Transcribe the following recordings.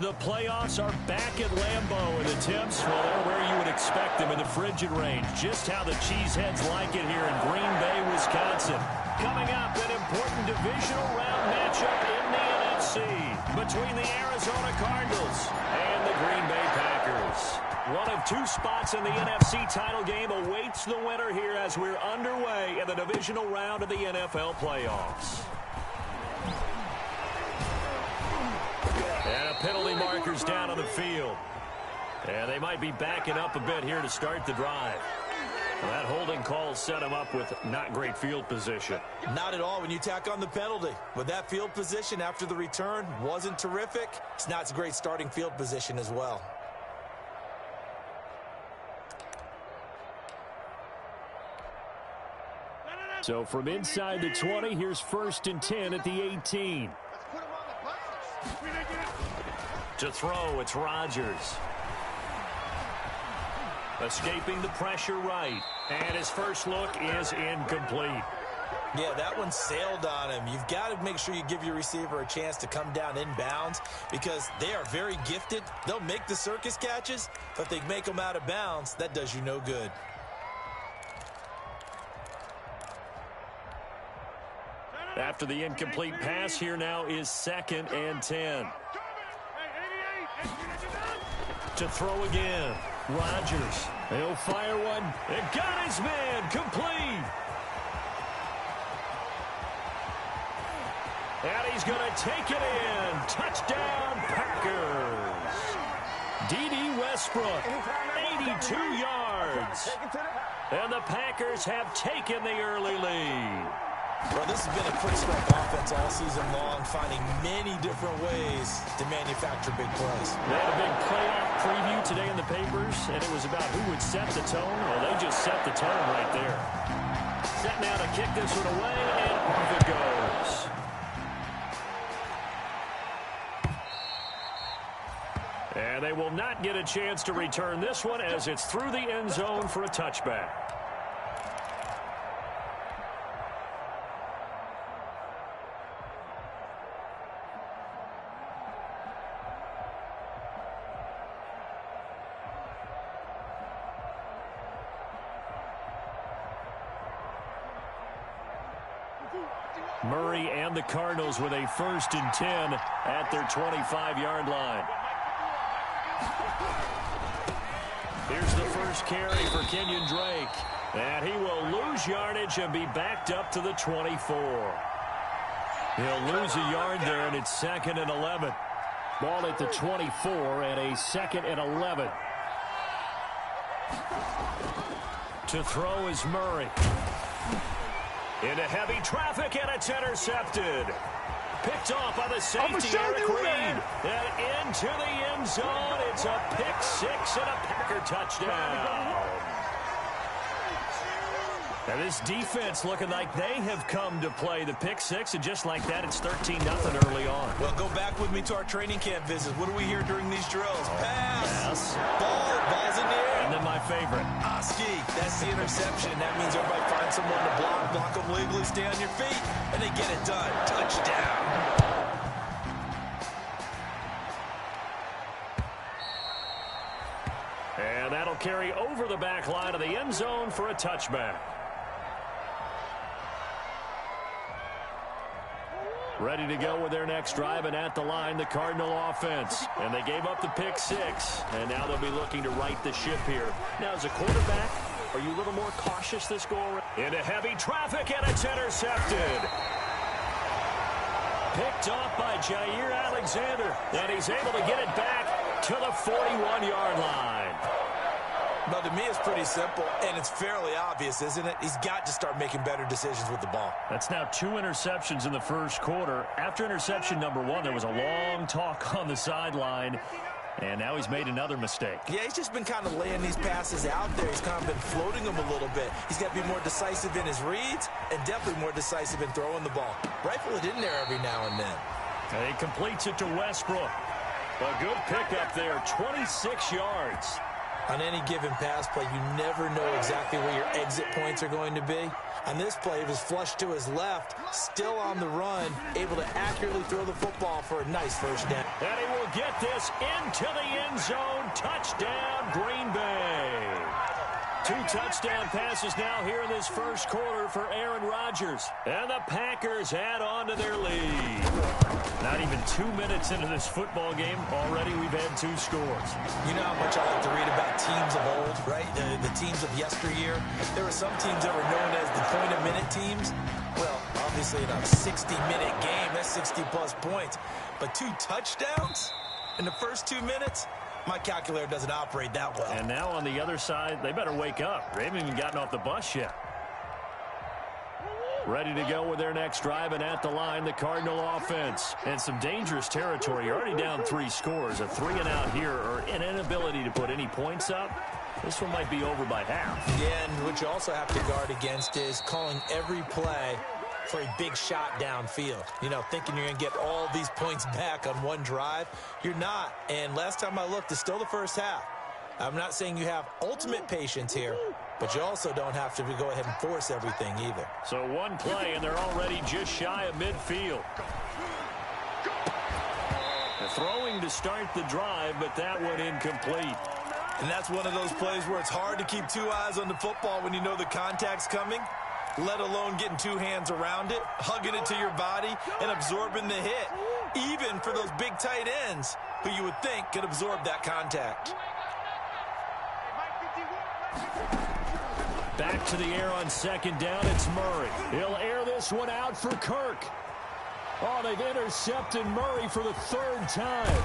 The playoffs are back at Lambeau, and the temps, well, they're where you would expect them in the frigid range. Just how the Cheeseheads like it here in Green Bay, Wisconsin. Coming up, an important divisional round matchup in the NFC between the Arizona Cardinals and the Green Bay Packers. One of two spots in the NFC title game awaits the winner here as we're underway in the divisional round of the NFL playoffs. And a penalty marker's down on the field. And they might be backing up a bit here to start the drive. Well, that holding call set him up with not great field position. Not at all when you tack on the penalty. With that field position after the return wasn't terrific. It's not a great starting field position as well. So from inside the 20, here's 1st and 10 at the 18. To throw, it's Rodgers. Escaping the pressure right. And his first look is incomplete. Yeah, that one sailed on him. You've got to make sure you give your receiver a chance to come down inbounds because they are very gifted. They'll make the circus catches, but if they make them out of bounds, that does you no good. After the incomplete pass, here now is 2nd and 10. To throw again. Rodgers. He'll fire one. It got his man. Complete. And he's going to take it in. Touchdown, Packers. D.D. Westbrook, 82 yards. And the Packers have taken the early lead. Well, this has been a quick strike offense all season long, finding many different ways to manufacture big plays. They had a big playoff preview today in the papers, and it was about who would set the tone. Well, they just set the tone right there. Set now to kick this one away, and off it goes. And they will not get a chance to return this one as it's through the end zone for a touchback. Murray and the Cardinals with a 1st and 10 at their 25-yard line. Here's the first carry for Kenyon Drake. And he will lose yardage and be backed up to the 24. He'll lose a yard there, and it's 2nd and 11. Ball at the 24 and a 2nd and 11. To throw is Murray. Into heavy traffic, and it's intercepted. Picked off by the safety, Eric Reed. And into the end zone. It's a pick six and a Packer touchdown. Now this defense looking like they have come to play the pick six, and just like that, it's 13-0 early on. Well, go back with me to our training camp visits. What do we hear during these drills? Pass. Ball's in the air. And then my favorite. Ski. That's the interception. That means everybody finds someone to block them legally, stay on your feet, and they get it done. Touchdown. And that'll carry over the back line of the end zone for a touchback. Ready to go with their next drive, and at the line, the Cardinal offense. And they gave up the pick six, and now they'll be looking to right the ship here. Now, as a quarterback, are you a little more cautious this go-around? Into heavy traffic, and it's intercepted. Picked off by Jair Alexander, and he's able to get it back to the 41-yard line. Well, to me, it's pretty simple, and it's fairly obvious, isn't it? He's got to start making better decisions with the ball. That's now 2 interceptions in the first quarter. After interception number 1, there was a long talk on the sideline, and now he's made another mistake. Yeah, he's just been kind of laying these passes out there. He's kind of been floating them a little bit. He's got to be more decisive in his reads and definitely more decisive in throwing the ball. Rifle it in there every now and then. And he completes it to Westbrook. A good pickup there, 26 yards. On any given pass play, you never know exactly where your exit points are going to be. On this play, he was flushed to his left, still on the run, able to accurately throw the football for a nice first down. And he will get this into the end zone. Touchdown, Green Bay. 2 touchdown passes now here in this first quarter for Aaron Rodgers. And the Packers add on to their lead. Not even 2 minutes into this football game, already we've had 2 scores. You know how much I like to read about teams of old, right? The teams of yesteryear. There were some teams that were known as the point-a-minute teams. Well, obviously in a 60-minute game, that's 60-plus points. But 2 touchdowns in the first 2 minutes? My calculator doesn't operate that well. And now on the other side, they better wake up. They haven't even gotten off the bus yet. Ready to go with their next drive, and at the line, the Cardinal offense. And some dangerous territory. You're already down 3 scores. A 3-and-out here, or an inability to put any points up. This one might be over by half. Yeah, and what you also have to guard against is calling every play for a big shot downfield. You know, thinking you're going to get all these points back on one drive. You're not. And last time I looked, it's still the first half. I'm not saying you have ultimate patience here, but you also don't have to go ahead and force everything either. So 1 play, and they're already just shy of midfield. They're throwing to start the drive, but that one incomplete. And that's one of those plays where it's hard to keep 2 eyes on the football when you know the contact's coming, let alone getting 2 hands around it, hugging it to your body, and absorbing the hit, even for those big tight ends who you would think could absorb that contact. Back to the air on 2nd down, it's Murray. He'll air this one out for Kirk. Oh, they've intercepted Murray for the 3rd time.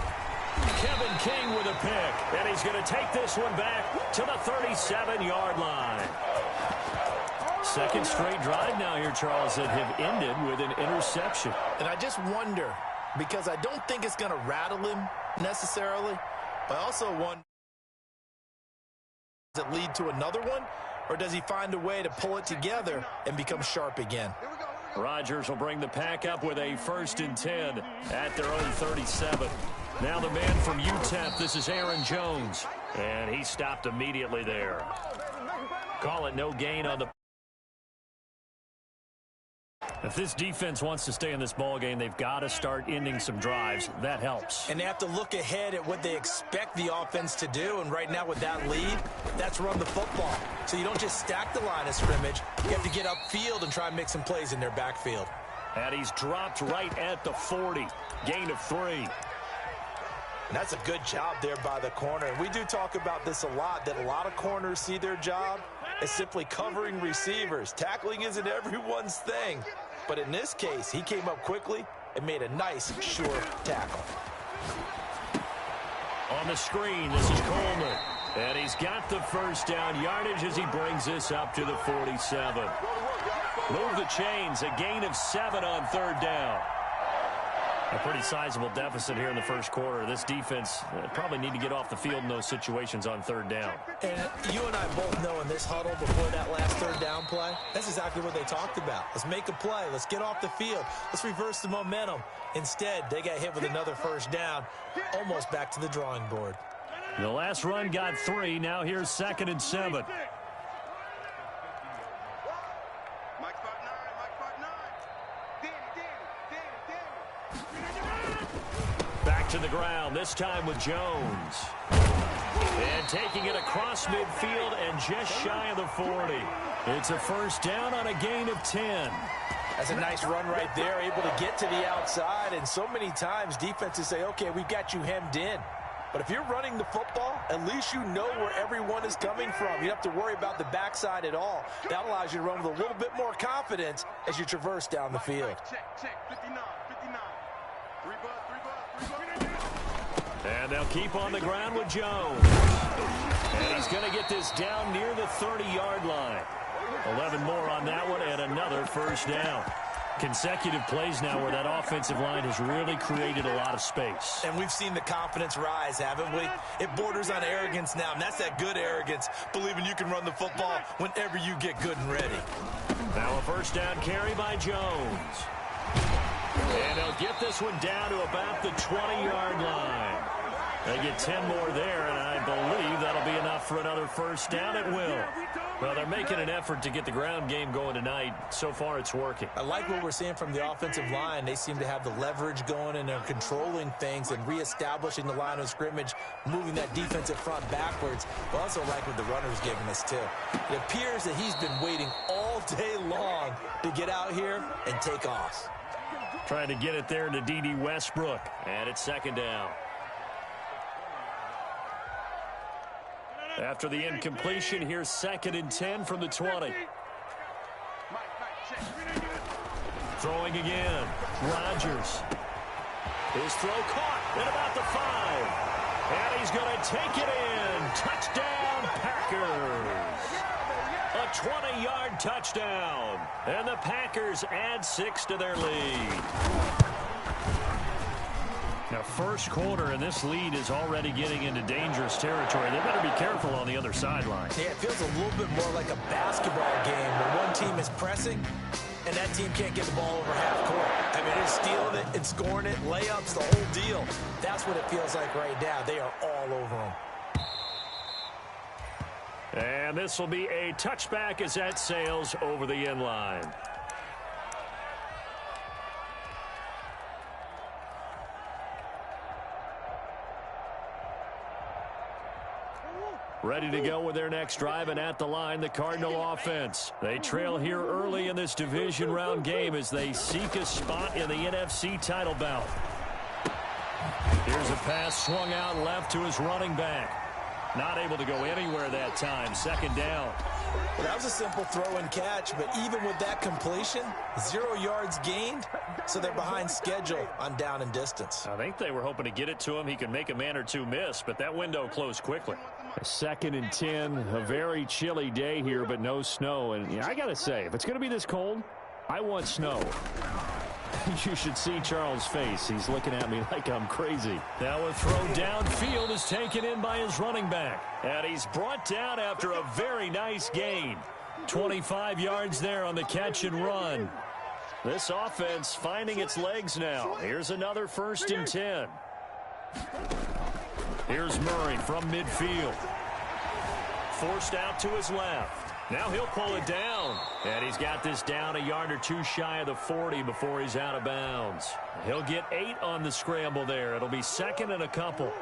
Kevin King with a pick, and he's going to take this one back to the 37-yard line. 2nd straight drive now here, Charles, that have ended with an interception. And I just wonder, because I don't think it's going to rattle him necessarily, but I also wonder, does it lead to another one, or does he find a way to pull it together and become sharp again? Rodgers will bring the pack up with a 1st and 10 at their own 37. Now the man from UTEP, this is Aaron Jones. And he stopped immediately there. Call it no gain on the... If this defense wants to stay in this ballgame, they've got to start ending some drives. That helps. And they have to look ahead at what they expect the offense to do. And right now with that lead, that's run the football. So you don't just stack the line of scrimmage. You have to get upfield and try and make some plays in their backfield. And he's dropped right at the 40. Gain of 3. And that's a good job there by the corner. And we do talk about this a lot, that a lot of corners see their job as simply covering receivers. Tackling isn't everyone's thing. But in this case, he came up quickly and made a nice, sure tackle. On the screen, this is Coleman. And he's got the 1st down yardage as he brings this up to the 47. Move the chains, a gain of 7 on 3rd down. A pretty sizable deficit here in the first quarter. This defense probably need to get off the field in those situations on 3rd down. And you and I both know in this huddle before that last 3rd down play, that's exactly what they talked about. Let's make a play. Let's get off the field. Let's reverse the momentum. Instead, they got hit with another 1st down, almost back to the drawing board. The last run got 3. Now here's 2nd and 7. Back to the ground, this time with Jones. And taking it across midfield and just shy of the 40. It's a 1st down on a gain of 10. That's a nice run right there, able to get to the outside. And so many times defenses say, okay, we've got you hemmed in. But if you're running the football, at least you know where everyone is coming from. You don't have to worry about the backside at all. That allows you to run with a little bit more confidence as you traverse down the field. Check, 59. 3 bud. And they'll keep on the ground with Jones. And he's going to get this down near the 30-yard line. 11 more on that one and another 1st down. Consecutive plays now where that offensive line has really created a lot of space. And we've seen the confidence rise, haven't we? It borders on arrogance now, and that's that good arrogance, believing you can run the football whenever you get good and ready. Now a 1st down carry by Jones. And they'll get this one down to about the 20-yard line. They get 10 more there, and I believe that'll be enough for another first down. It will. Well, they're making an effort to get the ground game going tonight. So far, it's working. I like what we're seeing from the offensive line. They seem to have the leverage going, and they're controlling things and reestablishing the line of scrimmage, moving that defensive front backwards. But also like what the runner's giving us, too. It appears that he's been waiting all day long to get out here and take off. Trying to get it there to D.D. Westbrook, and it's second down. After the incompletion, here's 2nd and 10 from the 20. Throwing again. Rodgers. His throw caught at about the 5. And he's going to take it in. Touchdown, Packers. A 20-yard touchdown. And the Packers add 6 to their lead. Now, first quarter, and this lead is already getting into dangerous territory. They better be careful on the other sideline. Yeah, it feels a little bit more like a basketball game where one team is pressing and that team can't get the ball over half court. I mean, they're stealing it and scoring it, layups, the whole deal. That's what it feels like right now. They are all over them. And this will be a touchback as that sails over the end line. Ready to go with their next drive, and at the line, the Cardinal offense. They trail here early in this division round game as they seek a spot in the NFC title bout. Here's a pass swung out left to his running back. Not able to go anywhere that time. Second down. Well, that was a simple throw and catch, but even with that completion, 0 yards gained, so they're behind schedule on down and distance. I think they were hoping to get it to him. He could make a man or two miss, but that window closed quickly. 2nd and 10, a very chilly day here, but no snow. And I got to say, if it's going to be this cold, I want snow. You should see Charles' face. He's looking at me like I'm crazy. Now a throw downfield is taken in by his running back. And he's brought down after a very nice gain. 25 yards there on the catch and run. This offense finding its legs now. Here's another 1st and 10. Here's Murray from midfield. Forced out to his left. Now he'll pull it down. And he's got this down a yard or two shy of the 40 before he's out of bounds. He'll get 8 on the scramble there. It'll be 2nd and a couple.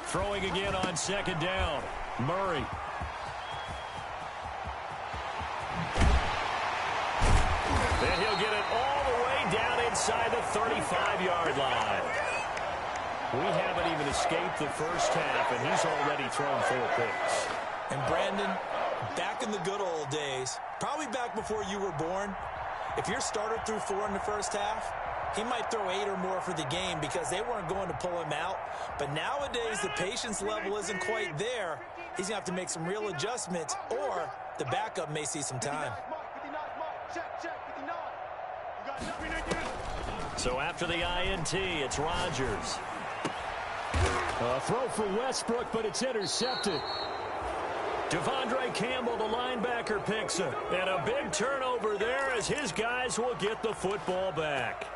Throwing again on 2nd down. Murray. And he'll get it all the way down inside the 35-yard line. We haven't even escaped the first half, and he's already thrown 4 picks. And Brandon, back in the good old days, probably back before you were born, if your starter threw 4 in the first half, he might throw 8 or more for the game because they weren't going to pull him out. But nowadays, the patience level isn't quite there. He's going to have to make some real adjustments, or the backup may see some time. So after the INT, it's Rodgers. A throw for Westbrook, but it's intercepted. Devondre Campbell, the linebacker, picks it. And a big turnover there as his guys will get the football back.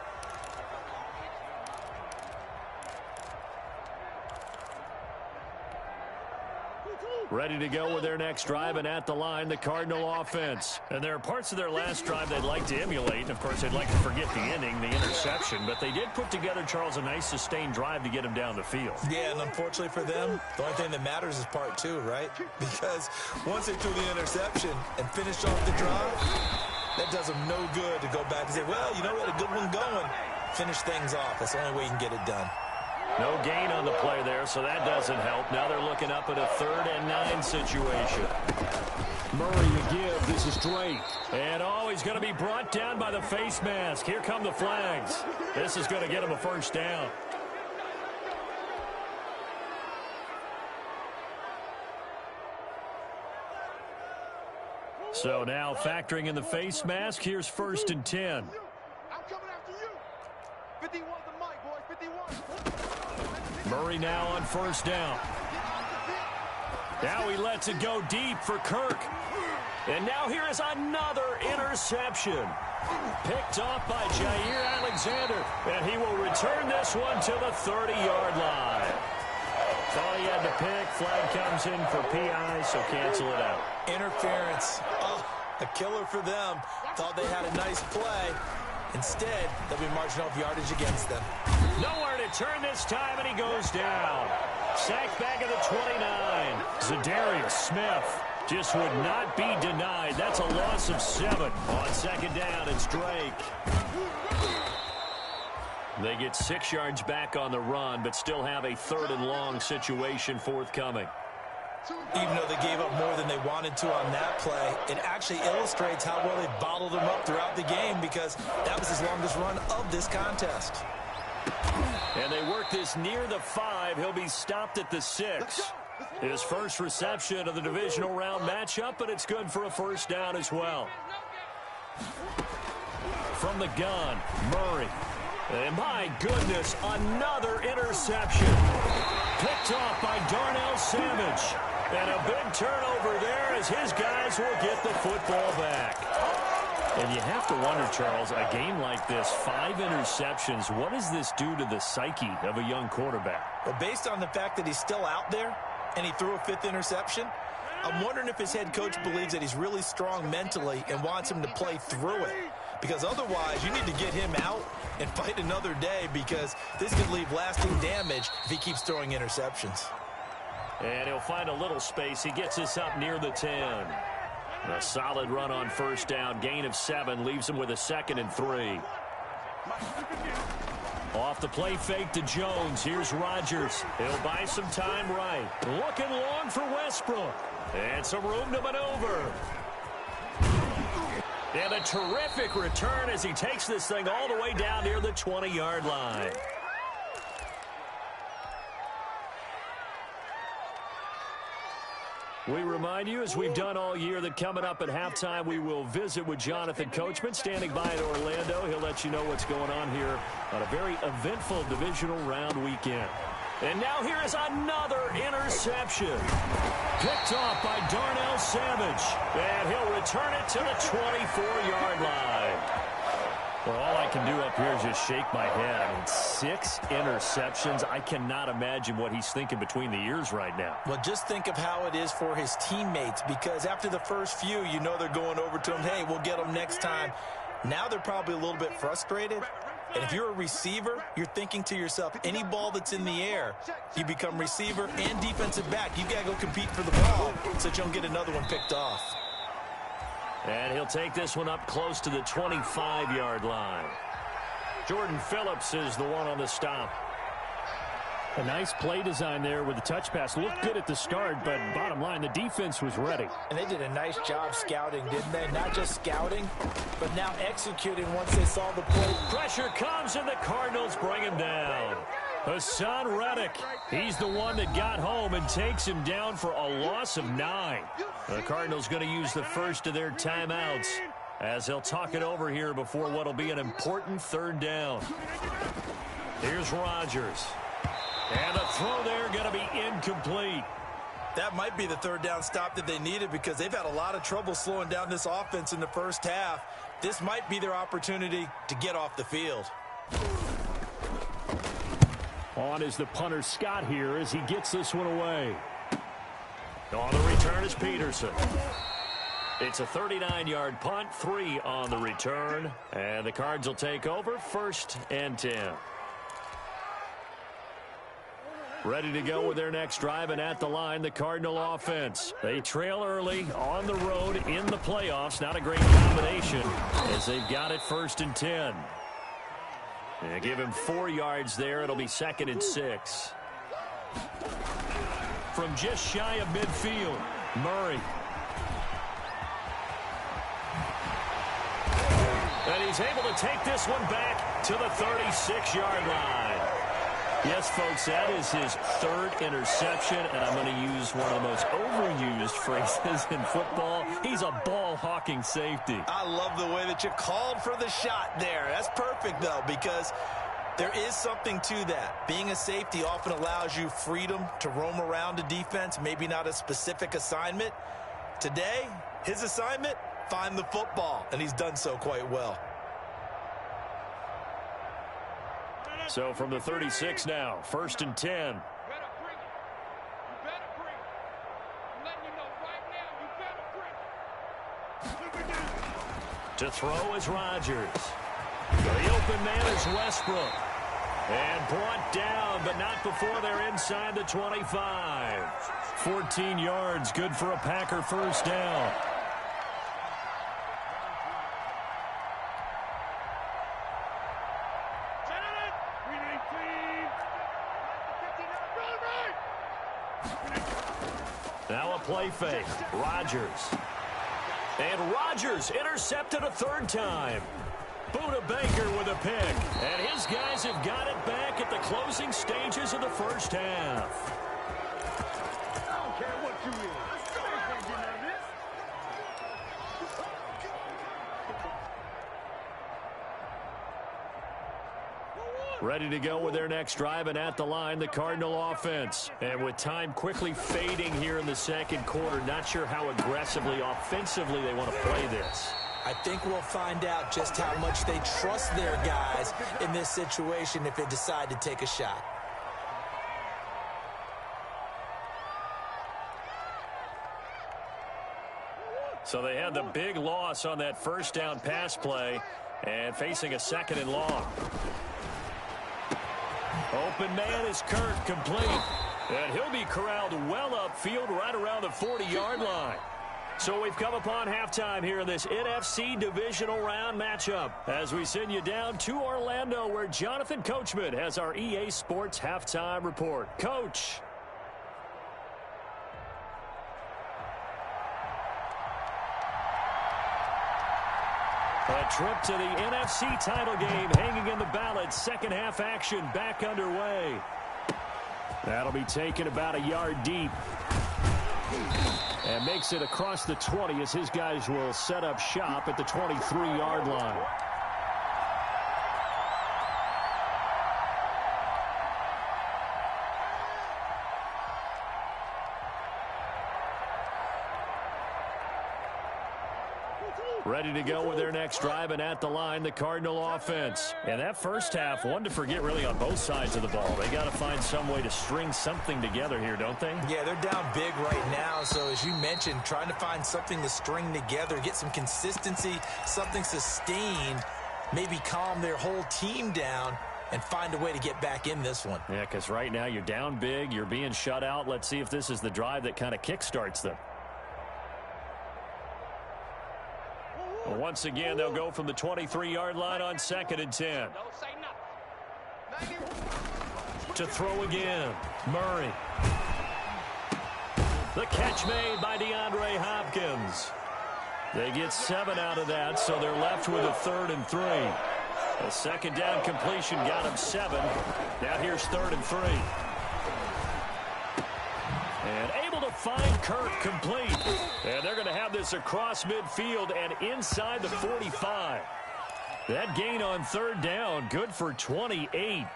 Ready to go with their next drive, and at the line, the Cardinal offense. And there are parts of their last drive they'd like to emulate, and of course they'd like to forget the ending, the interception, but they did put together, Charles, a nice sustained drive to get him down the field. Yeah, and unfortunately for them, the only thing that matters is part 2, right? Because once they threw the interception and finished off the drive, that does them no good to go back and say, well, you know, we had a good one going. Finish things off. That's the only way you can get it done. No gain on the play there, so that doesn't help. Now they're looking up at a 3rd and 9 situation. Murray to give. This is Drake. And he's going to be brought down by the face mask. Here come the flags. This is going to get him a first down. So now factoring in the face mask, here's 1st and 10. I'm coming after you. 51 the mic, boys. 51. Murray now on 1st down. Now he lets it go deep for Kirk. And now here is another interception. Picked off by Jair Alexander. And he will return this one to the 30-yard line. Thought he had to pick. Flag comes in for PI, so cancel it out. Interference. Oh, a killer for them. Thought they had a nice play. Instead, they'll be marching off yardage against them. Nowhere to turn this time, and he goes down. Sacked back at the 29. Zadarius Smith just would not be denied. That's a loss of 7. On second down, it's Drake. They get 6 yards back on the run, but still have a 3rd and long situation forthcoming. Even though they gave up more than they wanted to on that play, it actually illustrates how well they bottled them up throughout the game because that was his longest run of this contest. And they work this near the 5. He'll be stopped at the 6. His first reception of the divisional round matchup, but it's good for a first down as well. From the gun, Murray. And my goodness, another interception. Picked off by Darnell Savage. And a big turnover there as his guys will get the football back. And you have to wonder, Charles, a game like this, 5 interceptions, what does this do to the psyche of a young quarterback? Well, based on the fact that he's still out there and he threw a 5th interception, I'm wondering if his head coach believes that he's really strong mentally and wants him to play through it. Because otherwise, you need to get him out and fight another day because this could leave lasting damage if he keeps throwing interceptions. And he'll find a little space. He gets this up near the 10. A solid run on first down. Gain of 7 leaves him with a 2nd and 3. Off the play fake to Jones. Here's Rodgers. He'll buy some time right. Looking long for Westbrook. And some room to maneuver. And a terrific return as he takes this thing all the way down near the 20-yard line. We remind you, as we've done all year, that coming up at halftime, we will visit with Jonathan Coachman, standing by in Orlando. He'll let you know what's going on here on a very eventful divisional round weekend. And now here is another interception. Picked off by Darnell Savage. And he'll return it to the 24-yard line. Well, all I can do up here is just shake my head. I mean, 6 interceptions. I cannot imagine what he's thinking between the ears right now. Well, just think of how it is for his teammates, because after the first few, you know they're going over to him, hey, we'll get them next time. Now they're probably a little bit frustrated. And if you're a receiver, you're thinking to yourself, any ball that's in the air, you become receiver and defensive back. You've got to go compete for the ball so that you don't get another one picked off. And he'll take this one up close to the 25-yard line. Jordan Phillips is the one on the stop. A nice play design there with the touch pass. Looked good at the start, but bottom line, the defense was ready. And they did a nice job scouting, didn't they? Not just scouting, but now executing once they saw the play. Pressure comes, and the Cardinals bring him down. Hassan Reddick, he's the one that got home and takes him down for a loss of 9. The Cardinals going to use the first of their timeouts as they'll talk it over here before what will be an important 3rd down. Here's Rodgers. And the throw there going to be incomplete. That might be the 3rd down stop that they needed because they've had a lot of trouble slowing down this offense in the first half. This might be their opportunity to get off the field. On is the punter Scott here as he gets this one away. On the return is Peterson. It's a 39-yard punt, 3 on the return. And the Cards will take over, 1st and 10. Ready to go with their next drive, and at the line, the Cardinal offense. They trail early on the road in the playoffs. Not a great combination as they've got it 1st and 10. And give him 4 yards there. It'll be 2nd and 6. From just shy of midfield, Murray. And he's able to take this one back to the 36-yard line. Yes, folks, that is his 3rd interception, and I'm going to use one of the most overused phrases in football. He's a ball-hawking safety. I love the way that you called for the shot there. That's perfect, though, because there is something to that. Being a safety often allows you freedom to roam around the defense, maybe not a specific assignment. Today, His assignment, find the football, and he's done so quite well. So from the 36 now, 1st and 10. To throw is Rodgers. The open man is Westbrook. And brought down, but not before they're inside the 25. 14 yards, good for a Packer first down. Now a play fake. Rodgers. And Rodgers intercepted a third time. Buda Baker with a pick. And his guys have got it back at the closing stages of the first half. I don't care what you is. Ready to go with their next drive, and at the line, the Cardinal offense. And with time quickly fading here in the second quarter, not sure how aggressively, offensively they want to play this. I think we'll find out just how much they trust their guys in this situation if they decide to take a shot. So they had the big loss on that first down pass play and facing a 2nd and long. Open man is Kirk, complete. And he'll be corralled well upfield right around the 40-yard line. So we've come upon halftime here in this NFC Divisional Round matchup as we send you down to Orlando where Jonathan Coachman has our EA Sports Halftime Report. Coach. A trip to the NFC title game hanging in the balance. Second half action back underway. That'll be taken about a yard deep. And makes it across the 20 as his guys will set up shop at the 23-yard line. Ready to go with their next drive, and at the line, the Cardinal offense. And that first half, one to forget really on both sides of the ball. They got to find some way to string something together here, don't they? Yeah, they're down big right now, so as you mentioned, trying to find something to string together, get some consistency, something sustained, maybe calm their whole team down and find a way to get back in this one. Yeah, because right now you're down big, you're being shut out. Let's see if this is the drive that kind of kickstarts them. Once again, they'll go from the 23-yard line on 2nd and 10. To throw again, Murray. The catch made by DeAndre Hopkins. They get 7 out of that, so they're left with a 3rd and 3. A second down completion got them 7. Now here's 3rd and 3. And able to find Kirk complete. And they're going to have this across midfield and inside the 45. That gain on 3rd down, good for 28.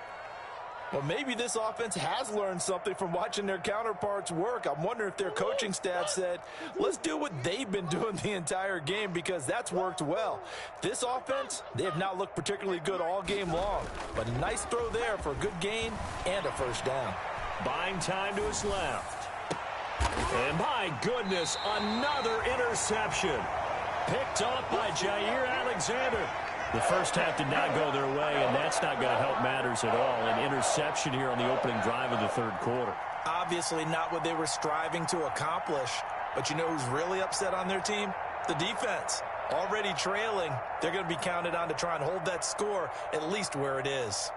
Well, maybe this offense has learned something from watching their counterparts work. I'm wondering if their coaching staff said, let's do what they've been doing the entire game because that's worked well. This offense, they have not looked particularly good all game long. But a nice throw there for a good gain and a first down. Buying time to his left. And my goodness, another interception. Picked off by Jair Alexander. The first half did not go their way, and that's not going to help matters at all. An interception here on the opening drive of the 3rd quarter. Obviously not what they were striving to accomplish. But you know who's really upset on their team? The defense. Already trailing, they're going to be counted on to try and hold that score at least where it is.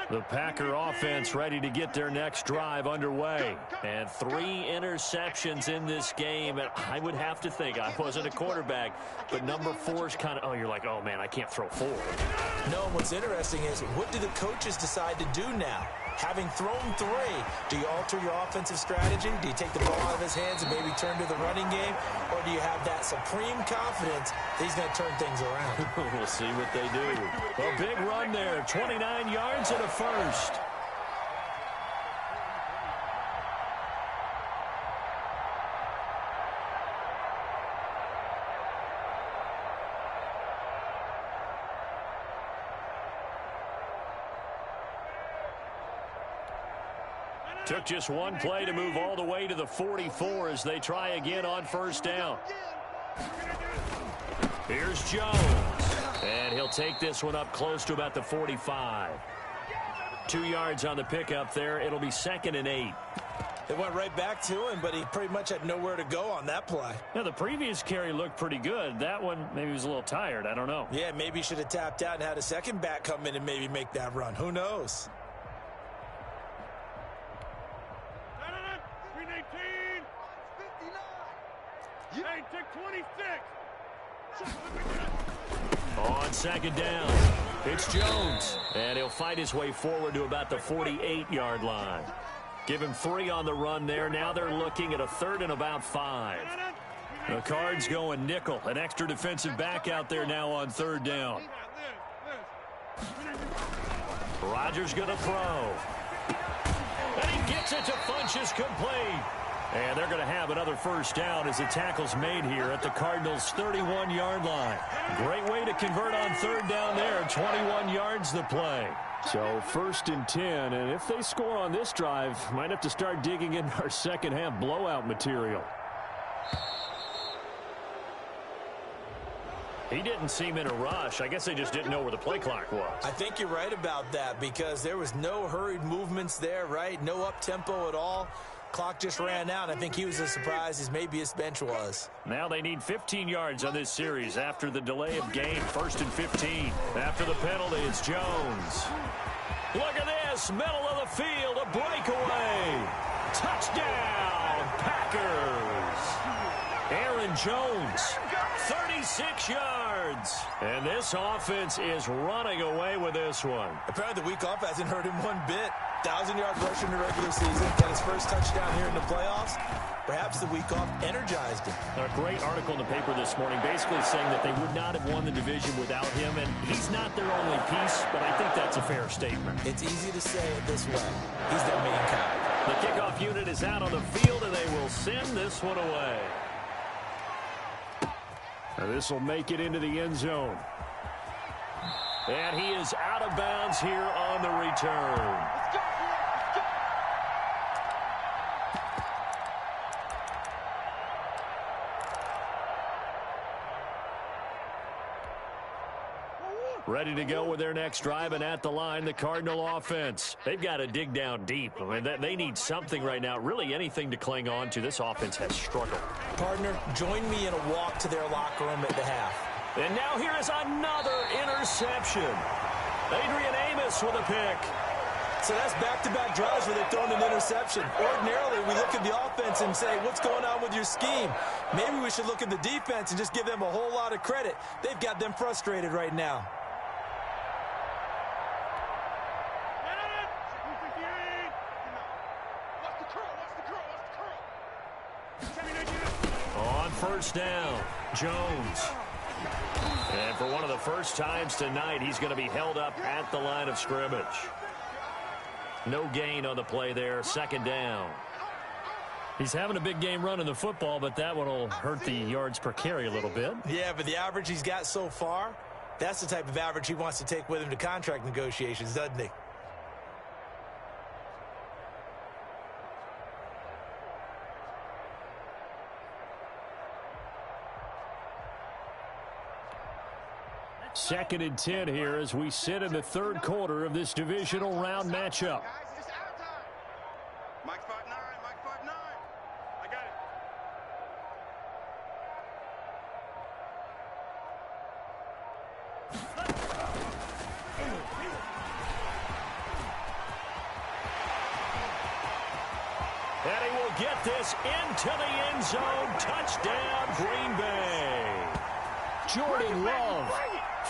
The Packer offense ready to get their next drive underway. And 3 interceptions in this game. And I would have to think, I wasn't a quarterback, but number 4 is kind of, oh, you're like, oh, man, I can't throw 4. No, what's interesting is what do the coaches decide to do now? Having thrown 3, do you alter your offensive strategy? Do you take the ball out of his hands and maybe turn to the running game? Or do you have that supreme confidence that he's going to turn things around? We'll see what they do. A big run there, 29 yards and a first. Took just one play to move all the way to the 44 as they try again on first down. Here's Jones. And he'll take this one up close to about the 45. 2 yards on the pickup there. It'll be 2nd and 8. It went right back to him, but he pretty much had nowhere to go on that play. Now, the previous carry looked pretty good. That one, maybe he was a little tired. I don't know. Yeah, maybe he should have tapped out and had a second back come in and maybe make that run. Who knows? On second down, it's Jones. And he'll fight his way forward to about the 48-yard line. Give him 3 on the run there. Now they're looking at a 3rd and about 5. The Cards going nickel. An extra defensive back out there now on 3rd down. Rodgers going to throw. And he gets it to Funchess complete. And they're going to have another first down as the tackle's made here at the Cardinals' 31-yard line. Great way to convert on 3rd down there. 21 yards the play. So 1st and 10, and if they score on this drive, might have to start digging in our second half blowout material. He didn't seem in a rush. I guess they just didn't know where the play clock was. I think you're right about that because there was no hurried movements there, right? No up-tempo at all. Clock just ran out. I think he was as surprised as maybe his bench was. Now they need 15 yards on this series after the delay of game. 1st and 15. After the penalty, it's Jones. Look at this. Middle of the field. A breakaway. Touchdown, Packers. Aaron Jones, 36 yards. And this offense is running away with this one. Apparently the week off hasn't hurt him one bit. 1,000-yard rush in the regular season. Got his first touchdown here in the playoffs. Perhaps the week off energized him. A great article in the paper this morning basically saying that they would not have won the division without him, and he's not their only piece, but I think that's a fair statement. It's easy to say it this way. He's their main guy. The kickoff unit is out on the field, and they will send this one away. Now this will make it into the end zone. And he is out of bounds here on the return. Ready to go with their next drive, and at the line, the Cardinal offense. They've got to dig down deep. I mean, they need something right now, really anything to cling on to. This offense has struggled. Partner, join me in a walk to their locker room at the half. And now here is another interception. Adrian Amos with a pick. So that's back-to-back drives where they've thrown an interception. Ordinarily, we look at the offense and say, what's going on with your scheme? Maybe we should look at the defense and just give them a whole lot of credit. They've got them frustrated right now. On first down, Jones. And for one of the first times tonight, he's going to be held up at the line of scrimmage. No gain on the play there, 2nd down. He's having a big game running the football, but that one will hurt the yards per carry a little bit. Yeah, but the average he's got so far, that's the type of average he wants to take with him to contract negotiations, doesn't he? Second and 10 here as we sit in the 3rd quarter of this divisional round matchup. Mike 5'9", Mike 5'9". I got it. And he will get this into the end zone. Touchdown, Green Bay. Jordan Love,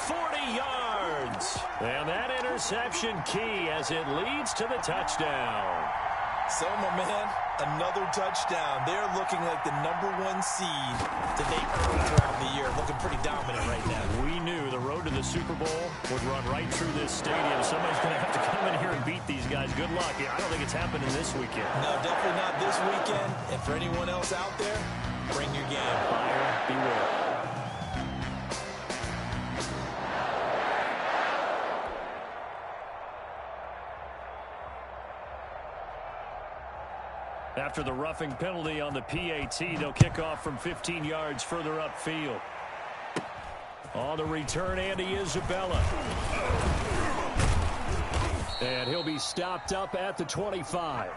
40 yards. And that interception key as it leads to the touchdown. So, my man, another touchdown. They're looking like the #1 seed that they earned throughout the year. Looking pretty dominant right now. We knew the road to the Super Bowl would run right through this stadium. Somebody's going to have to come in here and beat these guys. Good luck. I don't think it's happening this weekend. No, definitely not this weekend. And for anyone else out there, bring your game. Buyer beware. After the roughing penalty on the PAT, they'll kick off from 15 yards further upfield. On the return, Andy Isabella. And he'll be stopped up at the 25.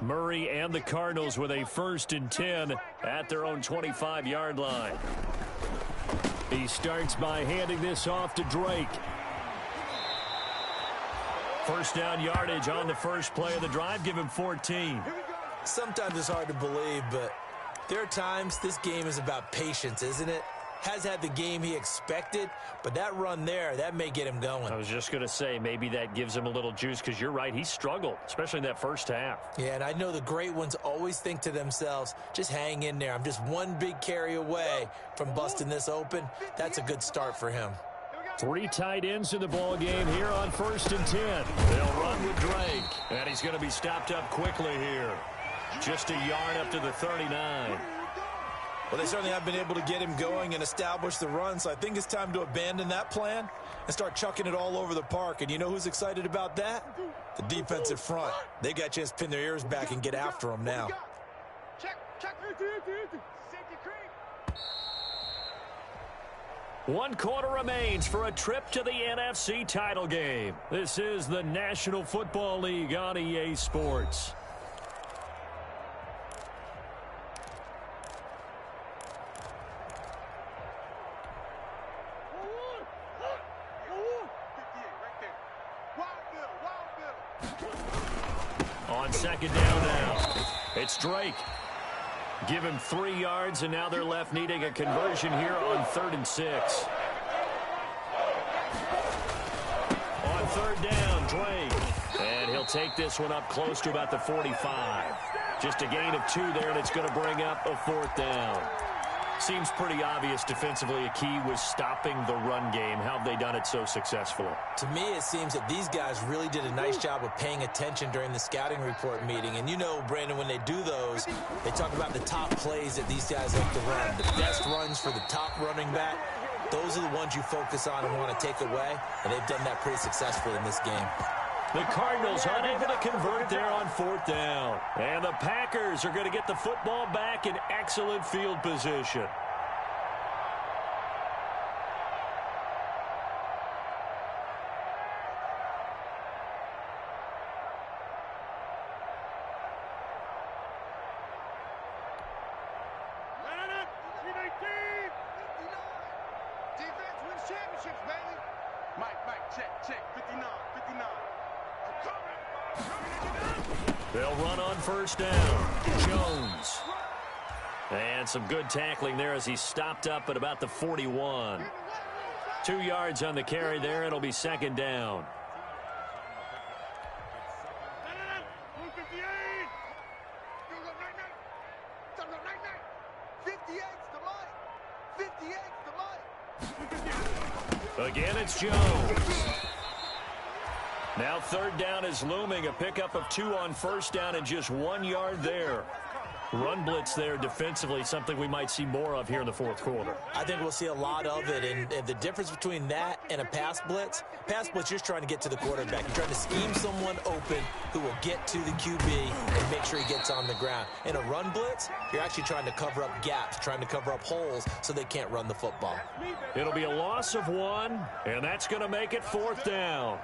Murray and the Cardinals with a 1st and 10 at their own 25-yard line. He starts by handing this off to Drake. First down yardage on the first play of the drive. Give him 14. Sometimes it's hard to believe, but there are times this game is about patience, isn't it? Has had the game he expected, but that run there, that may get him going. I was just going to say, maybe that gives him a little juice, because you're right, he struggled, especially in that first half. Yeah, and I know the great ones always think to themselves, just hang in there. I'm just one big carry away from busting this open. That's a good start for him. 3 tight ends in the ball game here on 1st and 10. They'll run with Drake, and he's going to be stopped up quickly here. Just a yard up to the 39. Well, they certainly have been able to get him going and establish the run, so I think it's time to abandon that plan and start chucking it all over the park. And you know who's excited about that? The defensive front. They got a chance to pin their ears back and get after him now. Check. 1 quarter remains for a trip to the NFC title game. This is the National Football League on EA Sports. On 2nd down now, it's Drake. Give him 3 yards, and now they're left needing a conversion here on 3rd and 6. On 3rd down, Drake. And he'll take this one up close to about the 45. Just a gain of 2 there, and it's going to bring up a 4th down. Seems pretty obvious defensively a key was stopping the run game. How have they done it so successfully? To me, it seems that these guys really did a nice job of paying attention during the scouting report meeting. And you know, Brandon, when they do those, they talk about the top plays that these guys like to run. The best runs for the top running back, those are the ones you focus on and want to take away. And they've done that pretty successfully in this game. The Cardinals unable to convert there on 4th down. And the Packers are going to get the football back in excellent field position. Defense wins championships, baby. Mike, check. 59. They'll run on 1st down. Jones. And some good tackling there as he's stopped up at about the 41. 2 yards on the carry there. It'll be 2nd down. Again, it's Jones. Now 3rd down is looming. A pickup of 2 on 1st down and just 1 yard there. Run blitz there defensively, something we might see more of here in the 4th quarter. I think we'll see a lot of it, and the difference between that and a pass blitz, you're just trying to get to the quarterback. You're trying to scheme someone open who will get to the QB and make sure he gets on the ground. In a run blitz, you're actually trying to cover up gaps, trying to cover up holes so they can't run the football. It'll be a loss of 1, and that's going to make it 4th down.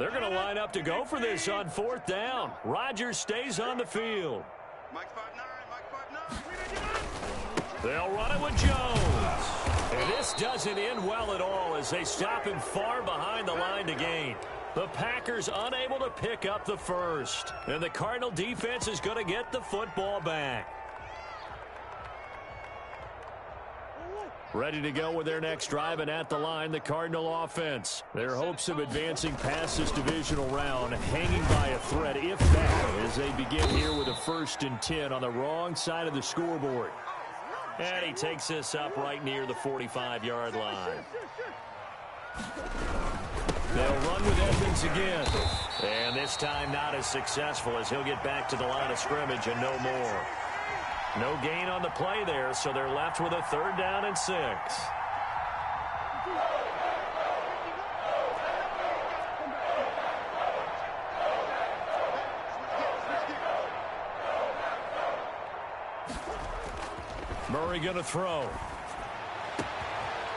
They're going to line up to go for this on 4th down. Rodgers stays on the field. Mike 5'9", Mike 5'9". They'll run it with Jones. And this doesn't end well at all as they stop him far behind the line to gain. The Packers unable to pick up the first. And the Cardinal defense is going to get the football back. Ready to go with their next drive, and at the line, the Cardinal offense. Their hopes of advancing past this divisional round hanging by a thread, if that, as they begin here with a 1st and 10 on the wrong side of the scoreboard. And he takes this up right near the 45-yard line. They'll run with Evans again. And this time not as successful as he'll get back to the line of scrimmage and no more. No gain on the play there, so they're left with a 3rd down and 6. Murray going to throw.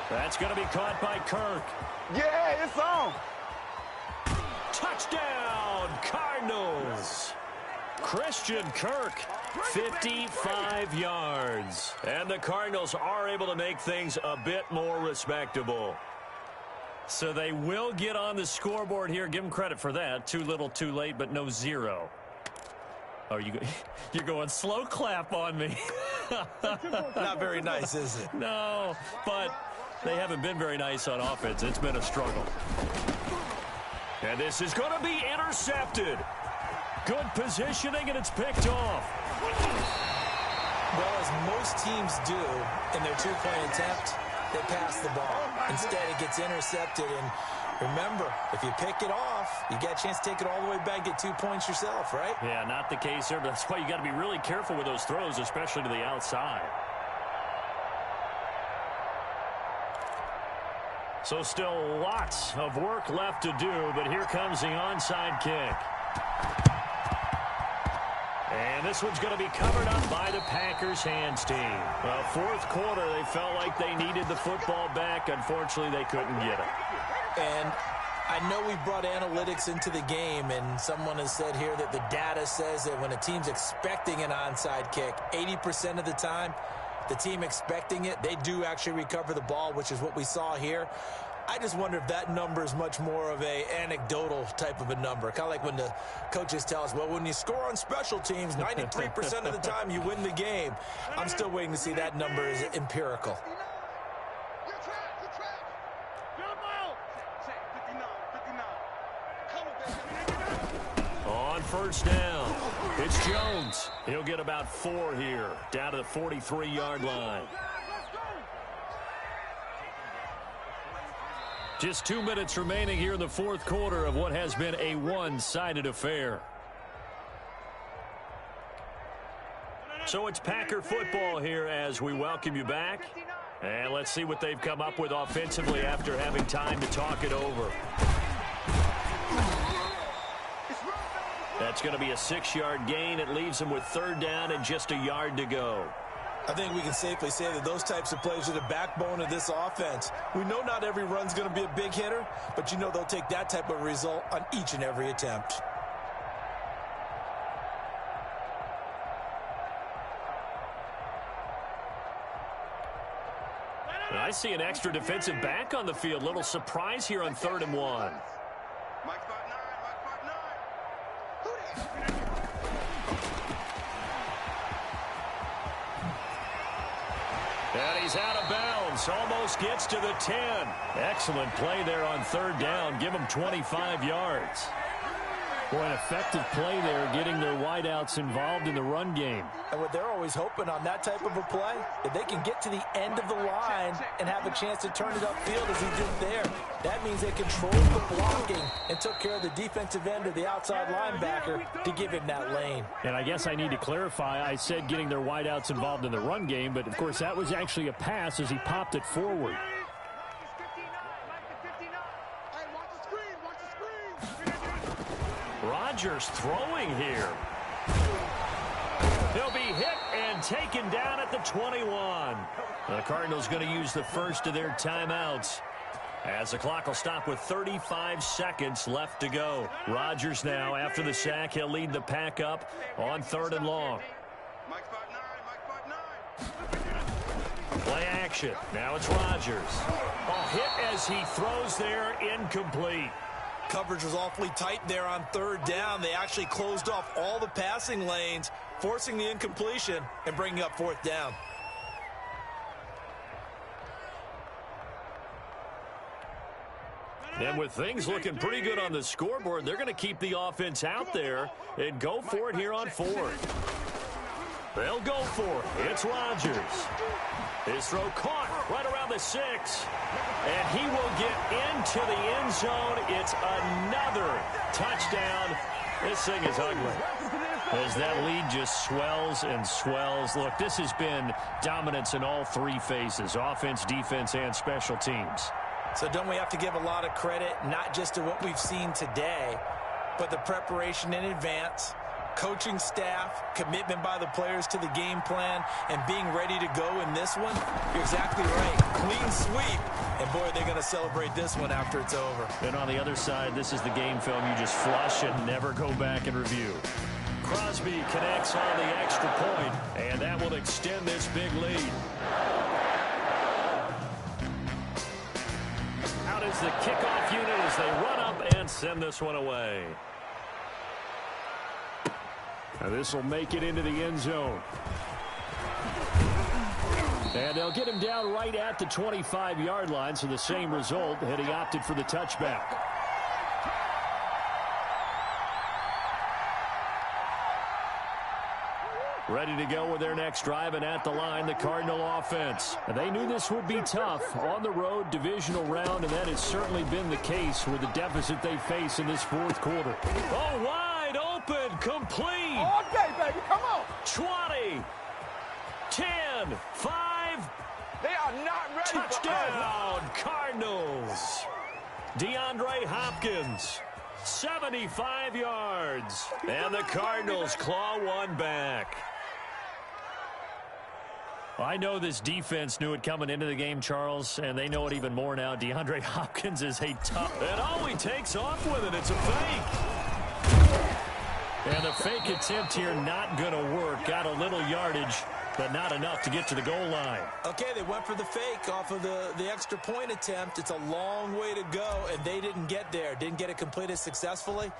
That's going to be caught by Kirk. Yeah, it's on. Touchdown, Cardinals. Christian Kirk, 55 yards. And the Cardinals are able to make things a bit more respectable. So they will get on the scoreboard here. Give them credit for that. Too little, too late, but no 0. Oh, you're going slow clap on me. Not very nice, is it? No, but they haven't been very nice on offense. It's been a struggle. And this is going to be intercepted. Good positioning, and it's picked off. Well, as most teams do in their 2-point attempt, they pass the ball. Instead, it gets intercepted. And remember, if you pick it off, you got a chance to take it all the way back, get 2 points yourself, right? Yeah, not the case there, but that's why you got to be really careful with those throws, especially to the outside. So still lots of work left to do, but here comes the onside kick. And this one's going to be covered up by the Packers hands team. Well, 4th quarter, they felt like they needed the football back. Unfortunately, they couldn't get it. And I know we brought analytics into the game, and someone has said here that the data says that when a team's expecting an onside kick, 80% of the time, the team expecting it, they do actually recover the ball, which is what we saw here. I just wonder if that number is much more of a anecdotal type of a number. Kind of like when the coaches tell us, well, when you score on special teams, 93% of the time you win the game. I'm still waiting to see that number is empirical. On 1st down, it's Jones. He'll get about 4 here, down to the 43-yard line. Just 2 minutes remaining here in the 4th quarter of what has been a one-sided affair. So it's Packer football here as we welcome you back. And let's see what they've come up with offensively after having time to talk it over. That's going to be a 6-yard gain. It leaves them with 3rd down and just a yard to go. I think we can safely say that those types of plays are the backbone of this offense. We know not every run's going to be a big hitter, but you know they'll take that type of result on each and every attempt. And I see an extra defensive back on the field. Little surprise here on 3rd and 1. Mike 5'9", Mike 5'9". And he's out of bounds. Almost gets to the 10. Excellent play there on 3rd down. Give him 25 yards. Boy, an effective play there, getting their wideouts involved in the run game. And what they're always hoping on that type of a play, if they can get to the end of the line and have a chance to turn it upfield as he did there, that means they controlled the blocking and took care of the defensive end of the outside linebacker to give him that lane. And I guess I need to clarify, I said getting their wideouts involved in the run game, but of course that was actually a pass as he popped it forward. Rodgers throwing here. He'll be hit and taken down at the 21. The Cardinals going to use the first of their timeouts. As the clock will stop with 35 seconds left to go. Rodgers now, after the sack, he'll lead the pack up on 3rd and long. Play action. Now it's Rodgers. A hit as he throws there, incomplete. Coverage was awfully tight there on 3rd down. They actually closed off all the passing lanes, forcing the incompletion and bringing up 4th down. And with things looking pretty good on the scoreboard, they're going to keep the offense out there and go for it here on 4th. They'll go for it. It's Rodgers. His throw caught right around the 6. And he will get into the end zone. It's another touchdown. This thing is ugly. As that lead just swells and swells. Look, this has been dominance in all 3 phases, offense, defense, and special teams. So don't we have to give a lot of credit, not just to what we've seen today, but the preparation in advance, coaching staff, commitment by the players to the game plan, and being ready to go in this one? You're exactly right. Clean sweep. And, boy, they're going to celebrate this one after it's over. And on the other side, this is the game film you just flush and never go back and review. Crosby connects on the extra point, and that will extend this big lead. Out is the kickoff unit as they run up and send this one away. Now this will make it into the end zone. And they'll get him down right at the 25-yard line, so the same result had he opted for the touchback. Ready to go with their next drive, and at the line, the Cardinal offense. And they knew this would be tough on the road divisional round, and that has certainly been the case with the deficit they face in this 4th quarter. Oh, wide open, complete. All day, baby, come on. 20, 10, 5. They are not ready Touchdown, Cardinals. DeAndre Hopkins, 75 yards. And the Cardinals claw one back. I know this defense knew it coming into the game, Charles, and they know it even more now. DeAndre Hopkins is a tough. And oh, he takes off with it. It's a fake. And the fake attempt here not going to work. Got a little yardage, but not enough to get to the goal line. Okay, they went for the fake off of the extra point attempt. It's a long way to go, and they didn't get there. Didn't get it completed successfully.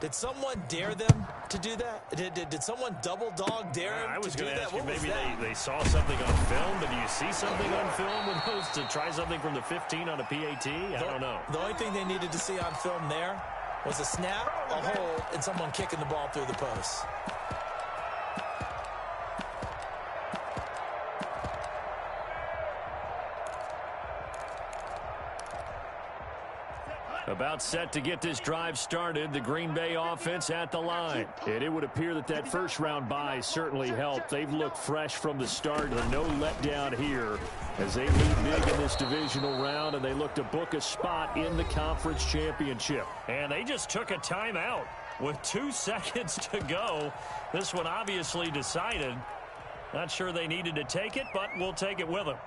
Did someone dare them to do that? Did someone double dog dare them? I was going to ask you, maybe they saw something on film, but do you see something on film with those to try something from the 15 on a PAT? I don't know. The only thing they needed to see on film there was a snap, a hold, and someone kicking the ball through the post. About set to get this drive started, the Green Bay offense at the line. And it would appear that first round bye certainly helped. They've looked fresh from the start. No letdown here as they lead big in this divisional round, and they look to book a spot in the conference championship. And they just took a timeout with 2 seconds to go. This one obviously decided. Not sure they needed to take it, but we'll take it with them.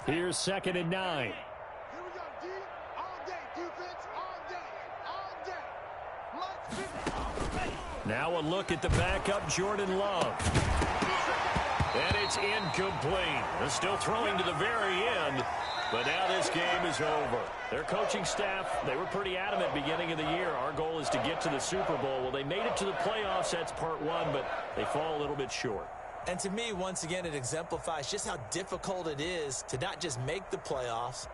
Here's 2nd and 9. Now a look at the backup, Jordan Love. And it's incomplete. They're still throwing to the very end, but now this game is over. Their coaching staff, they were pretty adamant beginning of the year. Our goal is to get to the Super Bowl. Well, they made it to the playoffs. That's part 1, but they fall a little bit short. And to me, once again, it exemplifies just how difficult it is to not just make the playoffs,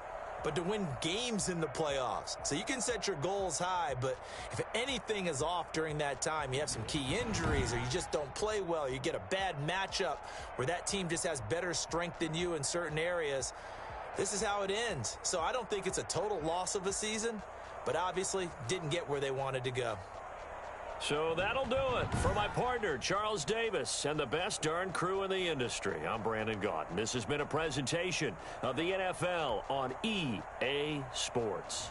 but to win games in the playoffs. So you can set your goals high, but if anything is off during that time, you have some key injuries or you just don't play well, you get a bad matchup where that team just has better strength than you in certain areas, this is how it ends. So I don't think it's a total loss of a season, but obviously didn't get where they wanted to go. So that'll do it for my partner, Charles Davis, and the best darn crew in the industry. I'm Brandon Gaunt. This has been a presentation of the NFL on EA Sports.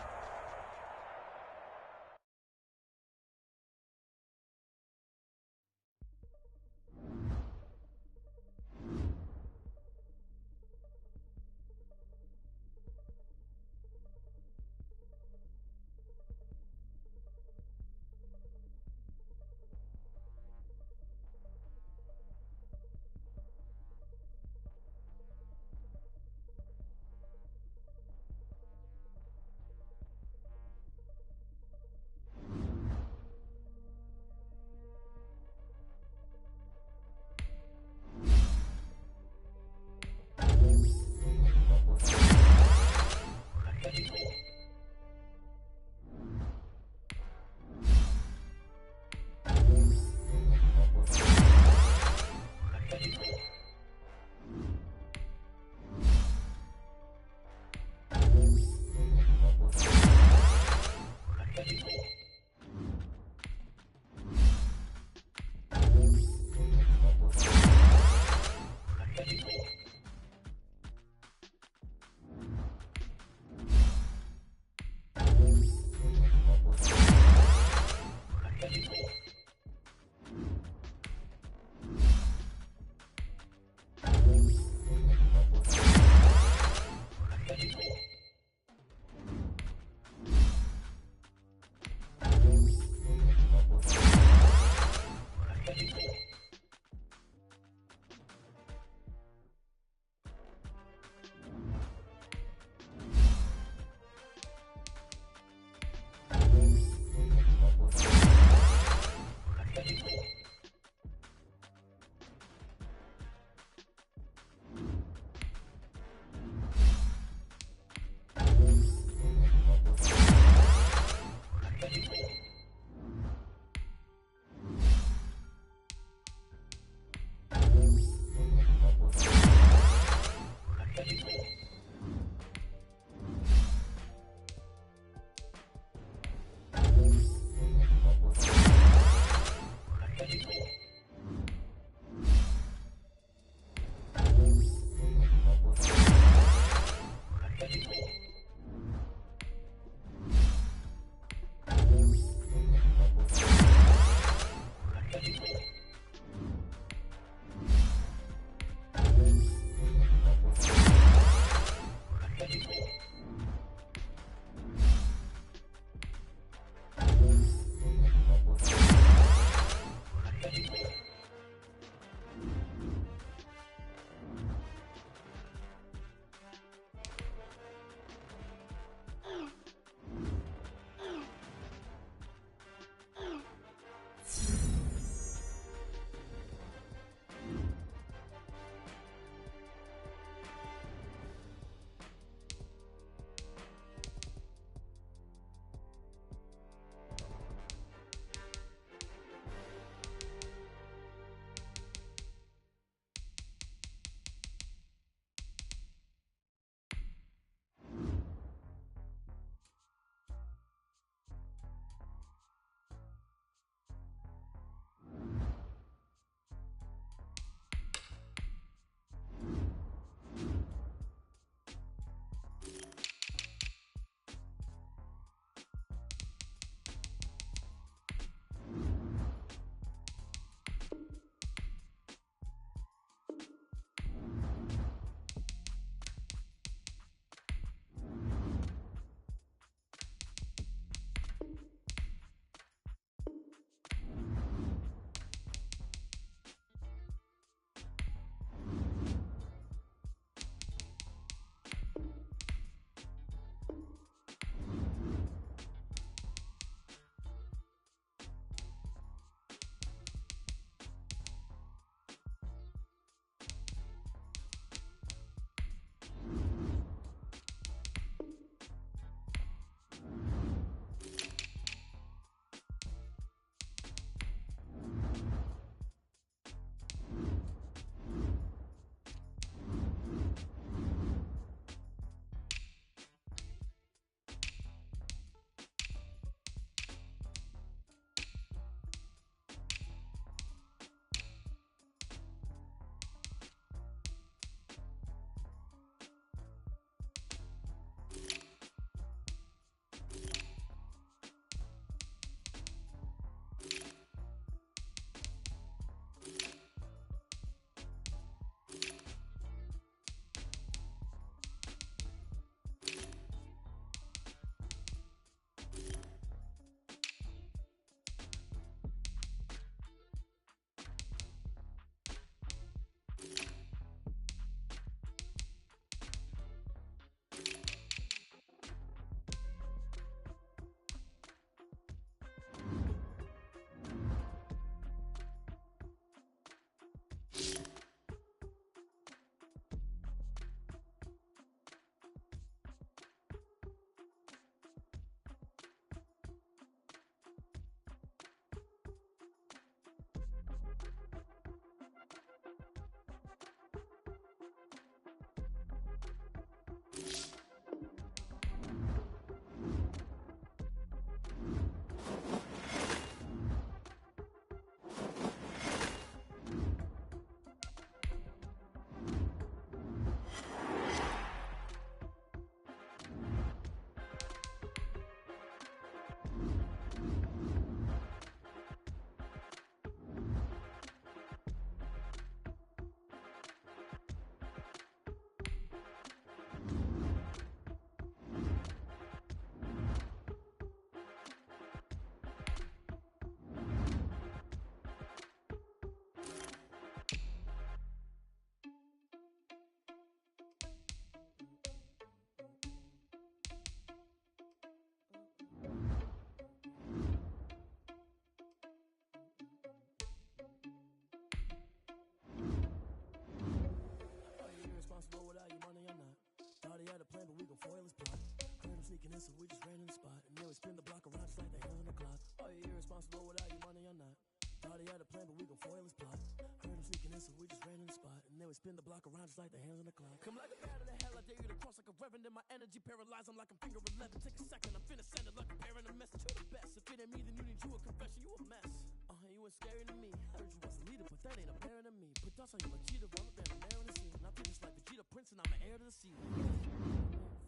sneaking in, so we just ran in the spot. And then we spin the block around just like the hands on the clock. Are you irresponsible without your money or not? Thought he had a plan, but we gon' foil his plot. Heard him sneaking in, so we just ran in the spot. And then we spin the block around just like the hands on the clock. Come like a bat of the hell, I dare you to cross like a reverend. And my energy paralyzed, I'm like I'm finger 11. Take a second, I'm finna send it like a parent a message. You're the best, if it ain't me, then you need you a confession. You a mess, you ain't scary to me. Heard you was a leader, but that ain't apparent to me. Put dust on you like cheetah, run up and I'm in the scene. And I feel just like Vegeta Prince, and I'm the heir to the sea.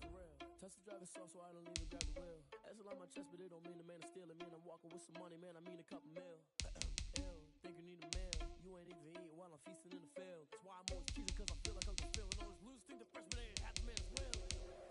For real, touch the driver's soft, so I don't even grab the wheel. That's on my chest, but it don't mean the man is stealing. Mean I'm walking with some money, man, I mean a couple mil. Ew, think you need a meal. You ain't even eating while I'm feasting in the field. That's why I'm always cheating, cause I feel like I'm just feeling all this loose. Think the freshman ain't half the man as well.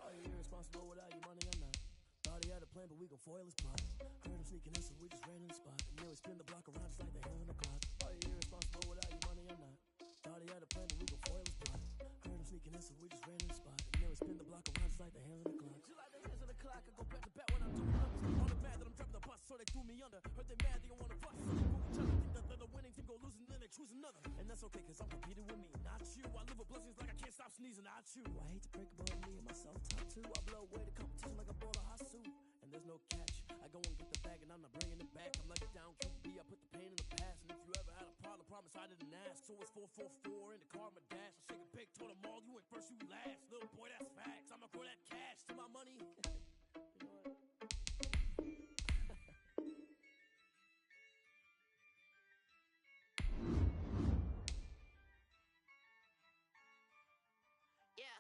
Are you irresponsible without your money or not? Thought he had a plan, but we gon' foil his plot. Heard him sneaking in, so we just ran in the spot. And then we spin the block around just like the hands on the clock. Are you irresponsible without your money or not? Thought he had a plan, but we gon' foil his plot. Heard him sneaking in, so we just ran in the spot. And then we spin the block around just like the hands on the clock. Just like the hands on the clock, I go back to back when I'm doing numbers. All the mad that I'm driving the bus, so they threw me under. Heard they mad, they don't wanna fuss, so they boo each other. Think that they're the winning team, go losing, then they choose another. And that's okay, cause I'm competing with me, not you. I live with blessings like I can't stop sneezing, not you. I hate to break about me and myself, top two. I blow away the competition like a ball of hot soup. And there's no catch. I go and get the bag and I'm not bringing it back. I'm like a down QB, I put the pain in the past. And if you ever had a problem, promise I didn't ask. So it's 444 in the car, my dash. I shake a big, told them all, you ain't first, you last. Little boy, that's facts. I'ma grow that cash to my money. You know what? Yeah,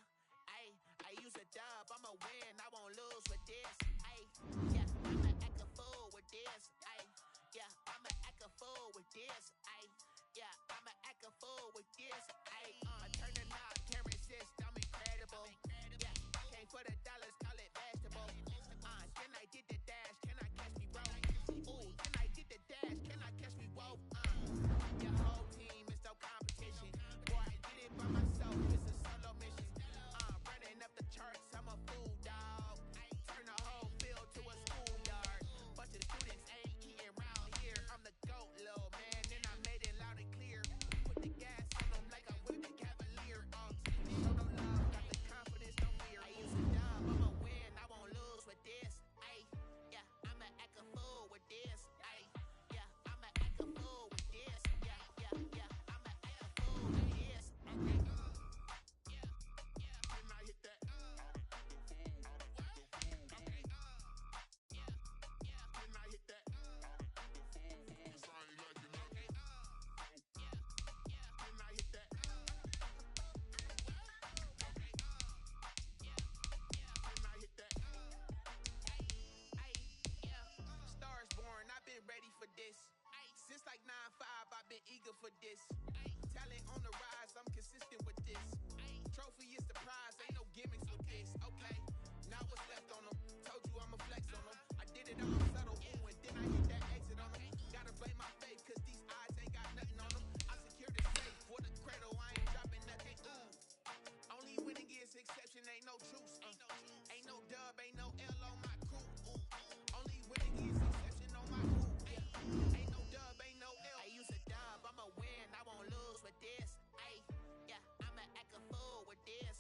I use a dub, I'ma win, I won't lose with this. Yeah, I'ma act a fool with this. Yeah, I'ma act a fool with this. Yeah, I'ma act a fool with this. I turn the knob, can't resist, I'm incredible. Yeah, came for the dollars, call it vegetable. Then I did the dash, can I catch me, bro? Ooh, then I did the dash, can I catch me, whoa? Your whole team is no competition. Boy, I did it by myself, it's a solo mission. Running up the charts, I'm a fool, dog. Turn the whole field to a schoolyard. Bunch of students ain't eating round here. I'm the GOAT, little man, and I made it loud and clear. Put the gas on them like I'm with the Cavalier. Show no love, got the confidence, no fear. I use a dub, I'ma win, I won't lose with this. Yeah, I'ma act a fool with this. Yeah, I'ma act a fool with this. Yeah, I'ma act a fool with this. Can I hit that? Can I hit that? Cause I ain't like nothing. Can I hit that? Can I hit that? Stars born, I've been ready for this. Since like 9-5, I've been eager for this. Talent on the rise, I'm consistent with this. Trophy is the prize, ain't no gimmicks with this. Okay, now what's left on them? Told you I'ma flex on them. I did it all subtle, ooh, and then I hit that exit on them. Gotta blame my faith, cause these odds ain't got nothing on them. I secured the safe for the cradle, I ain't dropping nothing, ooh. Only winning is exception, ain't no truce. Ain't no dub, ain't no L on my crew. Only winning is exception on my crew. Yeah. Ain't no dub, ain't no L. I use a dub, I'ma win, I won't lose with this. Yeah, I'ma act a fool with this.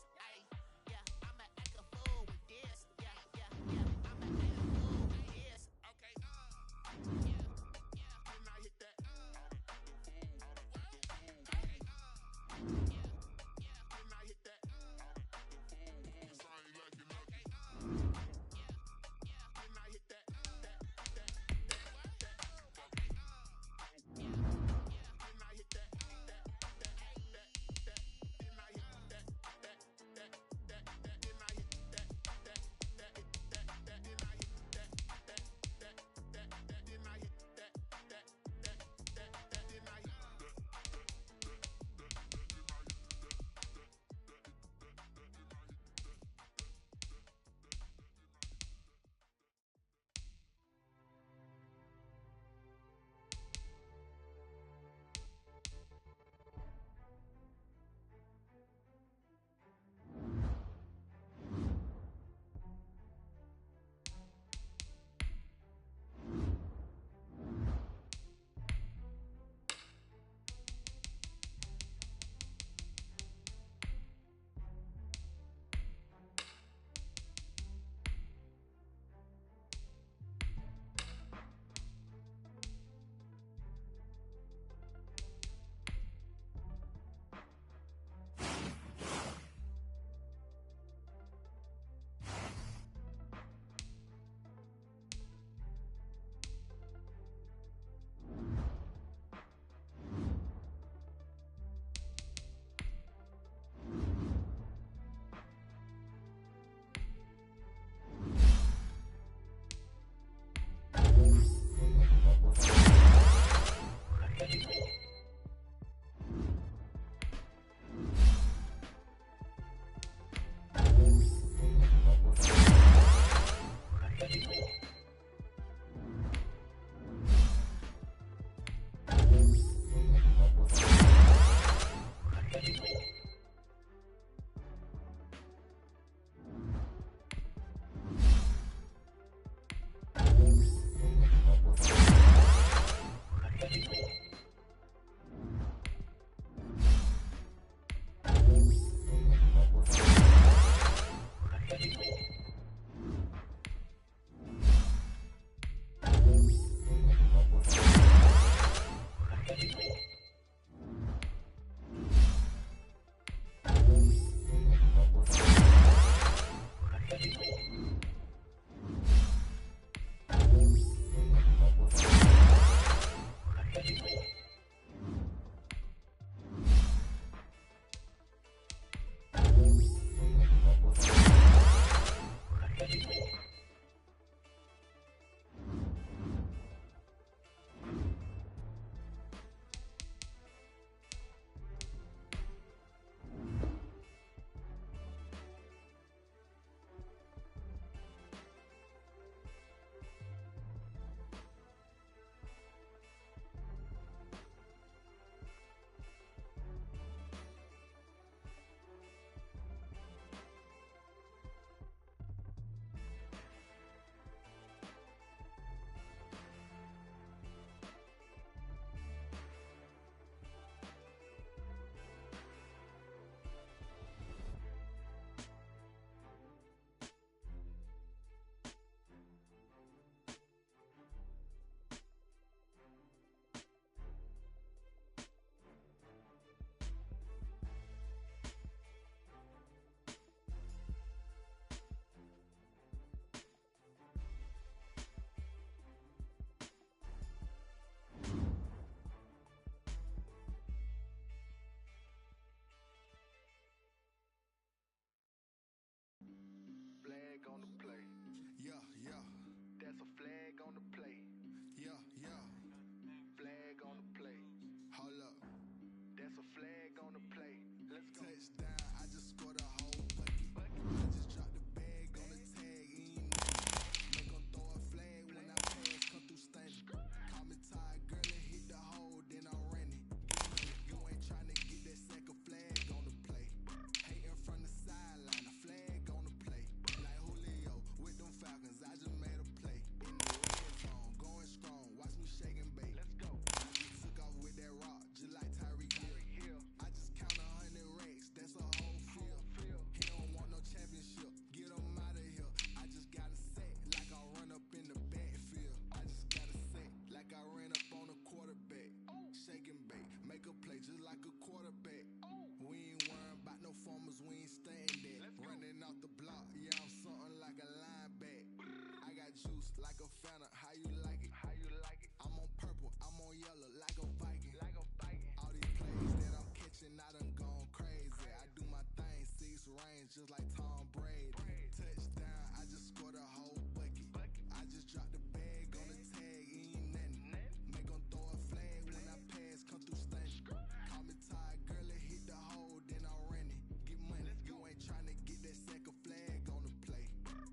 like a phantom. How you like it? How you like it? I'm on purple, I'm on yellow, like a Viking. Like a Viking. All these plays that I'm catching, I done gone crazy. I do my thing, 6 range, just like Tom Brady. Touchdown, I just scored a whole bucket. I just dropped the bag on the tag, ain't nothing. Make 'em throw a flag when I pass, come through stunning. Call me Ty Gurley, hit the hole, then I ran it. Get money, you ain't tryna get that second flag on the play.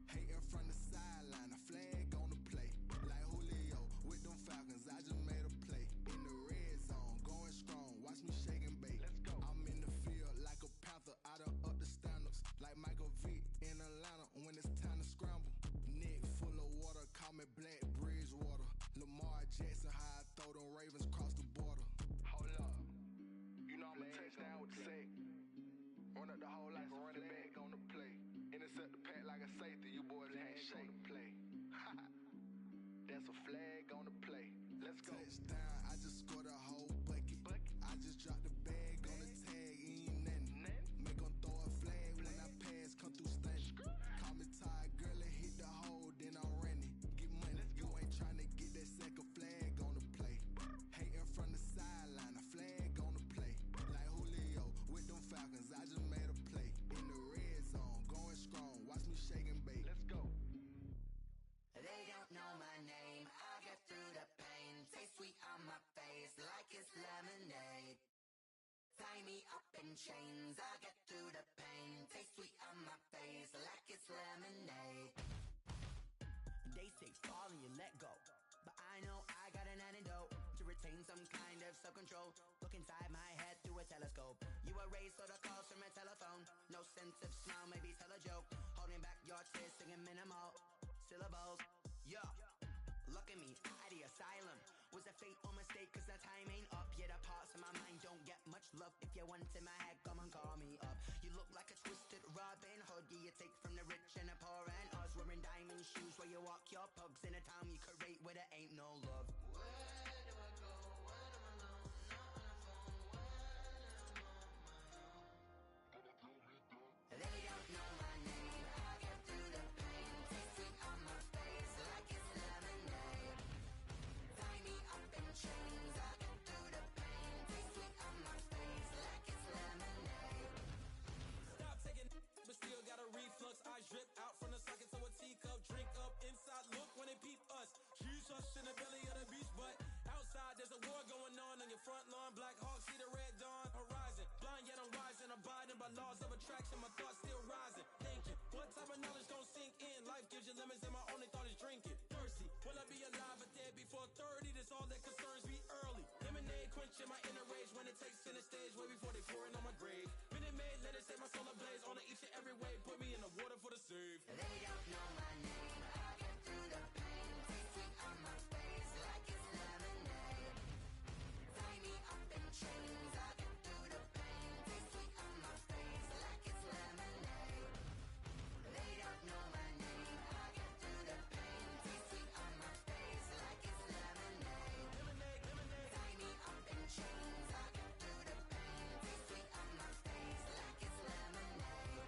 Hating from the sideline, a flag on the play. Like Julio with them Falcons, I just made a play. In the red zone, going strong, watch me shake and bake. I'm in the field like a panther, I done up the standards. Like Michael Vick in Atlanta when it's time to scramble. Neck full of water, call me Black Bridgewater. Lamar Jackson, how I throw them Ravens across the border. Hold up, you know I'm a touchdown with the sack. Run up the whole life and run it back on the play. Intercept the pack like a safety, you boys can't shake the play. That's a flag on the play. Let's go. Touchdown, I just scored a whole bucket. I just dropped the bag on the tag, ain't nothing. Make 'em throw a flag when I pass, come through stunning. Call me Ty Gurley, hit the hole, then I ran it. Get money, you ain't tryna get that second flag on the play. Hating from the sideline, a flag on the play. Like Julio with them Falcons, I just made a play. In the red zone, going strong, watch me shake and bake. Let's go. They don't know my name, I get through the pain. Taste sweet on my face like it's lemonade. Tie me up in chains, I get through the pain. Taste sweet on my face like it's lemonade. They say fall and you let go, but I know I got an antidote to retain some kind of self-control. Look inside my head through a telescope. You erase all the calls from a telephone. No sense of smile, maybe tell a joke. Holding back your tears, singing minimal syllables. Yeah, look at me, out the asylum. Was a fate or mistake, cause the time ain't up. Yeah, the parts of my mind don't get much love. If you want in my head, come and call me up. You look like a twisted Robin Hood. Yeah, you take from the rich and the poor and us. Wearing diamond shoes where you walk your pugs in a town you create where there ain't no love. Where do I go when I'm alone? Not on the phone when I'm on my own. They don't know my name, I get through the pain. Taste sweet on my face like it's lemonade. Tie me up in chains, I get through the pain. Taste sweet on my face like it's lemonade. Stop taking but still got a reflux. Eyes drip out from the socket to a teacup. Drink up inside, look when they peep us. She's us in the belly of the beach, but outside there's a war going on your front lawn. Black Hawk, see the red dawn horizon. Blind yet I'm rising, abiding by laws of attraction. My thoughts still rising, thinking what type of knowledge gon' sink in? Life gives you lemons and my only thought is drinking. Thirsty, will I be alive or dead before 30? That's all that concerns me early. Lemonade quenching my inner rage when it takes center stage way before they pour it on my grave. Minute Maid, let it set my soul ablaze on each and every way. Put me in the water for the save. They don't know my name, I get through the pain. Taste sweet on my face like it's lemonade. Tie me up in chains, I get through the pain. Taste sweet on my face like it's lemonade. They don't know my name, I get through the pain. Taste sweet on my face like it's lemonade. Tie me up in chains, I get through the pain. Taste sweet on my face like it's lemonade.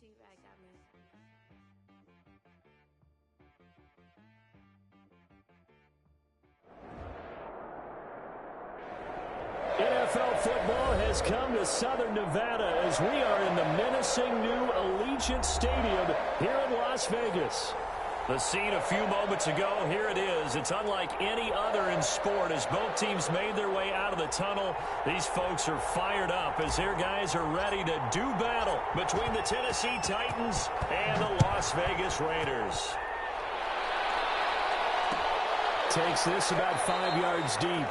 She got me. NFL football has come to Southern Nevada as we are in the menacing new Allegiant Stadium here in Las Vegas. The scene a few moments ago, here it is. It's unlike any other in sport as both teams made their way out of the tunnel. These folks are fired up as their guys are ready to do battle between the Tennessee Titans and the Las Vegas Raiders. Takes this about 5 yards deep.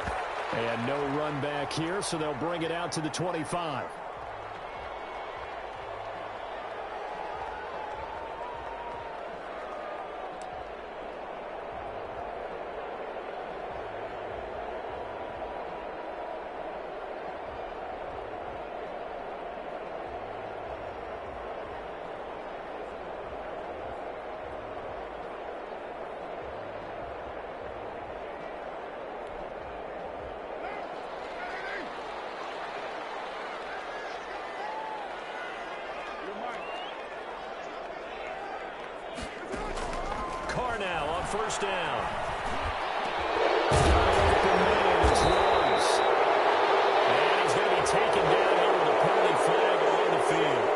And no run back here, so they'll bring it out to the 25. Carr now on first down. And he's going to be taken down here with a penalty flag on the field.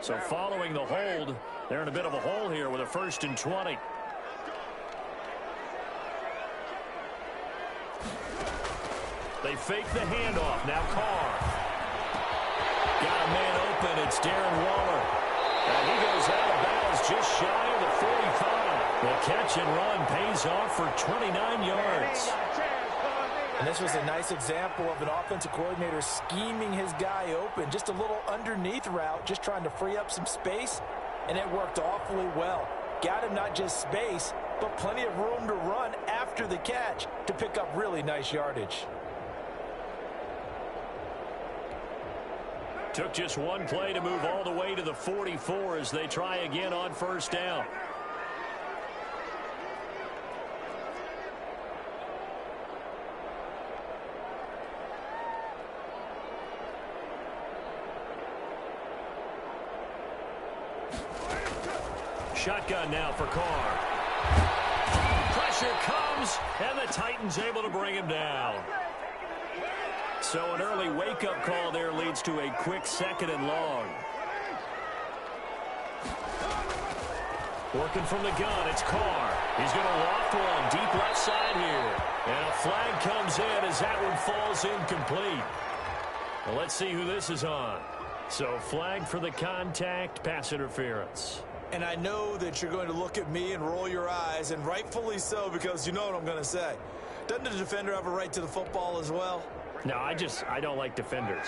So following the hold, they're in a bit of a hole here with a 1st and 20. They fake the handoff. Now Carr. Got a man open. It's Darren Waller. And he goes out of bounds just shy of the 45. The catch and run pays off for 29 yards. And this was a nice example of an offensive coordinator scheming his guy open. Just a little underneath route, just trying to free up some space, and it worked awfully well. Got him not just space, but plenty of room to run after the catch to pick up really nice yardage. Took just one play to move all the way to the 44 as they try again on first down. Shotgun now for Carr. Pressure comes, and the Titans able to bring him down. So an early wake-up call there leads to a quick 2nd and long. Working from the gun, it's Carr. He's going to loft one deep left side here. And a flag comes in as that one falls incomplete. Well, let's see who this is on. So flag for the contact, pass interference. And I know that you're going to look at me and roll your eyes, and rightfully so, because you know what I'm going to say. Doesn't the defender have a right to the football as well? No, I don't like defenders.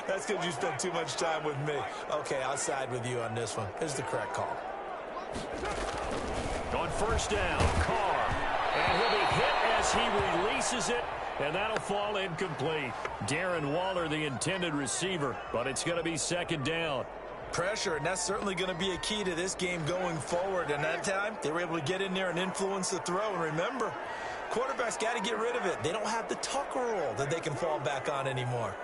That's because you spent too much time with me. Okay, I'll side with you on this one. Here's the correct call. On first down, Carr. And he'll be hit as he releases it, and that'll fall incomplete. Darren Waller, the intended receiver, but it's going to be 2nd down. Pressure, and that's certainly going to be a key to this game going forward. And that time, they were able to get in there and influence the throw. And remember, quarterbacks got to get rid of it. They don't have the tuck rule that they can fall back on anymore.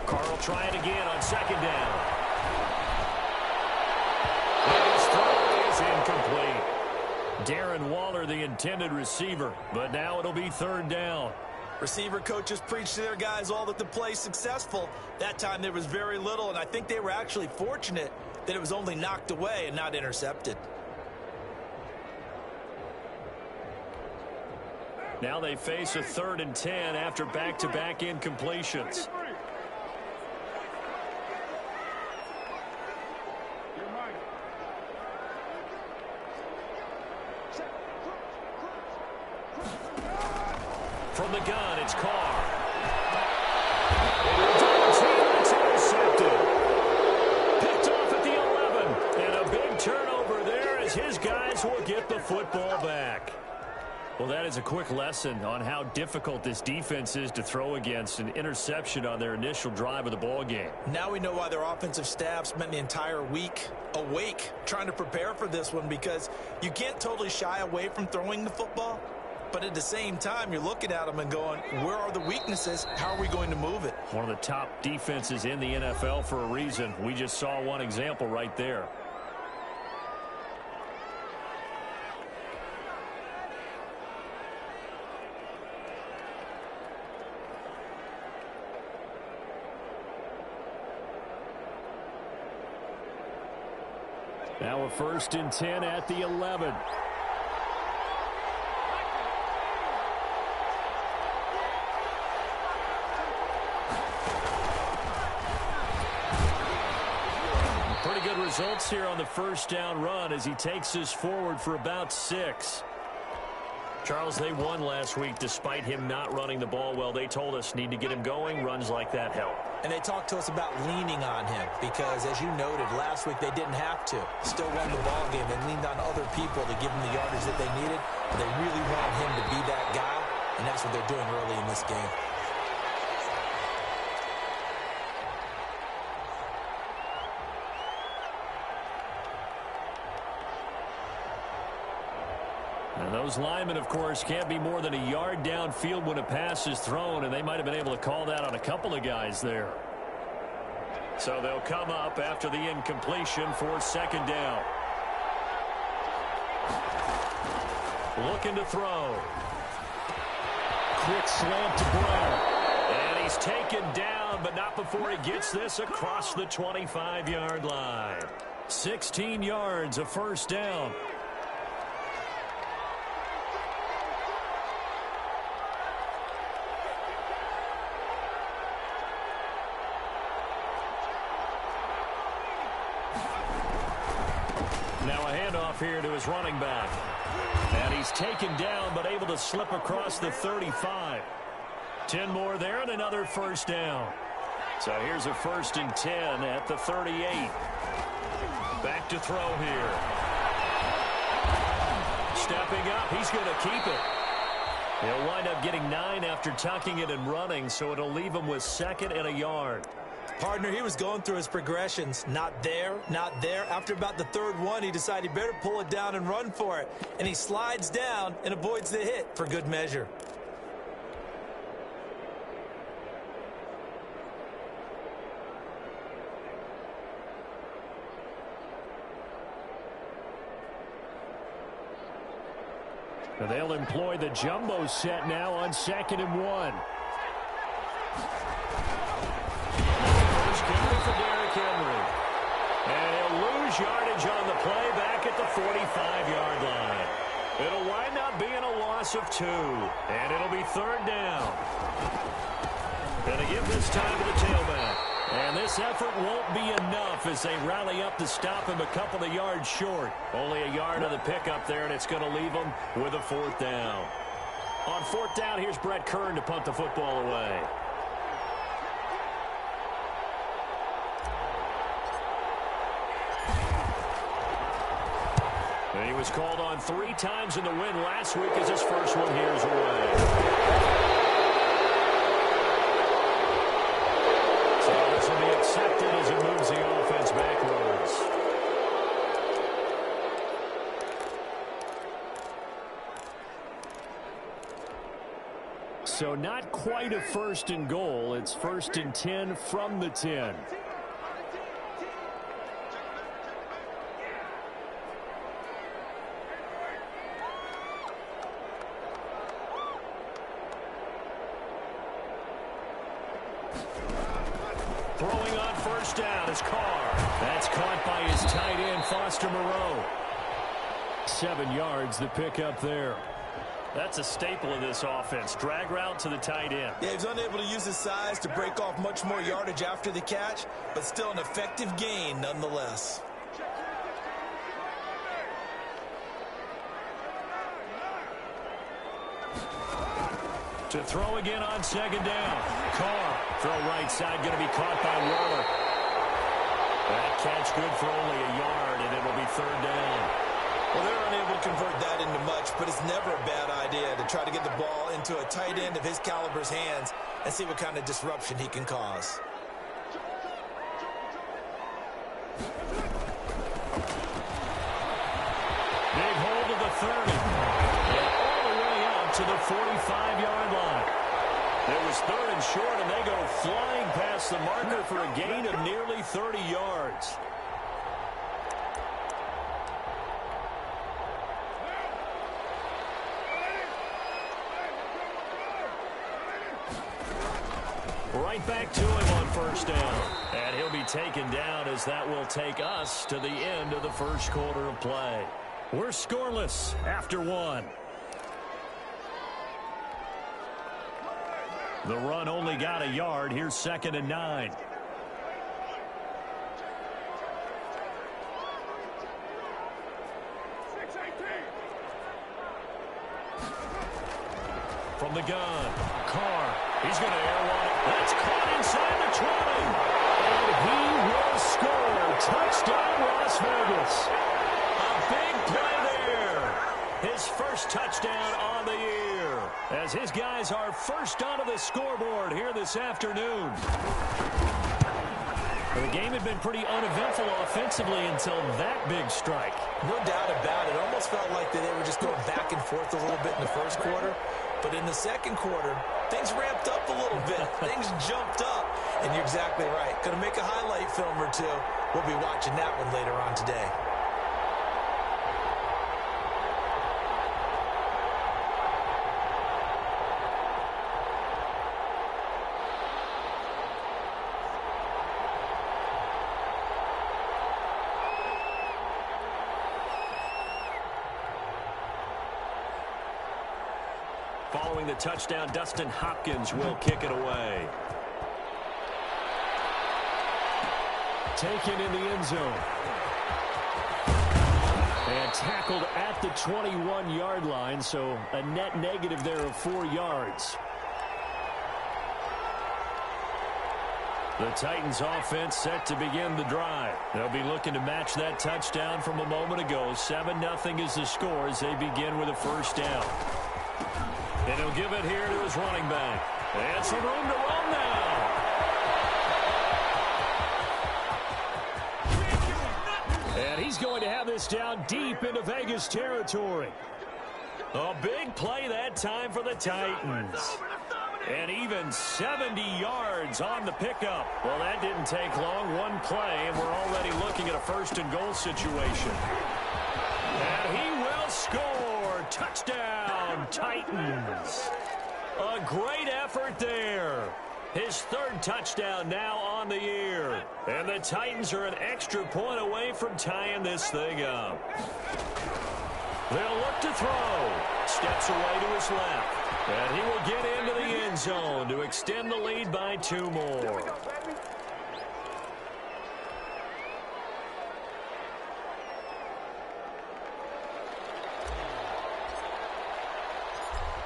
Carr will try it again on 2nd down. And his throw is incomplete. Darren Waller, the intended receiver, but now it'll be 3rd down. Receiver coaches preach to their guys all that the play's successful. That time there was very little, and I think they were actually fortunate that it was only knocked away and not intercepted. Now they face a 3rd and 10 after back-to-back incompletions. From the gun, it's Carr. It's intercepted. Picked off at the 11. And a big turnover there as his guys will get the football back. Well, that is a quick lesson on how difficult this defense is to throw against. An interception on their initial drive of the ball game. Now we know why their offensive staff spent the entire week awake trying to prepare for this one, because you can't totally shy away from throwing the football. But at the same time, you're looking at them and going, where are the weaknesses? How are we going to move it? One of the top defenses in the NFL for a reason. We just saw one example right there. Now a 1st and 10 at the 11. Pretty good results here on the 1st down run as he takes us forward for about 6. Charles, they won last week despite him not running the ball well. They told us need to get him going. Runs like that help. And they talked to us about leaning on him because, as you noted, last week they didn't have to. Still won the ball game. They leaned on other people to give them the yardage that they needed. And they really wanted him to be that guy, and that's what they're doing early in this game. And those linemen, of course, can't be more than a yard downfield when a pass is thrown, and they might have been able to call that on a couple of guys there. So they'll come up after the incompletion for second down. Looking to throw. Quick slant to Brown. And he's taken down, but not before he gets this across the 25-yard line. 16 yards, a first down. Now a handoff here to his running back. And he's taken down, but able to slip across the 35. 10 more there and another first down. So here's a 1st and 10 at the 38. Back to throw here. Stepping up, he's going to keep it. He'll wind up getting 9 after tucking it and running, so it'll leave him with 2nd and a yard. Partner, he was going through his progressions. Not there, not there. After about the 3rd one, he decided he better pull it down and run for it. And he slides down and avoids the hit for good measure. And they'll employ the jumbo set now on 2nd and 1. And he'll lose yardage on the play back at the 45-yard line. It'll wind up being a loss of 2. And it'll be 3rd down. And they give this time to the tailback. And this effort won't be enough as they rally up to stop him a couple of yards short. Only a yard of the pickup there, and it's going to leave him with a 4th down. On 4th down, here's Brett Kern to punt the football away. And he was called on 3 times in the win last week as his first one here's away. So this will be accepted as it moves the offense backwards. So not quite a 1st and goal. It's 1st and 10 from the 10. Throwing on 1st down is Carr. That's caught by his tight end, Foster Moreau. 7 yards, the pickup there. That's a staple of this offense. Drag route to the tight end. Yeah, he's unable to use his size to break off much more yardage after the catch, but still an effective gain nonetheless. To throw again on 2nd down. Carr, throw right side, going to be caught by Waller. That catch good for only a yard, and it'll be 3rd down. Well, they're unable to convert that into much, but it's never a bad idea to try to get the ball into a tight end of his caliber's hands and see what kind of disruption he can cause. Big hold of the 30. And all the way out to the 45-yard line. It was 3rd and short, and they go flying past the marker for a gain of nearly 30 yards. Right back to him on 1st down. And he'll be taken down as that will take us to the end of the 1st quarter of play. We're scoreless after 1. The run only got a yard. Here's 2nd and 9. From the gun, Carr. He's going to air one. That's caught inside the 20. And he will score. Touchdown, Las Vegas. A big play there. His first touchdown on the year. As his guys are first onto the scoreboard here this afternoon. Well, the game had been pretty uneventful offensively until that big strike. No doubt about it. It almost felt like they were just going back and forth a little bit in the first quarter. But in the second quarter, things ramped up a little bit. Things jumped up. And you're exactly right. Going to make a highlight film or two. We'll be watching that one later on today. Following the touchdown, Dustin Hopkins will kick it away. Taken in the end zone. And tackled at the 21-yard line, so a net negative there of 4 yards. The Titans offense set to begin the drive. They'll be looking to match that touchdown from a moment ago. 7-0 is the score as they begin with a first down. And he'll give it here to his running back. And some room to run now. And he's going to have this down deep into Vegas territory. A big play that time for the Titans. And even 70 yards on the pickup. Well, that didn't take long. One play, and we're already looking at a first-and-goal situation. And he will score. Touchdown, Titans. A great effort there. His third touchdown now on the year. And the Titans are an extra point away from tying this thing up. They'll look to throw. Steps away to his left. And he will get into the end zone to extend the lead by 2 more.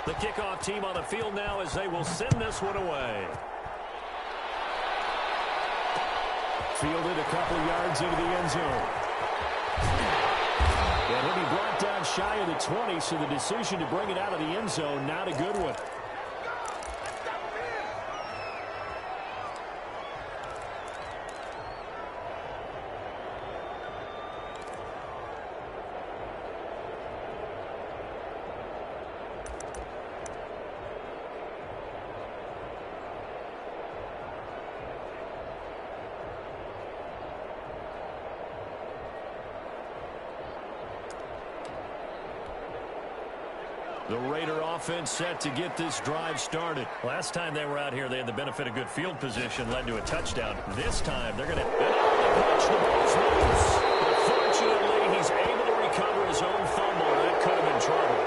The kickoff team on the field now as they will send this one away. Fielded a couple yards into the end zone. And he'll be brought down shy of the 20, so the decision to bring it out of the end zone, not a good one. The Raider offense set to get this drive started. Last time they were out here, they had the benefit of good field position, led to a touchdown. This time, they're going to catch the ball's loose. But fortunately, he's able to recover his own fumble. That could have been trouble.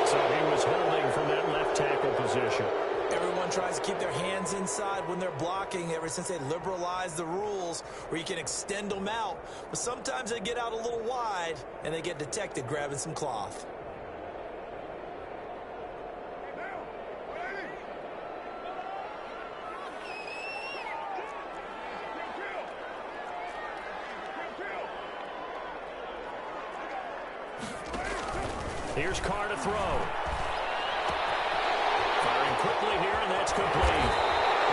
So he was holding from that left tackle position. Everyone tries to keep their hands inside when they're blocking ever since they liberalized the rules where you can extend them out. But sometimes they get out a little wide, and they get detected grabbing some cloth. Here's Carr to throw. Firing quickly here, and that's complete.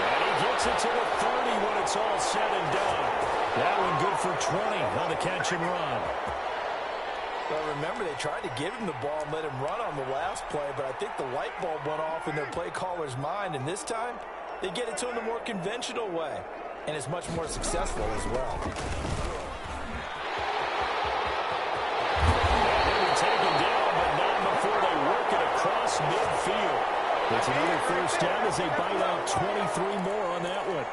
And he gets it to the 30 when it's all said and done. That one good for 20 on the catch and run. Well, remember, they tried to give him the ball and let him run on the last play, but I think the light bulb went off in their play caller's mind, and this time they get it to him the more conventional way, and it's much more successful as well. Taken down, but not before they work it across midfield. It's another first down as they bite out 23 more on that one.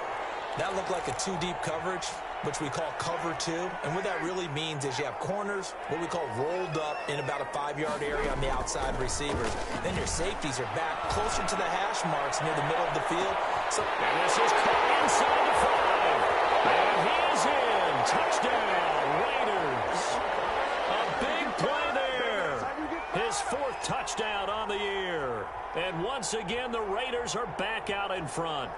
That looked like a 2-deep coverage, which we call cover 2. And what that really means is you have corners, what we call rolled up in about a 5-yard area on the outside receivers. Then your safeties are back closer to the hash marks near the middle of the field. And this is caught inside the 5. And he is in. Touchdown, Raiders. A big play there. His 4th touchdown on the year. And once again, the Raiders are back out in front.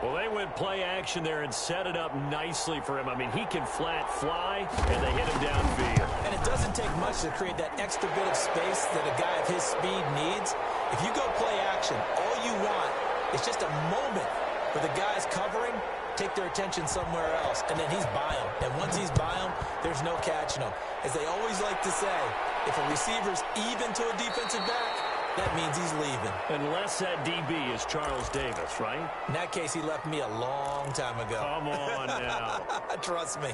Well, they went play action there and set it up nicely for him. I mean, he can flat fly, and they hit him downfield. And it doesn't take much to create that extra bit of space that a guy of his speed needs. If you go play action, all you want is just a moment where the guy's covering, take their attention somewhere else, and then he's by him. And once he's by him, there's no catching him. As they always like to say, if a receiver's even to a defensive back, that means he's leaving. Unless that DB is Charles Davis, right? In that case, he left me a long time ago. Come on now. Trust me.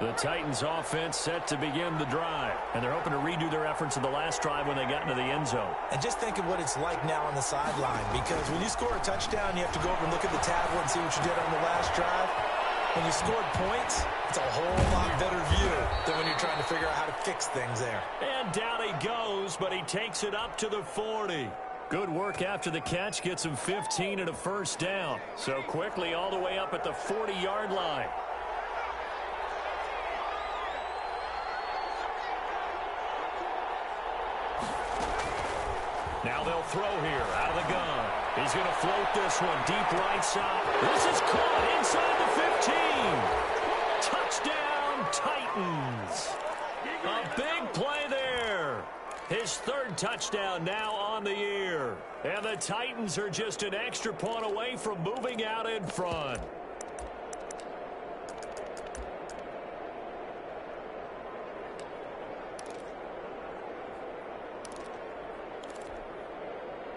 The Titans offense set to begin the drive, and they're hoping to redo their efforts in the last drive when they got into the end zone. And just think of what it's like now on the sideline, because when you score a touchdown, you have to go over and look at the tablet and see what you did on the last drive. When you scored points, it's a whole lot better view than when you're trying to figure out how to fix things there. And down he goes, but he takes it up to the 40. Good work after the catch, gets him 15 and a first down. So quickly all the way up at the 40-yard line. Now they'll throw here out of the gun. He's going to float this one deep right side. This is caught inside the 15. Touchdown, Titans. A big play there. His third touchdown now on the year. And the Titans are just an extra point away from moving out in front.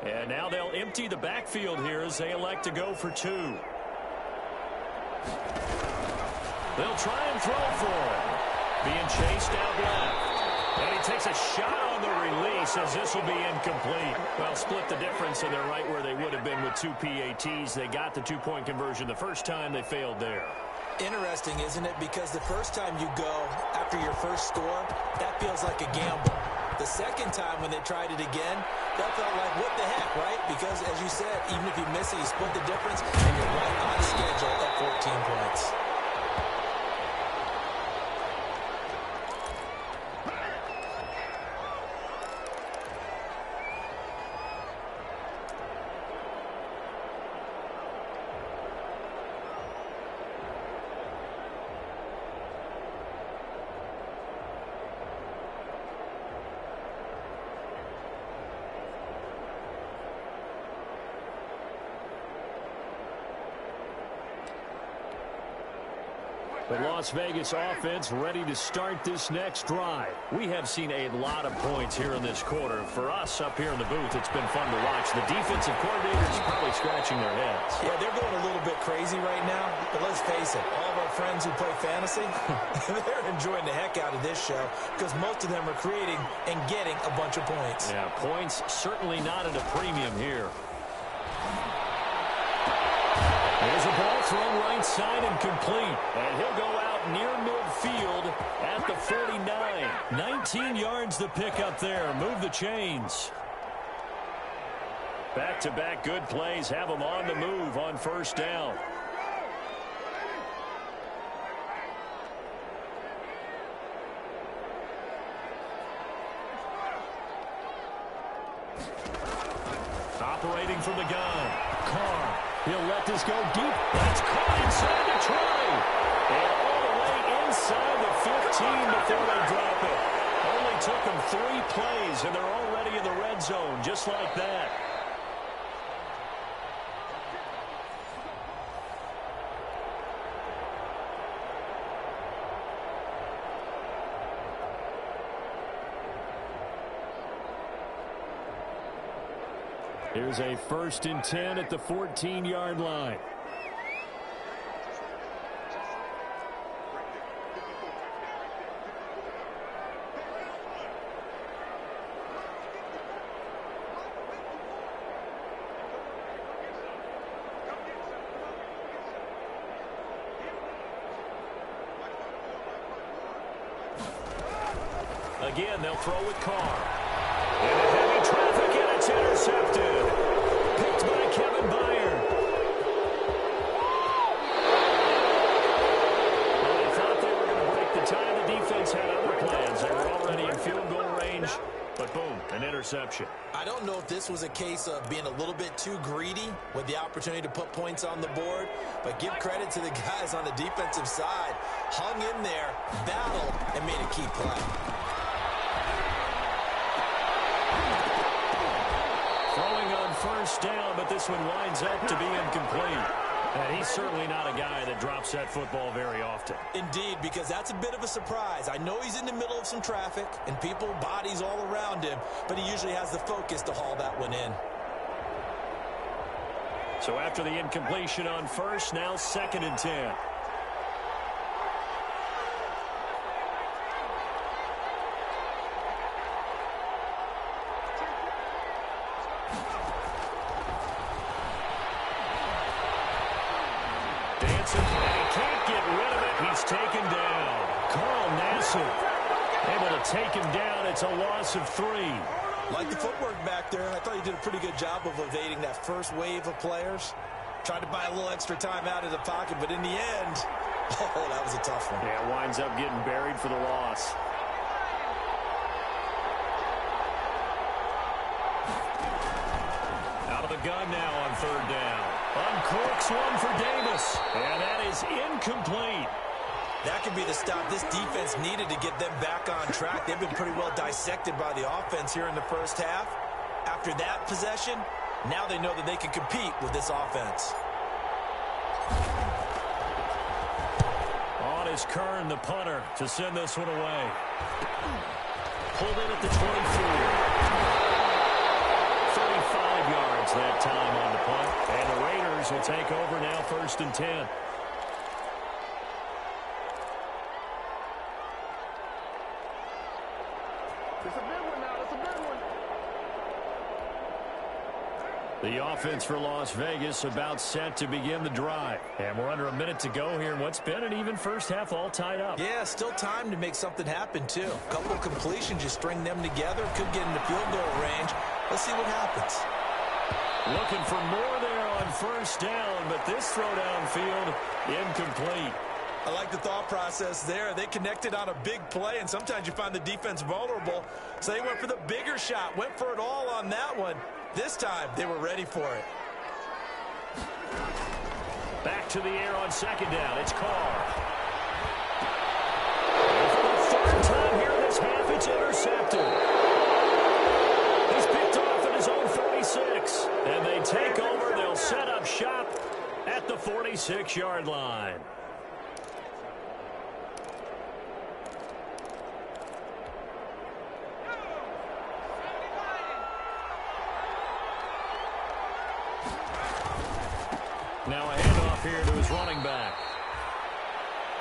And now they'll empty the backfield here as they elect to go for two. They'll try and throw for it. Being chased out left. And he takes a shot on the release as this will be incomplete. Well, split the difference, and they're right where they would have been with two PATs. They got the two-point conversion the first time. They failed there. Interesting, isn't it? Because the first time you go after your first score, that feels like a gamble. The second time when they tried it again, that felt like, what the heck, right? Because, as you said, even if you miss it, you split the difference, and you're right on schedule at 14 points. The Las Vegas offense ready to start this next drive. We have seen a lot of points here in this quarter. For us up here in the booth, it's been fun to watch. The defensive coordinators are probably scratching their heads. Yeah, they're going a little bit crazy right now. But let's face it, all of our friends who play fantasy, they're enjoying the heck out of this show because most of them are creating and getting a bunch of points. Yeah, points certainly not at a premium here. There's a ball thrown right side and complete. And he'll go out near midfield at the 49. 19 yards the pick up there. Move the chains. Back-to-back good plays have them on the move on first down. Operating from the gun. Carr. He'll let this go deep. That's caught inside the try. And all the way inside the 15 before they drop it. Only took them 3 plays, and they're already in the red zone, just like that. Here's a 1st and 10 at the 14-yard line. Again, they'll throw with Carr. Into heavy traffic, and it's intercepted. Picked by Kevin Byard. Well, they thought they were going to break the tie. The defense had other plans. They were already in field goal range. But boom, an interception. I don't know if this was a case of being a little bit too greedy with the opportunity to put points on the board, but give credit to the guys on the defensive side. Hung in there, battled, and made a key play. Throwing on first down, but this one winds up to be incomplete. And he's certainly not a guy that drops that football very often. Indeed, because that's a bit of a surprise. I know he's in the middle of some traffic and people, bodies all around him, but he usually has the focus to haul that one in. So after the incompletion on first, now 2nd and 10. Taken down. Carl Nassib able to take him down. It's a loss of 3. Like the footwork back there. I thought he did a pretty good job of evading that first wave of players. Tried to buy a little extra time out of the pocket, but in the end, oh, that was a tough one. Yeah, winds up getting buried for the loss. Out of the gun now on 3rd down. Uncorks one for Davis, and that is incomplete. That could be the stop this defense needed to get them back on track. They've been pretty well dissected by the offense here in the first half. After that possession, now they know that they can compete with this offense. On is Kern, the punter, to send this one away. Pulled in at the 24. 35 yards that time on the punt. And the Raiders will take over now 1st and 10. It's a big one now. It's a big one. The offense for Las Vegas about set to begin the drive. And we're under a minute to go here in what's been an even first half, all tied up. Yeah, still time to make something happen, too. A couple of completions, you string them together, could get into field goal range. Let's see what happens. Looking for more there on first down, but this throw downfield incomplete. I like the thought process there. They connected on a big play, and sometimes you find the defense vulnerable. So they went for the bigger shot, went for it all on that one. This time, they were ready for it. Back to the air on 2nd down. It's Carr. For the 3rd time here in this half, it's intercepted. He's picked off at his own 46. And they take over. They'll set up shop at the 46-yard line. Now a handoff here to his running back.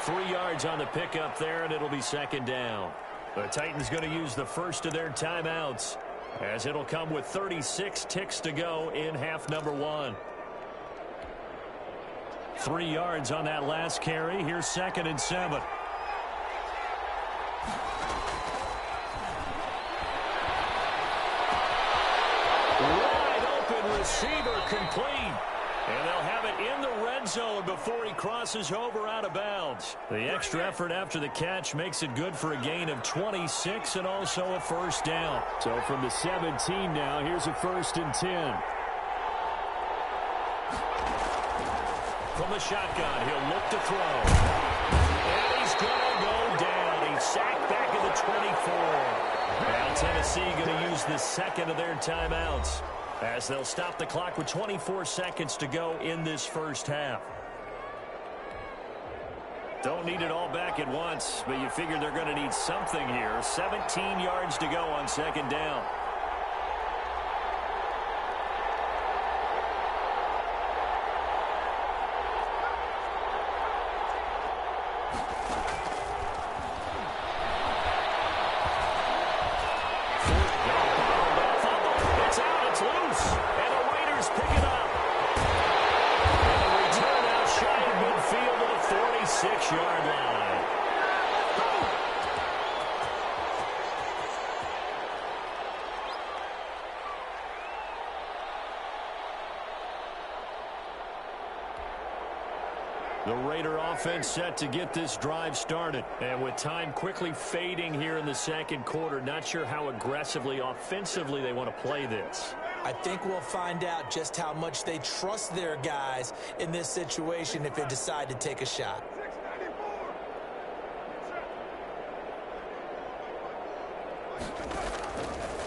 3 yards on the pickup there, and it'll be 2nd down. The Titans going to use the first of their timeouts, as it'll come with 36 ticks to go in half number 1. 3 yards on that last carry. Here's 2nd and 7. Wide open receiver complete. And they'll have it in the red zone before he crosses over out of bounds. The extra effort after the catch makes it good for a gain of 26 and also a first down. So from the 17 now, here's a 1st and 10. From the shotgun, he'll look to throw. And he's going to go down. He's sacked back at the 24. Now Tennessee going to use the 2nd of their timeouts, as they'll stop the clock with 24 seconds to go in this first half. Don't need it all back at once, but you figure they're going to need something here. 17 yards to go on 2nd down. The Raider offense set to get this drive started. And with time quickly fading here in the second quarter, not sure how aggressively, offensively they want to play this. I think we'll find out just how much they trust their guys in this situation if they decide to take a shot.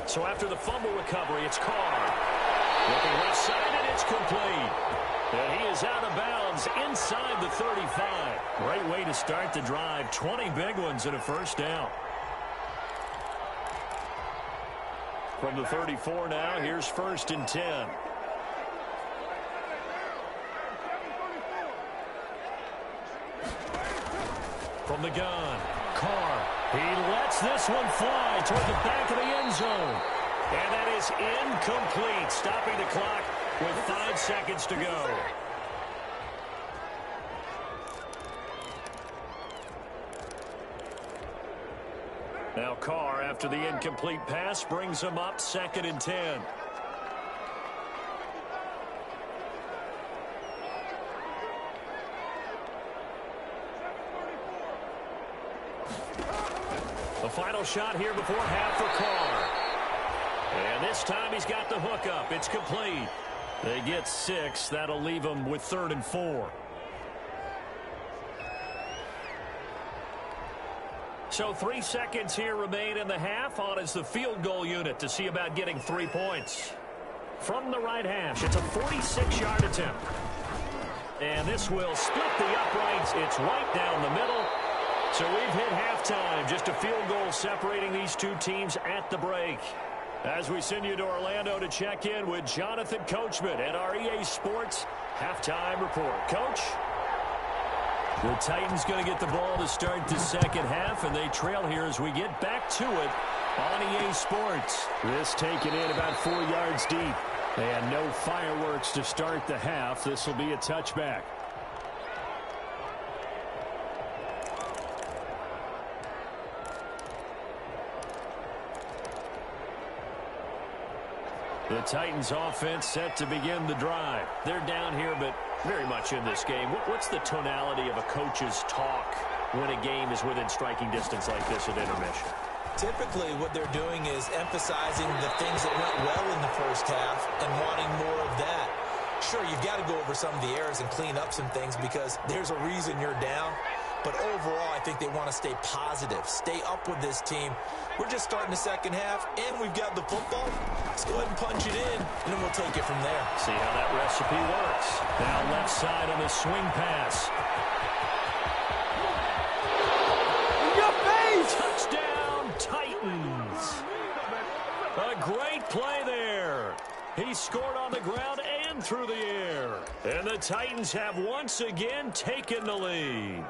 So after the fumble recovery, it's Carr. Looking left side, and it's complete. And he is out of bounds inside the 35. Great way to start the drive. 20 big ones and a first down. From the 34 now, here's 1st and 10. From the gun, Carr. He lets this one fly toward the back of the end zone. And that is incomplete, stopping the clock with 5 seconds to go. Now Carr, after the incomplete pass, brings him up 2nd and 10. The final shot here before half for Carr. And this time he's got the hook up. It's complete. They get 6. That'll leave them with 3rd and 4. So 3 seconds here remain in the half. On is the field goal unit to see about getting 3 points. From the right hash, it's a 46-yard attempt. And this will split the uprights. It's right down the middle. So we've hit halftime. Just a field goal separating these two teams at the break. As we send you to Orlando to check in with Jonathan Coachman at our EA Sports Halftime Report. Coach? The Titans going to get the ball to start the second half, and they trail here as we get back to it on EA Sports. This taken in about 4 yards deep. And no fireworks to start the half. This will be a touchback. The Titans offense set to begin the drive. They're down here, but very much in this game. What's the tonality of a coach's talk when a game is within striking distance like this at intermission? Typically, what they're doing is emphasizing the things that went well in the first half and wanting more of that. Sure, you've got to go over some of the errors and clean up some things because there's a reason you're down. But overall, I think they want to stay positive, stay up with this team. We're just starting the second half, and we've got the football. Let's go ahead and punch it in, and then we'll take it from there. See how that recipe works. Now left side on the swing pass. Touchdown, Titans. A great play there. He scored on the ground and through the air. And the Titans have once again taken the lead.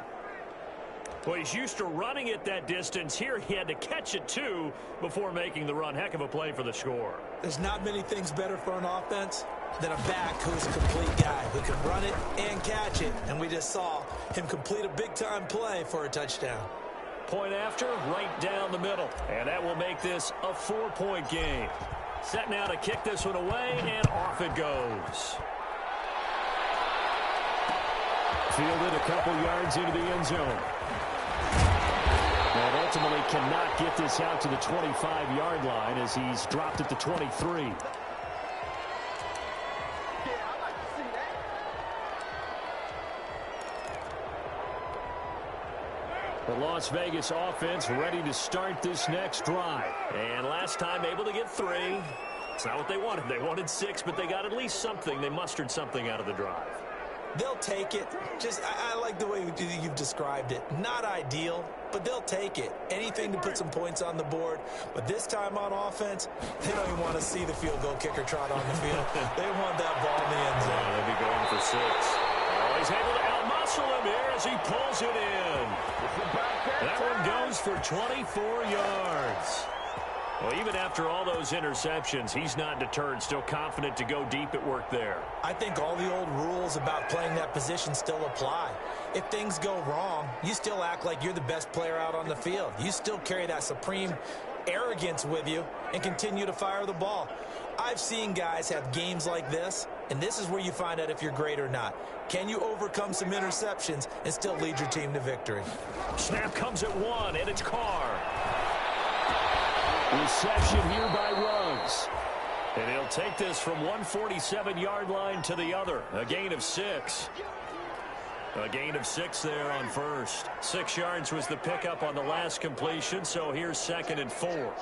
Well, he's used to running it that distance. Here he had to catch it, too, before making the run. Heck of a play for the score. There's not many things better for an offense than a back who's a complete guy who can run it and catch it. And we just saw him complete a big-time play for a touchdown. Point after, right down the middle. And that will make this a 4-point game. Set now to kick this one away, and off it goes. Fielded a couple yards into the end zone. And ultimately cannot get this out to the 25-yard line as he's dropped at the 23. The Las Vegas offense ready to start this next drive. And last time able to get 3. It's not what they wanted. They wanted 6, but they got at least something. They mustered something out of the drive. They'll take it. I like the way you've described it. Not ideal, but they'll take it. Anything to put some points on the board. But this time on offense, they don't even want to see the field goal kicker trot on the field. They want that ball in the end zone. They'll be going for 6. Oh, he's able to outmuscle him here as he pulls it in. That one goes for 24 yards. Well, even after all those interceptions, he's not deterred, still confident to go deep at work there. I think all the old rules about playing that position still apply. If things go wrong, you still act like you're the best player out on the field. You still carry that supreme arrogance with you and continue to fire the ball. I've seen guys have games like this And this is where you find out if you're great or not. Can you overcome some interceptions and still lead your team to victory? Snap comes at 1, and it's Carr. Reception here by Ruggs. And he'll take this from 147-yard line to the other. A gain of 6. A gain of 6 there on first. 6 yards was the pickup on the last completion, so here's 2nd and 4.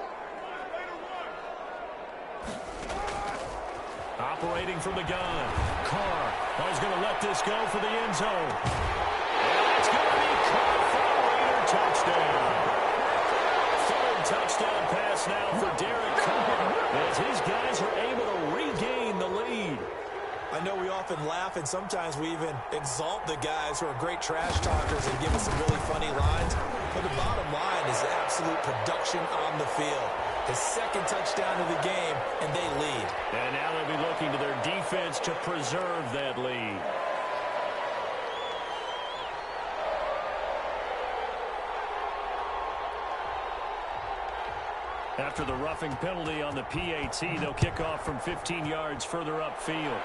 Operating from the gun. Carr is going to let this go for the end zone. And it's going to be caught for a Raider touchdown. 3rd touchdown pass now for Derek Carr as his guys are able to regain the lead. I know we often laugh, and sometimes we even exalt the guys who are great trash talkers and give us some really funny lines. But the bottom line is absolute production on the field. His 2nd touchdown of the game, and they lead. And now they'll be looking to their defense to preserve that lead. After the roughing penalty on the PAT, they'll kick off from 15 yards further upfield.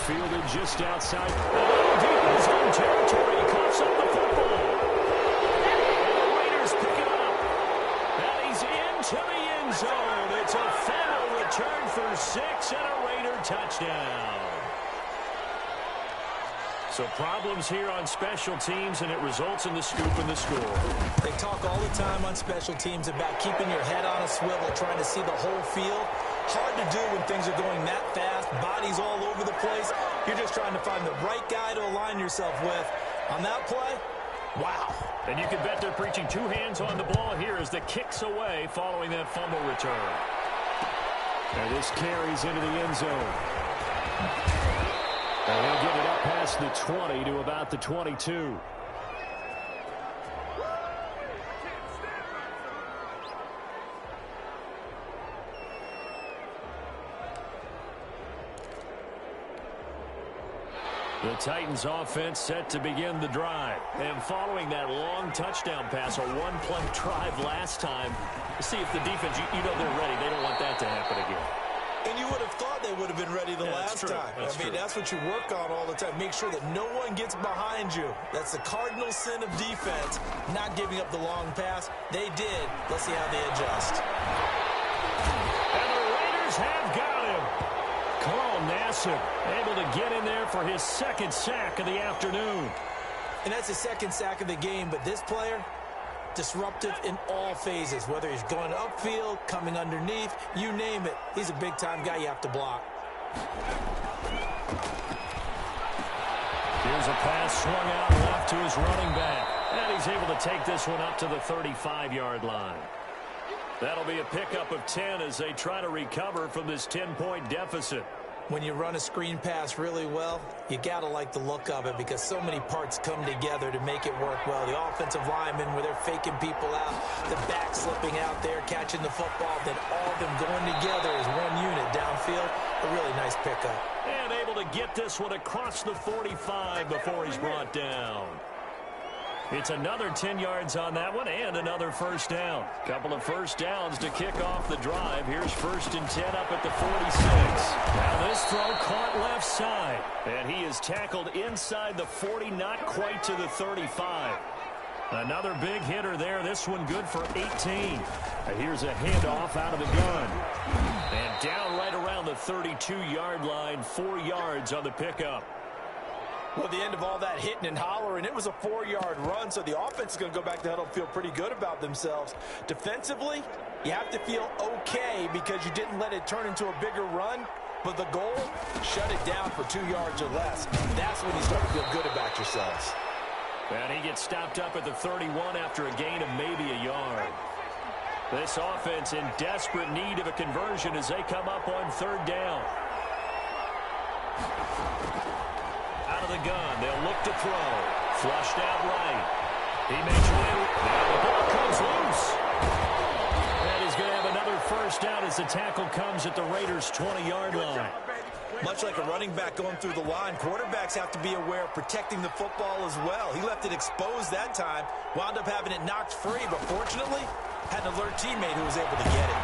Fielded just outside. Oh, deep in his own territory. He coughs up the football. And the Raiders pick it up. And he's into the end zone. It's a final return for 6 and a Raider touchdown. So problems here on special teams, and it results in the scoop and the score. They talk all the time on special teams about keeping your head on a swivel, trying to see the whole field. Hard to do when things are going that fast, bodies all over the place. You're just trying to find the right guy to align yourself with. On that play, wow. And you can bet they're preaching 2 hands on the ball here as the kick's away following that fumble return. And this carries into the end zone. And he'll get it up past the 20 to about the 22. The Titans offense set to begin the drive. And following that long touchdown pass, a 1-play drive last time, see if the defense, you know they're ready. They don't want that to happen again. And you would have thought they would have been ready the last time. That's what you work on all the time. Make sure that no one gets behind you. That's the cardinal sin of defense, not giving up the long pass. They did. Let's see how they adjust. And the Raiders have got him. Carl Nassib able to get in there for his 2nd sack of the afternoon. And that's his 2nd sack of the game, but this player, disruptive in all phases, whether he's going upfield, coming underneath, you name it. He's a big-time guy you have to block. Here's a pass swung out left to his running back. And he's able to take this one up to the 35-yard line. That'll be a pickup of 10 as they try to recover from this 10-point deficit. When you run a screen pass really well, you got to like the look of it because so many parts come together to make it work well. The offensive linemen, where they're faking people out, the back slipping out there, catching the football, then all of them going together as one unit downfield. A really nice pickup. And able to get this one across the 45 before he's brought down. It's another 10 yards on that one and another first down. Couple of first downs to kick off the drive. Here's 1st and 10 up at the 46. Now this throw caught left side. And he is tackled inside the 40, not quite to the 35. Another big hitter there. This one good for 18. Here's a handoff out of the gun. And down right around the 32-yard line, 4 yards on the pickup. Well, the end of all that hitting and hollering, it was a 4-yard run, so the offense is going to go back to huddle and feel pretty good about themselves. Defensively, you have to feel okay because you didn't let it turn into a bigger run, but the goal, shut it down for 2 yards or less. That's when you start to feel good about yourselves. And he gets stopped up at the 31 after a gain of maybe a yard. This offense in desperate need of a conversion as they come up on 3rd down. Out of the gun, they'll look to throw. Flushed out right. He makes way. Now the ball comes loose. And he's going to have another first down as the tackle comes at the Raiders' 20-yard line. Much like a running back going through the line, quarterbacks have to be aware of protecting the football as well. He left it exposed that time, wound up having it knocked free, but fortunately, had an alert teammate who was able to get it.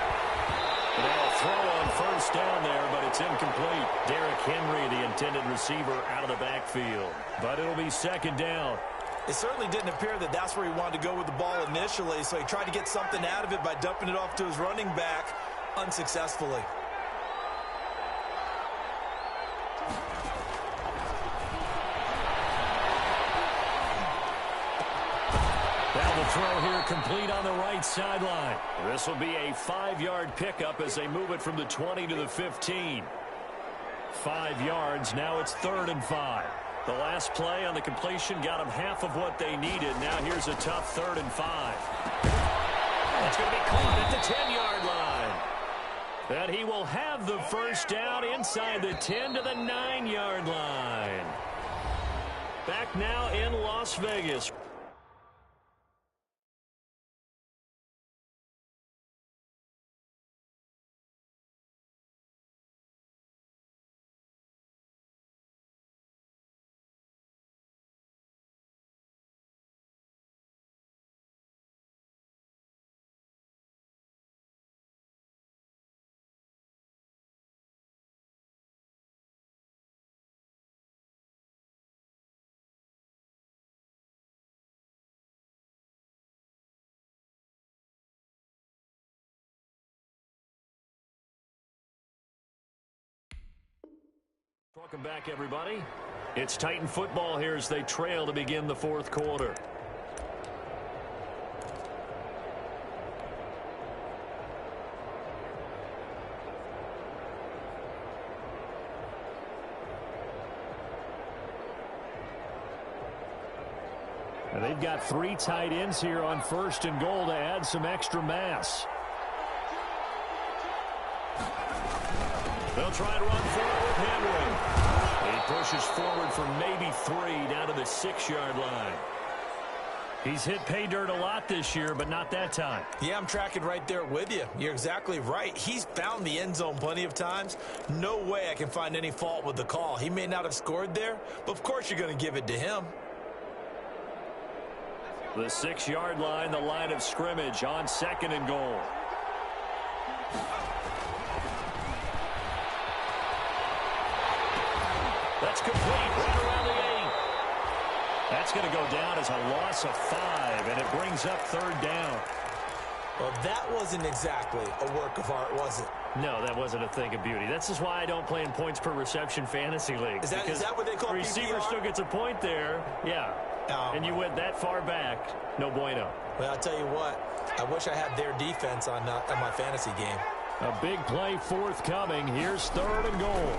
Now a throw on first down there, but it's incomplete. Derrick Henry, the intended receiver, out of the backfield. But it'll be second down. It certainly didn't appear that that's where he wanted to go with the ball initially, so he tried to get something out of it by dumping it off to his running back unsuccessfully. Now the throw here complete on the right sideline. This will be a 5-yard pickup as they move it from the 20 to the 15. 5 yards. Now it's 3rd and 5. The last play on the completion got them half of what they needed. Now here's a tough 3rd and 5. It's going to be caught at the 10-yard line. And he will have the first down inside the 10 to the 9-yard line. Back now in Las Vegas. Welcome back, everybody. It's Titan football here as they trail to begin the 4th quarter. And they've got 3 tight ends here on 1st and goal to add some extra mass. They'll try and run forward with Henry. He pushes forward for maybe 3 down to the 6-yard line. He's hit pay dirt a lot this year, but not that time. Yeah, I'm tracking right there with you. You're exactly right. He's found the end zone plenty of times. No way I can find any fault with the call. He may not have scored there, but of course you're going to give it to him. The 6-yard line, the line of scrimmage on 2nd and goal. That's complete right around the 8. That's going to go down as a loss of 5, and it brings up 3rd down. Well, that wasn't exactly a work of art, was it? No, that wasn't a thing of beauty. This is why I don't play in points per reception fantasy leagues. Is that what they call the receiver PPR? still gets a point there. Yeah. Oh, and you went that far back. No bueno. Well, I'll tell you what. I wish I had their defense on my fantasy game. A big play forthcoming. Here's 3rd and goal.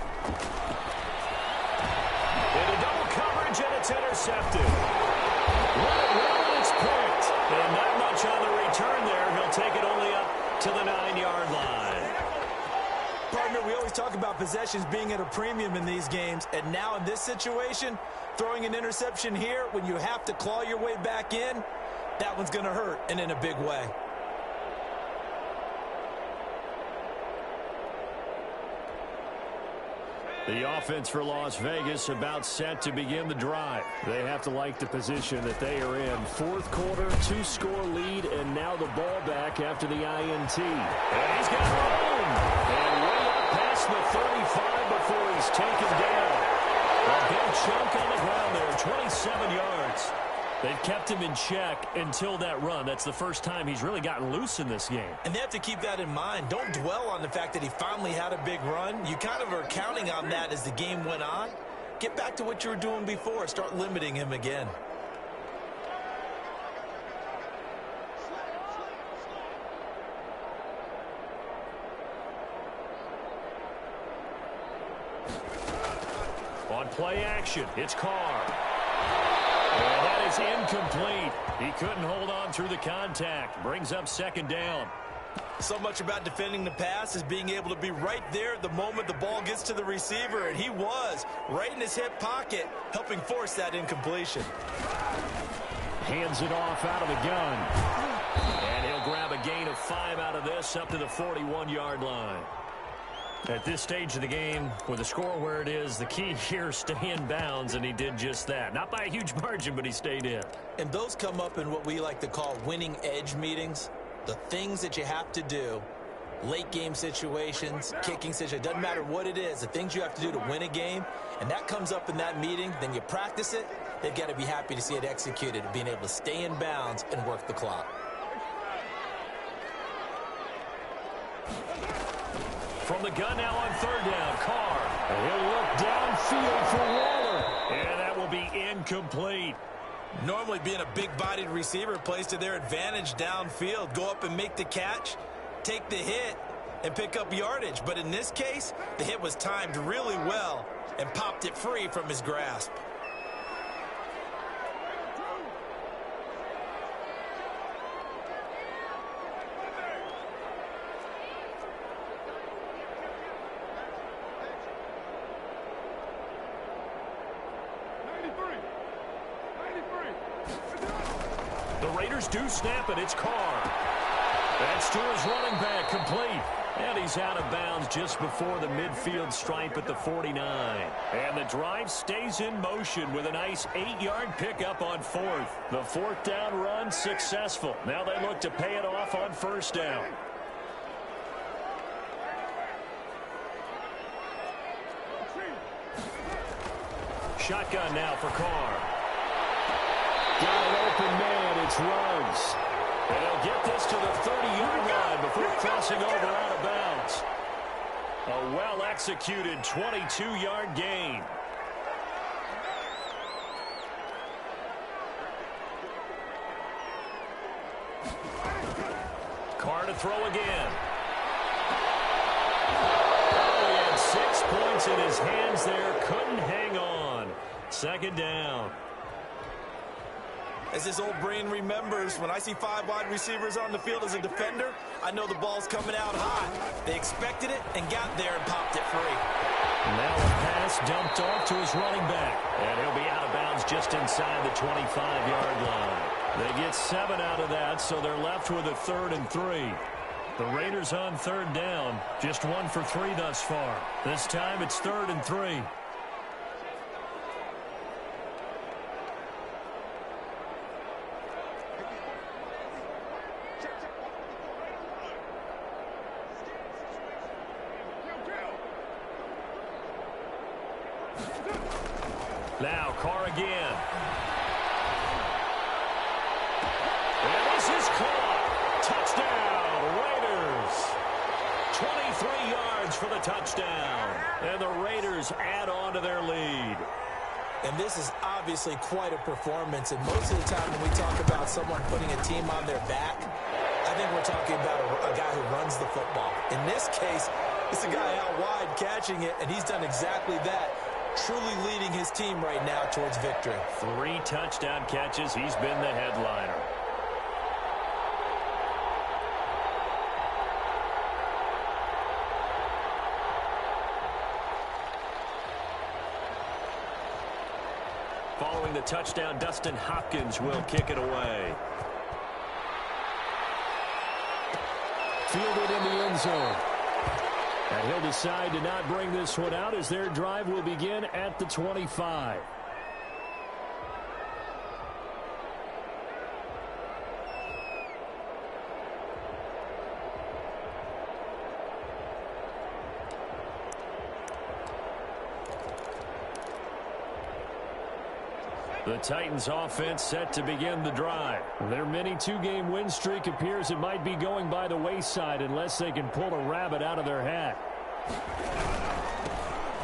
Into double coverage, and it's intercepted. Run it well, and it's picked. And not much on the return there. He'll take it only up to the 9-yard line. Partner, we always talk about possessions being at a premium in these games. And now in this situation, throwing an interception here when you have to claw your way back in, that one's going to hurt, and in a big way. The offense for Las Vegas about set to begin the drive. They have to like the position that they are in. 4th quarter, 2-score lead, and now the ball back after the INT. And he's got room. And way up past the 35 before he's taken down. A big chunk on the ground there, 27 yards. They've kept him in check until that run. That's the first time he's really gotten loose in this game. And they have to keep that in mind. Don't dwell on the fact that he finally had a big run. You kind of are counting on that as the game went on. Get back to what you were doing before. Start limiting him again. On play action, it's Carr. And that is incomplete. He couldn't hold on through the contact. Brings up 2nd down. So much about defending the pass is being able to be right there the moment the ball gets to the receiver, and he was right in his hip pocket, helping force that incompletion. Hands it off out of the gun. And he'll grab a gain of 5 out of this up to the 41-yard line. At this stage of the game, with the score where it is, the key here is stay in bounds, and he did just that. Not by a huge margin, but he stayed in. And those come up in what we like to call winning edge meetings. The things that you have to do late game situations, kicking situations, doesn't matter what it is, the things you have to do to win a game, and that comes up in that meeting, then you practice it, they've got to be happy to see it executed, being able to stay in bounds and work the clock. From the gun now on third down, Carr. And he'll look downfield for Waller. And that will be incomplete. Normally being a big-bodied receiver plays to their advantage downfield. Go up and make the catch, take the hit, and pick up yardage. But in this case, the hit was timed really well and popped it free from his grasp. The Raiders do snap it. It's Carr. That's to his running back, complete. And he's out of bounds just before the midfield stripe at the 49. And the drive stays in motion with a nice 8-yard pickup on fourth. The fourth down run successful. Now they look to pay it off on first down. Shotgun now for Carr. Got an open man. It's Ruggs. And he'll get this to the 30-yard line before crossing over out of bounds. A well-executed 22-yard gain. Carr to throw again. Oh, he had 6 points in his hands there. Couldn't hang on. Second down. As his old brain remembers, when I see 5 wide receivers on the field as a defender, I know the ball's coming out hot. They expected it and got there and popped it free. Now a pass dumped off to his running back. And he'll be out of bounds just inside the 25-yard line. They get 7 out of that, so they're left with a 3rd and 3. The Raiders on third down, just 1 for 3 thus far. This time it's 3rd and 3. Now Carr again. And this is caught. Touchdown, Raiders. 23 yards for the touchdown. And the Raiders add on to their lead. And this is obviously quite a performance. And most of the time when we talk about someone putting a team on their back, I think we're talking about a guy who runs the football. In this case, it's a guy out wide catching it, and he's done exactly that. Truly leading his team right now towards victory. 3 touchdown catches. He's been the headliner. Following the touchdown, Dustin Hopkins will kick it away. Fielded in the end zone. And he'll decide to not bring this one out as their drive will begin at the 25. The Titans offense set to begin the drive. Their mini 2-game win streak appears it might be going by the wayside unless they can pull a rabbit out of their hat.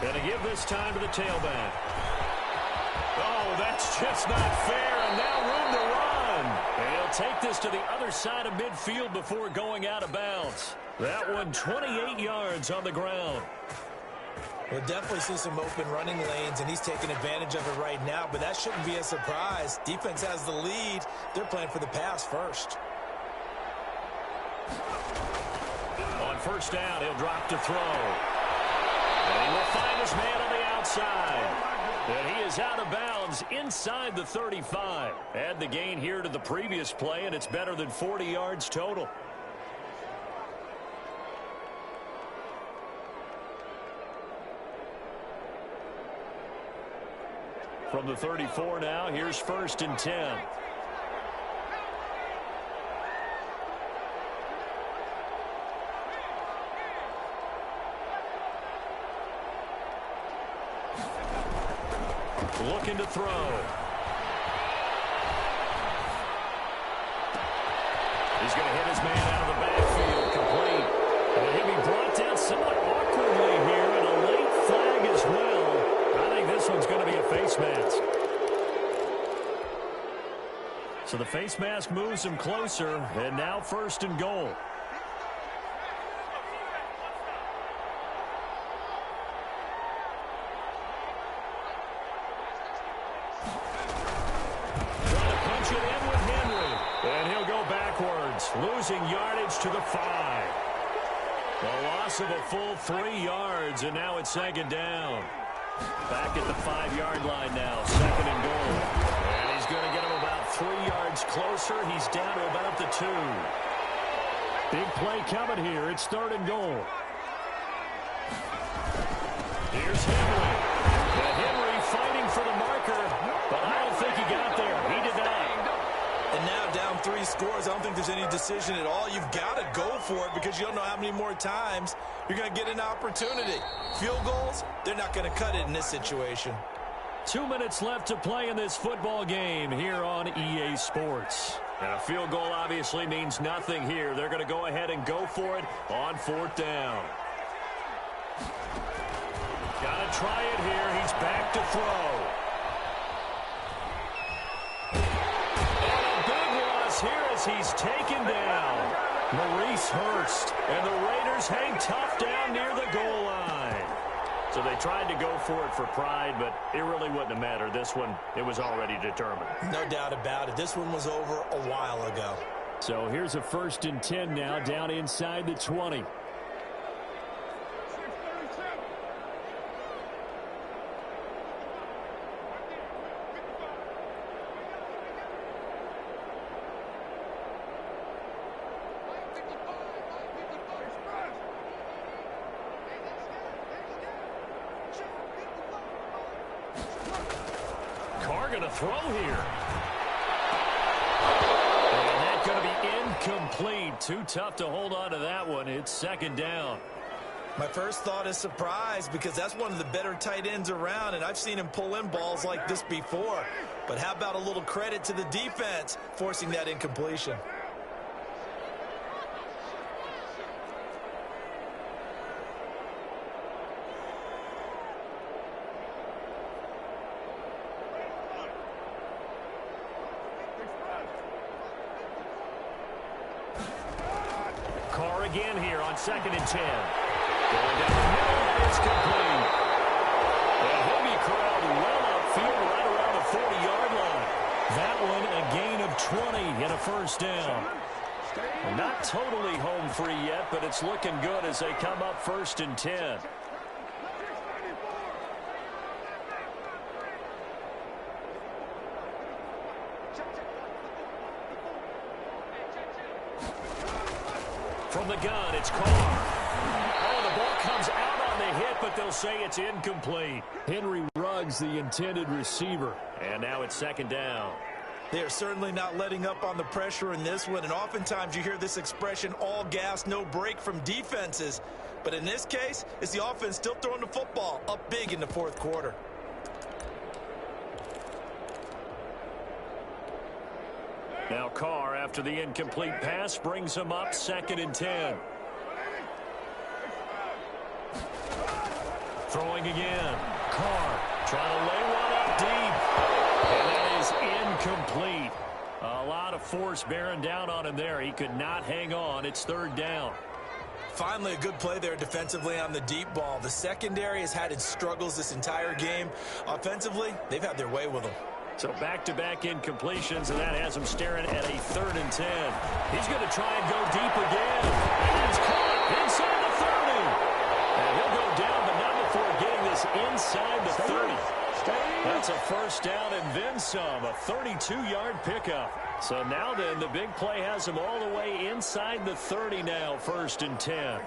Gonna give this time to the tailback. Oh, that's just not fair, and now room to run. And he'll take this to the other side of midfield before going out of bounds. That one 28 yards on the ground. We'll definitely see some open running lanes, and he's taking advantage of it right now, but that shouldn't be a surprise. Defense has the lead. They're playing for the pass first. On first down, he'll drop to throw. And he will find his man on the outside. And he is out of bounds inside the 35. Add the gain here to the previous play, and it's better than 40 yards total. From the 34 now, here's 1st and 10. looking to throw. He's going to hit his man out of the backfield, complete. And he'll be brought down somewhat awkwardly here, and a late flag as well. I think this one's going to be a face mask. So the face mask moves him closer, and now 1st and goal. Trying to punch it in with Henry, and he'll go backwards, losing yardage to the 5. A loss of a full 3 yards, and now it's 2nd down. Back at the 5-yard line now, 2nd and goal. And he's going to get him about 3 yards closer. He's down to about the 2. Big play coming here. It's 3rd and goal. Here's Henry. And Henry fighting for the marker, but I don't think he got there. He did not. And now down 3 scores. I don't think there's any decision at all. You've got to go for it because you don't know how many more times you're going to get an opportunity. Field goals, they're not going to cut it in this situation. 2 minutes left to play in this football game here on EA Sports. And a field goal obviously means nothing here. They're going to go ahead and go for it on 4th down. Got to try it here. He's back to throw. Here as he's taken down. Maurice Hurst. And the Raiders hang tough down near the goal line. So they tried to go for it for pride, but it really wouldn't have mattered. This one, it was already determined. No doubt about it. This one was over a while ago. So here's a 1st and 10 now, down inside the 20. Going to throw here. And that's going to be incomplete. Too tough to hold on to that one. It's 2nd down. My first thought is surprise because that's one of the better tight ends around, and I've seen him pull in balls like this before. But how about a little credit to the defense forcing that incompletion? Again here on 2nd and 10. Going down the middle, it's complete. And he'll be corralled well upfield right around the 40-yard line. That one a gain of 20 and a 1st down. Not totally home free yet, but it's looking good as they come up 1st and 10. From the gun, it's Carr. Oh, the ball comes out on the hit, but they'll say it's incomplete. Henry Ruggs, the intended receiver. And now it's 2nd down. They are certainly not letting up on the pressure in this one, and oftentimes you hear this expression, all gas, no break from defenses. But in this case, it's the offense still throwing the football up big in the 4th quarter. Now Carr, after the incomplete pass, brings him up 2nd and 10. Throwing again. Carr trying to lay one up deep. And that is incomplete. A lot of force bearing down on him there. He could not hang on. It's 3rd down. Finally, a good play there defensively on the deep ball. The secondary has had its struggles this entire game. Offensively, they've had their way with them. So back-to-back incompletions, and that has him staring at a 3rd and 10. He's going to try and go deep again. And he's caught inside the 30. And he'll go down, but not before getting this inside the 30. That's a 1st down and then some, a 32-yard pickup. So now then, the big play has him all the way inside the 30 now, 1st and 10.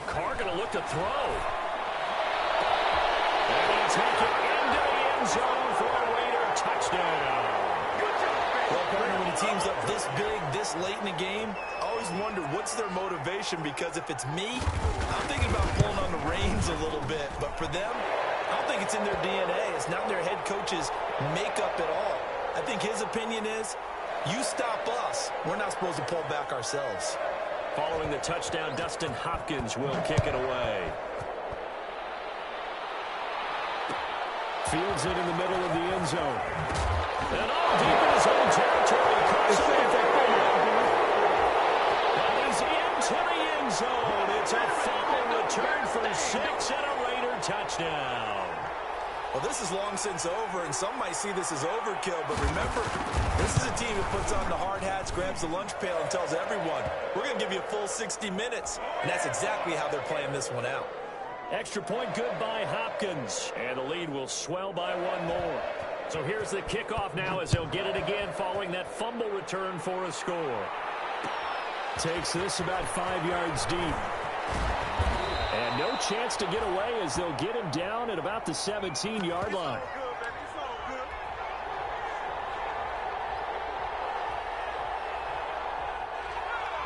Carr going to look to throw. Take it into the end zone for a Raider touchdown. Well, partner, when a team's up this big, this late in the game, always wonder what's their motivation, because if it's me, I'm thinking about pulling on the reins a little bit. But for them, I don't think it's in their DNA. It's not in their head coach's makeup at all. I think his opinion is, you stop us, we're not supposed to pull back ourselves. Following the touchdown, Dustin Hopkins will kick it away. Fields it in the middle of the end zone. And all deep in his own territory. That is into the end zone. It's a fumble return for 6 and a Raider touchdown. Well, this is long since over, and some might see this as overkill, but remember, this is a team that puts on the hard hats, grabs the lunch pail, and tells everyone, we're going to give you a full 60 minutes, and that's exactly how they're playing this one out. Extra point good by Hopkins, and the lead will swell by one more. So here's the kickoff now as they'll get it again following that fumble return for a score. Takes this about 5 yards deep. And no chance to get away as they'll get him down at about the 17-yard line.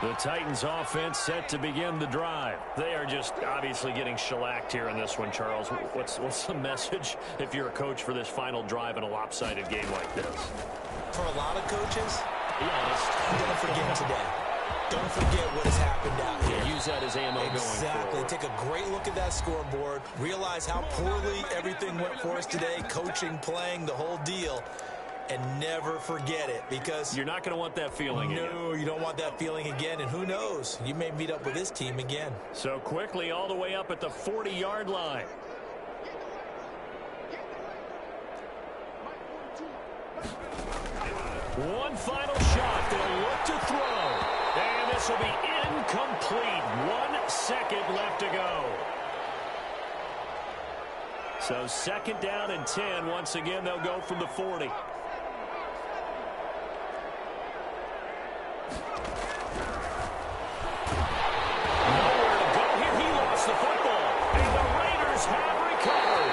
The Titans offense set to begin the drive. They are just obviously getting shellacked here in this one, Charles. What's the message if you're a coach for this final drive in a lopsided game like this? For a lot of coaches, be honest, don't forget today. Don't forget what has happened out here. Use that as ammo going forward. Exactly. Take a great look at that scoreboard. Realize how poorly everything went for us today. Coaching, playing, the whole deal. And never forget it, because you're not going to want that feeling again. No, you don't want that feeling again. And who knows? You may meet up with this team again. So quickly all the way up at the 40-yard line. One final shot. They'll look to throw. And this will be incomplete. 1 second left to go. So 2nd down and 10. Once again, they'll go from the 40. Nowhere to go here. He lost the football. And the Raiders have recovered.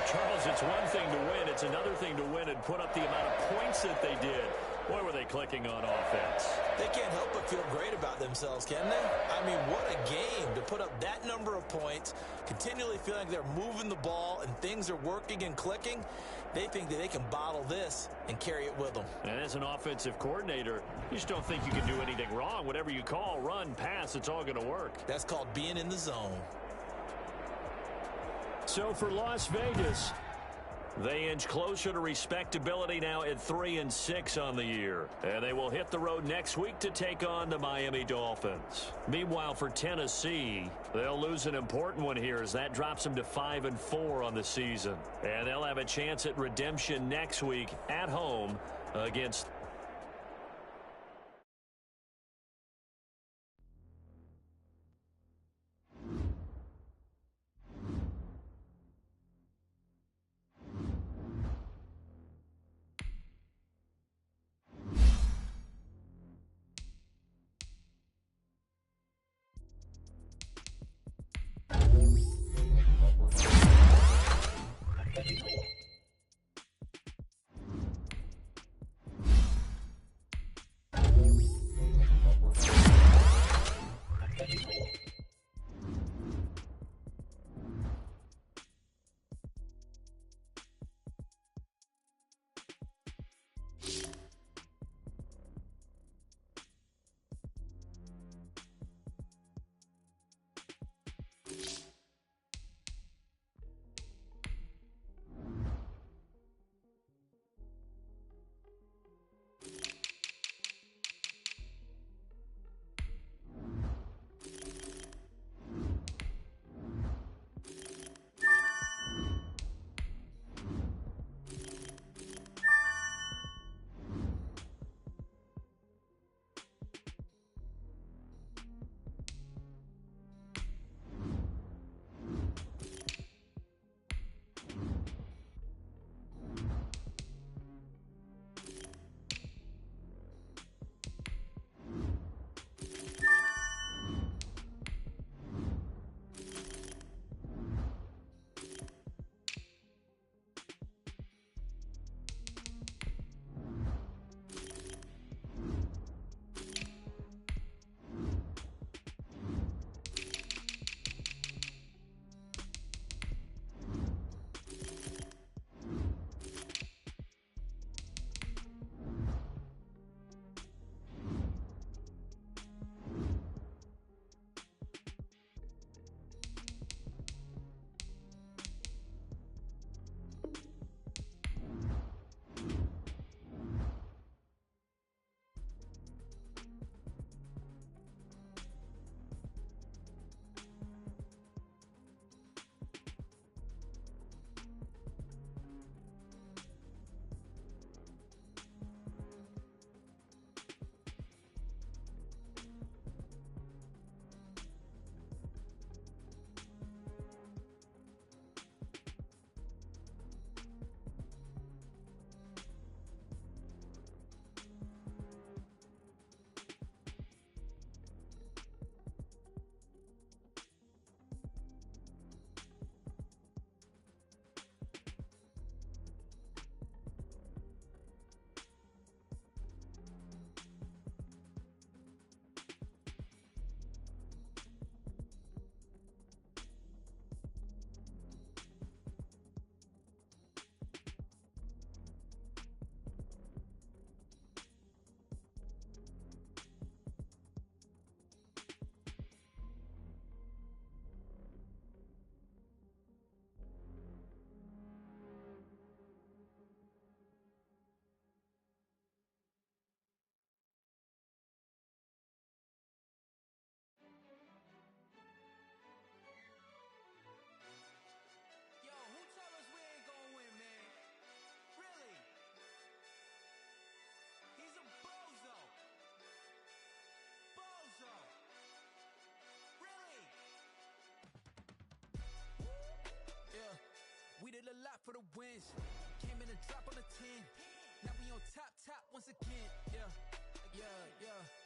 Charles, it's one thing to win. It's another thing to win and put up the amount of points that they did. Boy, were they clicking on offense. They can't help but feel great about themselves, can they? I mean, what a game to put up that number of points, continually feeling like they're moving the ball and things are working and clicking. They think that they can bottle this and carry it with them. And as an offensive coordinator, you just don't think you can do anything wrong. Whatever you call, run, pass, it's all going to work. That's called being in the zone. So for Las Vegas, they inch closer to respectability now at 3-6 on the year. And they will hit the road next week to take on the Miami Dolphins. Meanwhile, for Tennessee, they'll lose an important one here as that drops them to 5-4 on the season. And they'll have a chance at redemption next week at home against for the wins. Came in a drop on a 10. Now we on top once again. Yeah.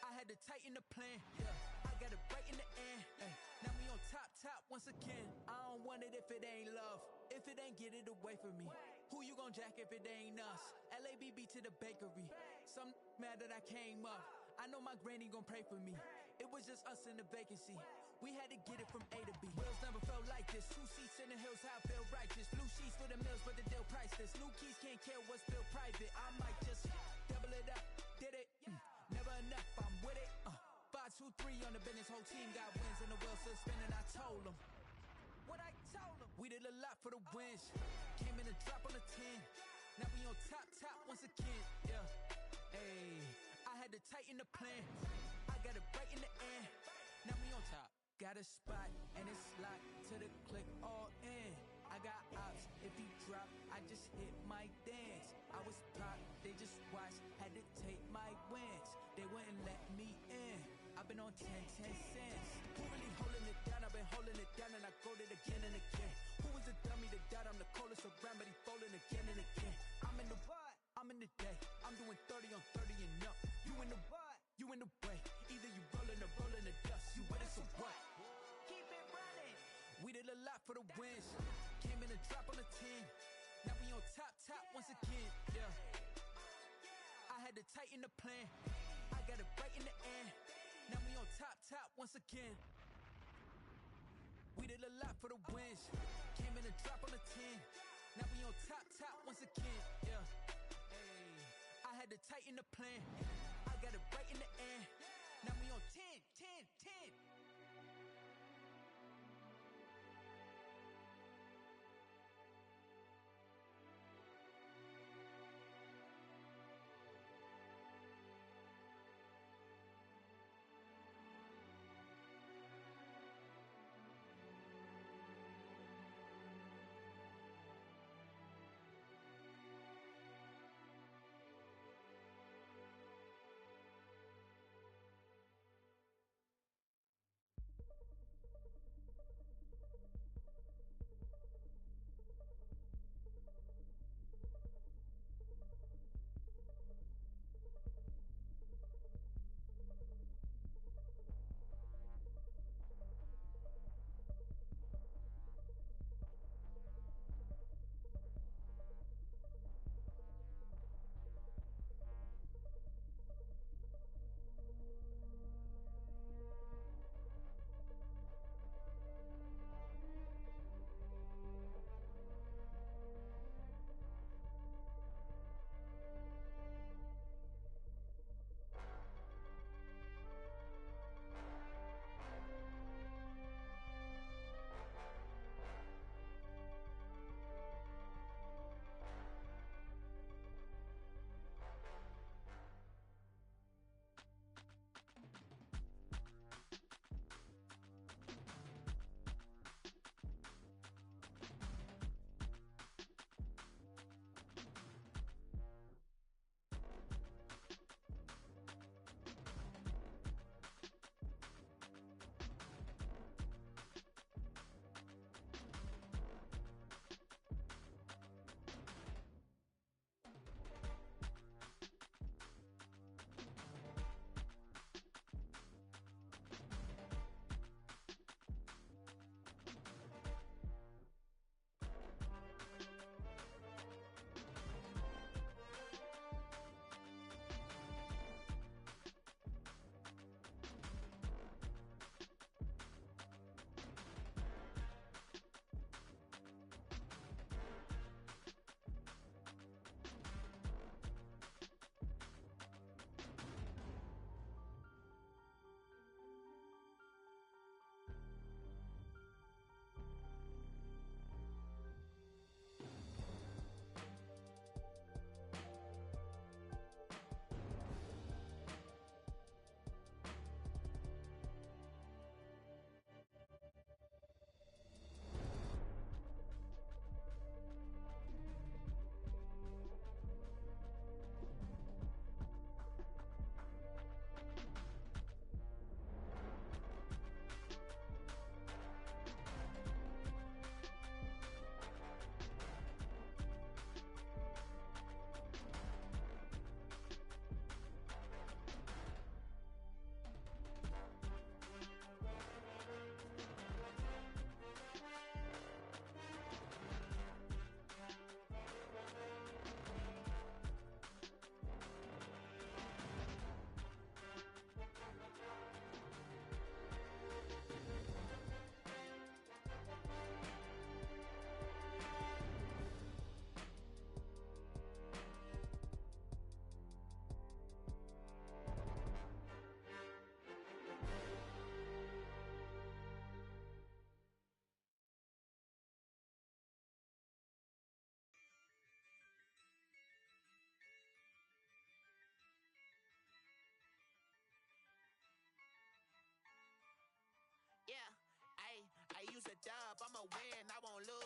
I had to tighten the plan. Yeah. I got it right in the end. Ay. Now we on top once again. I don't want it if it ain't love. If it ain't, get it away from me. Who you gon' jack if it ain't us? LABB to the bakery. Some mad that I came up. I know my granny gon' pray for me. It was just us in the vacancy. We had to get it from A to B. Wheels never felt like this. 2 seats in the hills, how I feel righteous. Blue sheets for the mills, but the deal priceless. New keys can't care what's still private. I might just double it up. Did it? Never enough, I'm with it. 5, 2, 3 on the business. Whole team got wins and the wheels still spinning. I told them what I told them. We did a lot for the wins. Came in a drop on a 10. Now we on top once again. Yeah. Hey, I had to tighten the plan. I got it right in the end. Now we on top. Got a spot and it's locked to the click all in. I got ops, if he drop, I just hit my dance. I was pop, they just watched, had to take my wins. They wouldn't let me in. I've been on 10 cents. Who really holding it down? I've been holding it down and I go it again and again. Who was the dummy that died? I'm the coldest around, but he folding again and again. I'm in the what? I'm in the day. I'm doing 30 on 30 and up. You in the what? You in the way. Either you rolling the dust. You with us or what? Keep it running. We did a lot for the wins. Came in a drop on a 10. Now we on top once again. Yeah. I had to tighten the plan. I got it right in the end. Now we on top once again. We did a lot for the wins. Came in a drop on a 10. Now we on top once again. Yeah. Hey, I had to tighten the plan. I got it right in the end. Now we on 10.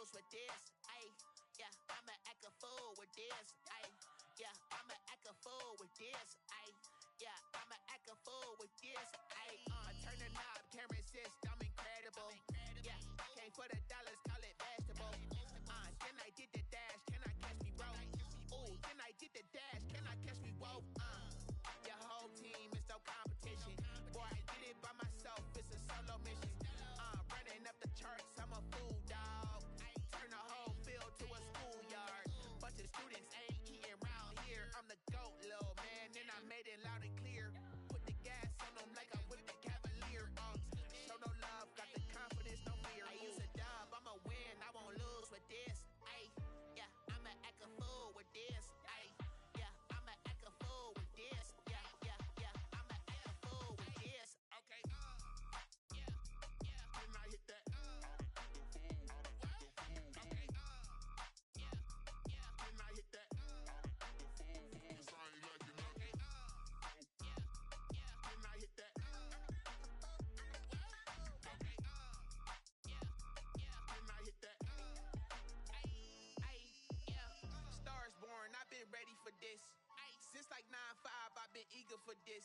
lose with this. Ay, yeah, I'ma act a fool with this. Ay, yeah, I'ma act a fool with this. Ay, yeah, I'ma act a fool with this. Ay, I turn the knob, can't resist, I'm incredible. Yeah, came for the dollars, call it vegetable. Then I did the dash, can I catch me, bro? Ooh, then I did the dash, can I catch me, whoa? Your whole team is no competition. Boy, I did it by myself, it's a solo mission. Running up the charts, I'm a fool, dog. Turn the whole field to a schoolyard. Bunch of students ain't eating round here. I'm the GOAT, little man, and I made it loud and clear. Put the gas on them like I'm with the Cavalier. Show no love, got the confidence, no fear. I use a dub, I'ma win, I won't lose with this. Ay, yeah, I'ma act a fool with this. Ay, yeah, I'ma act a fool with this. Yeah, yeah, yeah, I'ma act a fool with this. Okay, yeah, yeah, then I hit that. Okay, yeah, yeah, then I hit that. Cause I ain't like it, okay, yeah, yeah, then I hit that. Okay, yeah, yeah, then I hit that. Stars born, I've been ready for this. Since like 9-5, I've been eager for this.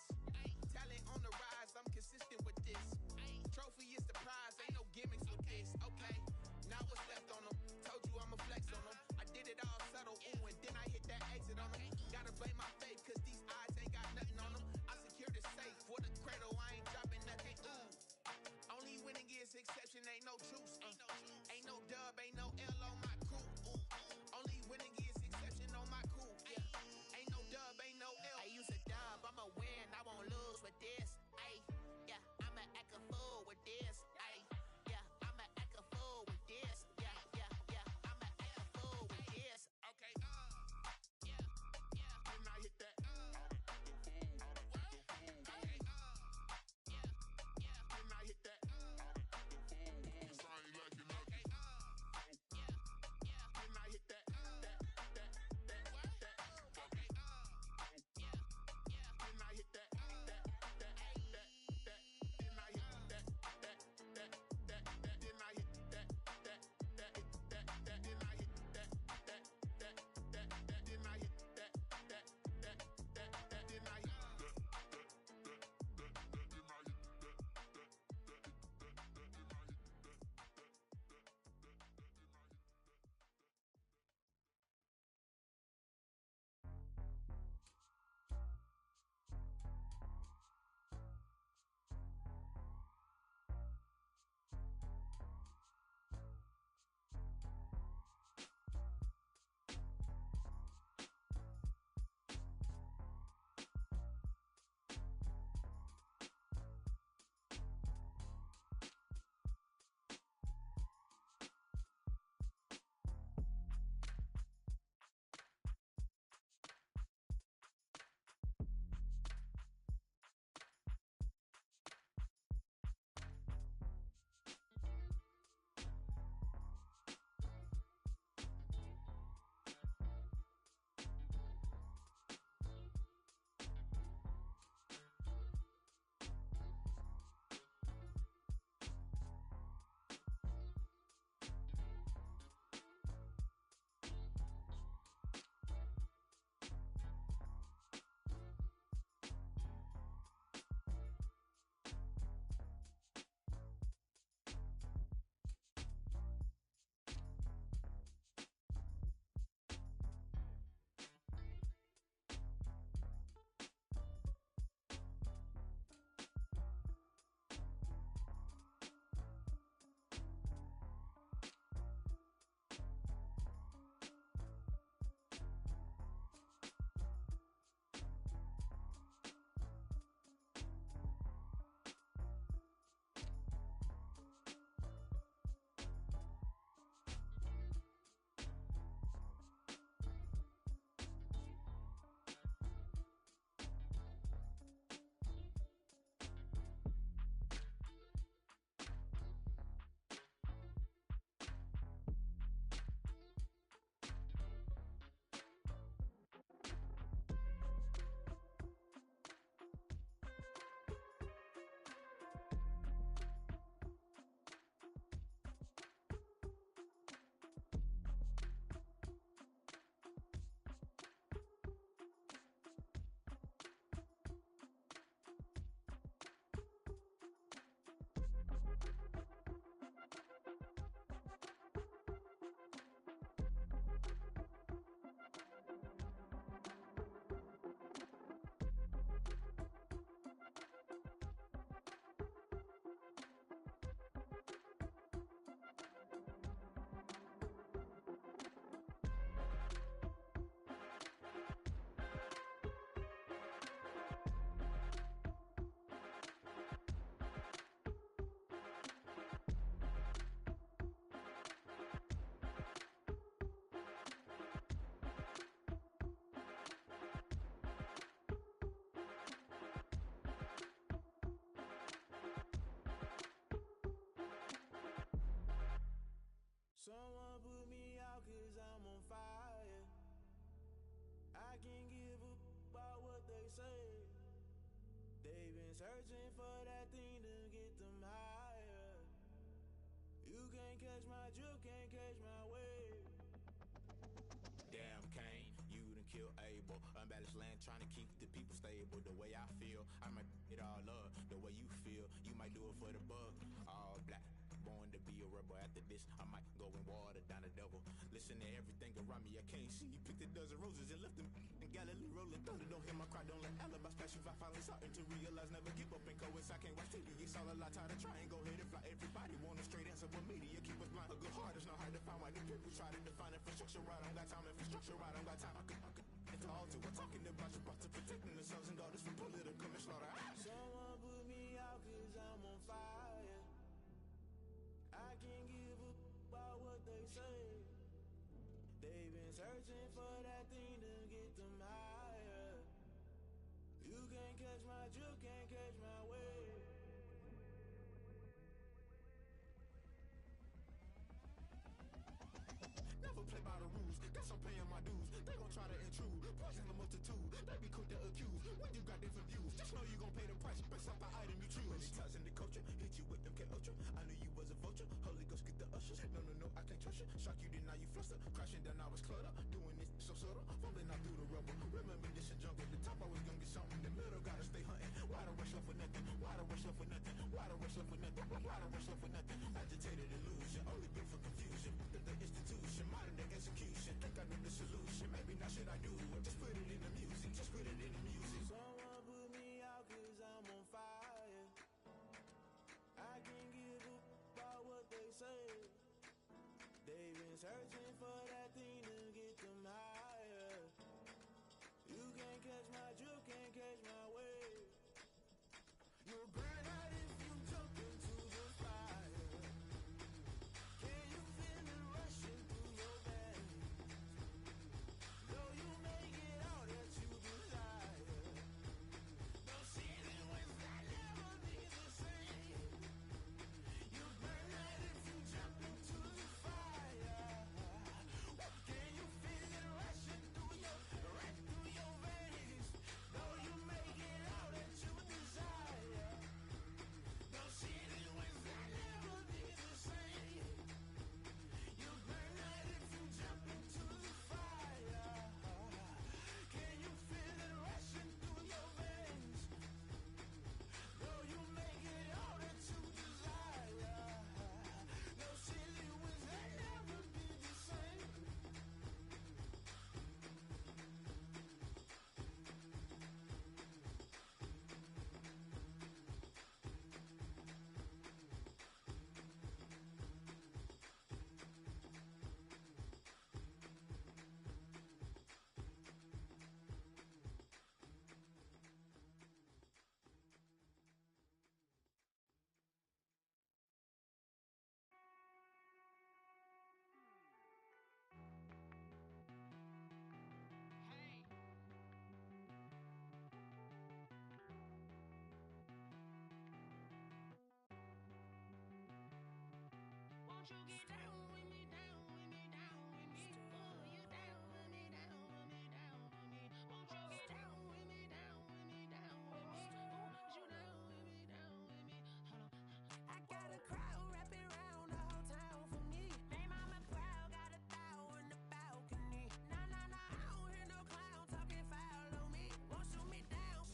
Talent on the rise, I'm consistent with this. Trophy is the prize, ain't no gimmicks with this. Okay, now what's left on them? Told you I'ma flex on them. I did it all subtle, ooh, and then I hit that exit on them. Gotta blame my faith, cause these eyes ain't got nothing on them. I secured the safe for the cradle, I ain't dropping nothing, ooh. Only winning is exception, ain't no truce. Ain't no dub, ain't no L on my crew. Only winning is exception on my crew. Yeah. Ain't no dub, ain't no L. I use a dub, I'ma win, I won't lose with this. Ay, yeah, I'ma act a fool with this. Ay, yeah, I'ma act a fool with this. Yeah, yeah, yeah, I'ma act a fool with this. Okay, yeah, yeah, then I hit say. They've been searching for that thing to get them higher. You can't catch my drift, can't catch my wave. Damn Kane, you done kill Abel. Unbalanced land trying to keep the people stable. The way I feel, I might it all up. The way you feel, you might do it for the bug. All black, born to be a rebel. After this, I might go and water down the devil. Listen to everything around me, I can't see. Picked a dozen roses and left them in Galilee rolling thunder. Don't hear my cry, don't let alibi splash. If I finally starting to realize, never give up and coincide. I can't watch TV, it's all a lot. Tired of trying, go ahead and fly. Everybody want a straight answer, but media keep us blind. A good heart is not hard to find. Why the people try to define infrastructure right? I don't got time, infrastructure right? I don't got time. I could it's all to we're talking about your about to protecting the sons and daughters from political manslaughter. Someone put me out cause I'm on fire. I can't give a about what they say. They've been searching for that thing to get them higher. You can't catch my drift, can't catch my wave. Never play by the rules, guess I'm paying my dues. They gon' try to intrude, poison the multitude. They be quick to accuse, when you got different views. Just know you gon' pay the price, based off the item you choose. Many ties in the culture, hit you with MK Ultra. I knew you was a vulture, Holy Ghost get the ushers. No, I can't trust you. Shock you, then now you fluster. Crashing down, I was cluttered. Doing this so subtle, fumbling out through the rubble. Remember this and junk at the top, I was gonna get something. In the middle, gotta stay hunting. Why the rush left for nothing? Why the rush left for nothing? Why the rush left for nothing? Why the rush left for nothing? Agitated illusion, only built for confusion. The institution, modern day execution. Think I know the solution. Maybe not should I do it? Just put it in the music. Just put it in the music. Someone put me out cause I'm on fire. I can't give a about what they say. They've been searching for that thing to get them higher. You can't catch my drift, can't catch my wave. You'll burn out if you jump into the fire. Can you feel it rushing through your veins? Though you make it all that you desire. No ceiling was that never be the same. You burn out if you jump into the fire. Can you feel it rushing through right through your veins? Though you make it all that you desire. No ceiling was that never be the same. You burn out if you jump into the fire. Can you feel it rushing through your veins? Though you make it all that you desire. No ceiling was that never be the same. Won't you get down with me, down with me, down with me? Oh, you down with me, down with me, down with me. Won't you get down with me, down with me, down with me? Oh, you down with me, down with me? Hold on. I got a crowd wrapping around the whole town for me. They mama proud, got 1,000 in the balcony. Nah, I don't hear no clown talking foul on me. Won't shoot me down,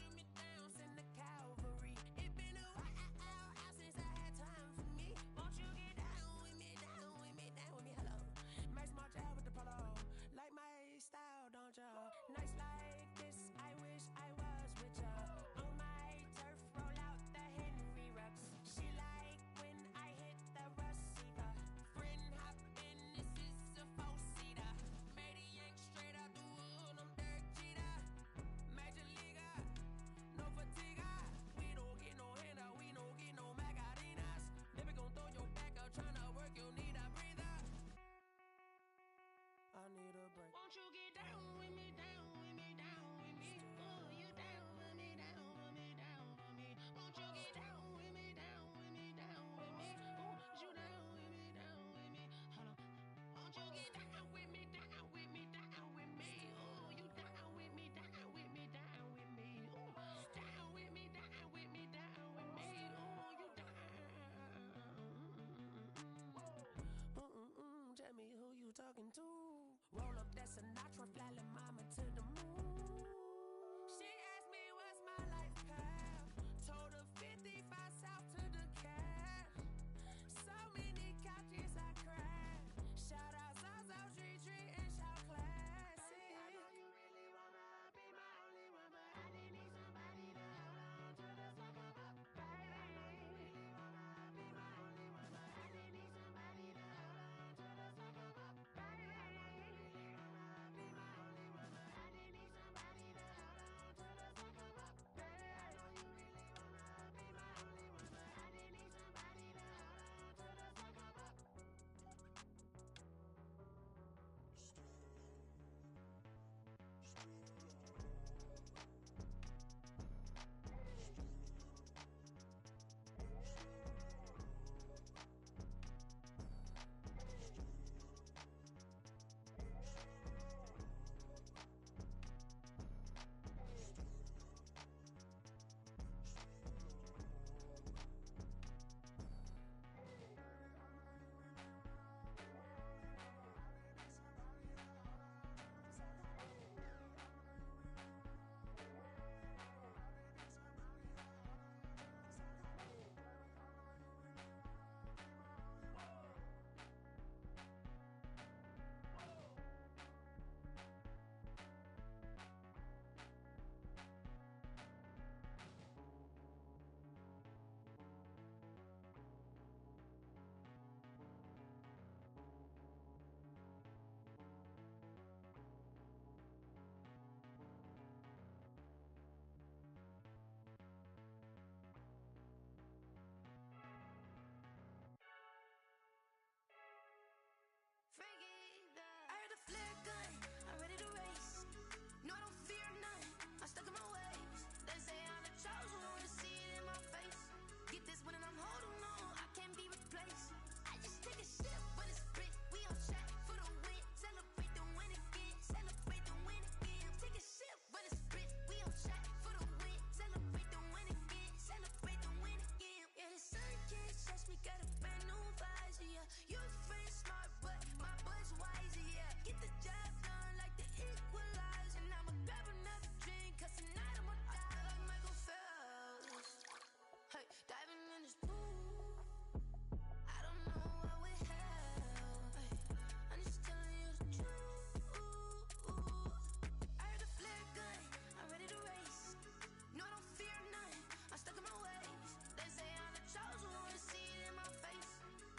send the cavalry. It been a while since I had time for me. Won't you get down with me, down with me? talking to. Roll up that Sinatra, flying mama to the moon. She asked me what's my life path. Told her 55 south to the cab. So many couches I crashed. Shout out Zazo, Tree, and shout classy. I know you really wanna be my only one, but I didn't need somebody to hold on to the sucker up, baby. I know you really wanna be my only one, but I didn't need somebody to hold on to the sucker up, baby. I know you really wanna be my only one, but I didn't need somebody to hold on to the sucker up, baby. I know you really wanna be my only one, but I didn't need somebody to hold on to the sucker up. I heard the flare gun, I'm ready to race. No, I don't fear none, I'm stuck in my ways. They say I'm the chosen one, to see it in my face. Get this one and I'm holding on, I can't be replaced. I just take a sip, but it's split, we on track for the win. Celebrate the win again, celebrate the win again. Take a sip, but it's split, we on track for the win. Celebrate the win again, celebrate the win again. Yeah, the sun can't touch me, got a brand new visor, yeah. Your friend smart, but my buzz wiser, yeah. Get the job done like the equalizer. And I'ma grab another drink, cause tonight I'ma die like Michael Phelps. Hey, diving in this pool, I don't know what we have. Hey, I'm just telling you the truth. I heard the flare gun, I'm ready to race. No, I don't fear none, I'm stuck in my ways. They say I'm the chosen one, to see it in my face.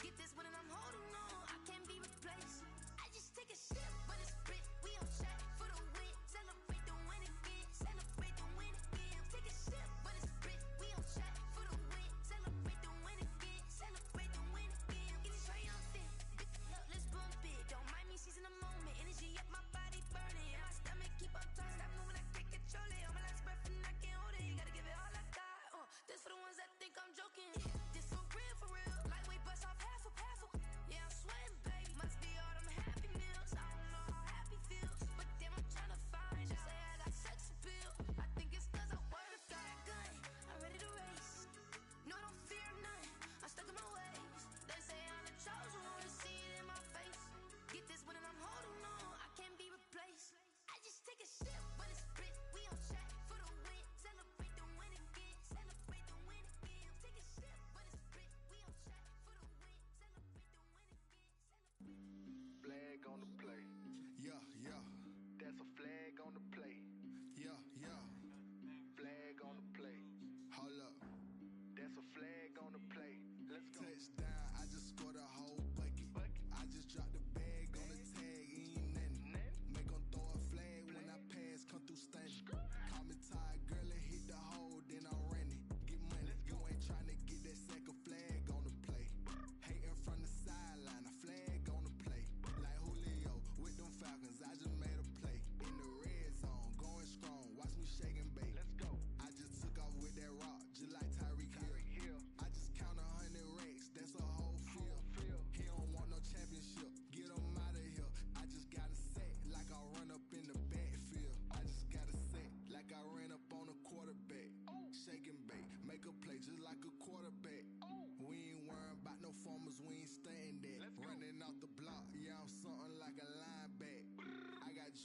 Get this one and I'm holding on, I can't be replaced. I just take a sip, but it's split, we on track for the win. Celebrate the win again, celebrate the win again. Take a sip, but it's split, we on track for the win. Celebrate the win again, celebrate the win again. Get it triumphant, look, let's bump it. Don't mind me seizing the moment, energy up my body burning. And my stomach keep on turning, stop moving, I can't control it. On my last breath and I can't hold it, you gotta give it all I got. This for the ones that think I'm joking. This for real, lightweight bust off half a. Yeah, I'm sweating, baby. Must be all them happy meals. I don't know how happy feels, but damn, I'm trying to find out. Say I got sex appeal. I think it's cause I work a gun. I'm ready to race. No, I don't fear none, I'm stuck in my ways. They say I'm the chosen one, to see it in my face. Get this one and I'm holding on, I can't be replaced. I just take a sip, but it's split, we on track for the win. Celebrate the win again, celebrate the win again. Take a sip, but it's split, we on track for the win. Celebrate the win again, celebrate. Flag on the play. Yeah, yeah. That's a flag on the play. Yeah, yeah. Flag on the play. Hold up. That's a flag on the play. Let's go. Touchdown, I just scored a whole bucket. I just dropped the bag on the tag, ain't nothing. Make 'em throw a flag when I pass, come through stunning. Call me tired, girl, and hit the hole, then I'm running. Get money, you ain't trying to get that second flag on the play. Hating from the sideline, a flag on the play. Like Julio with them Falcons, I just made a play. In the red zone, going strong, watch me shake and bake. Let's go. I just took off with that rock, just like Tyreek Hill. I just count 100 racks, that's a whole field. He don't want no championship, get him out of here. I just got a set, like I run up in the backfield. I just got a set, like I ran up on a quarterback. Shake and bake, make a play just like a quarterback. We ain't worrying about no formers, we ain't staying that. Running out the block, yeah, I'm something like a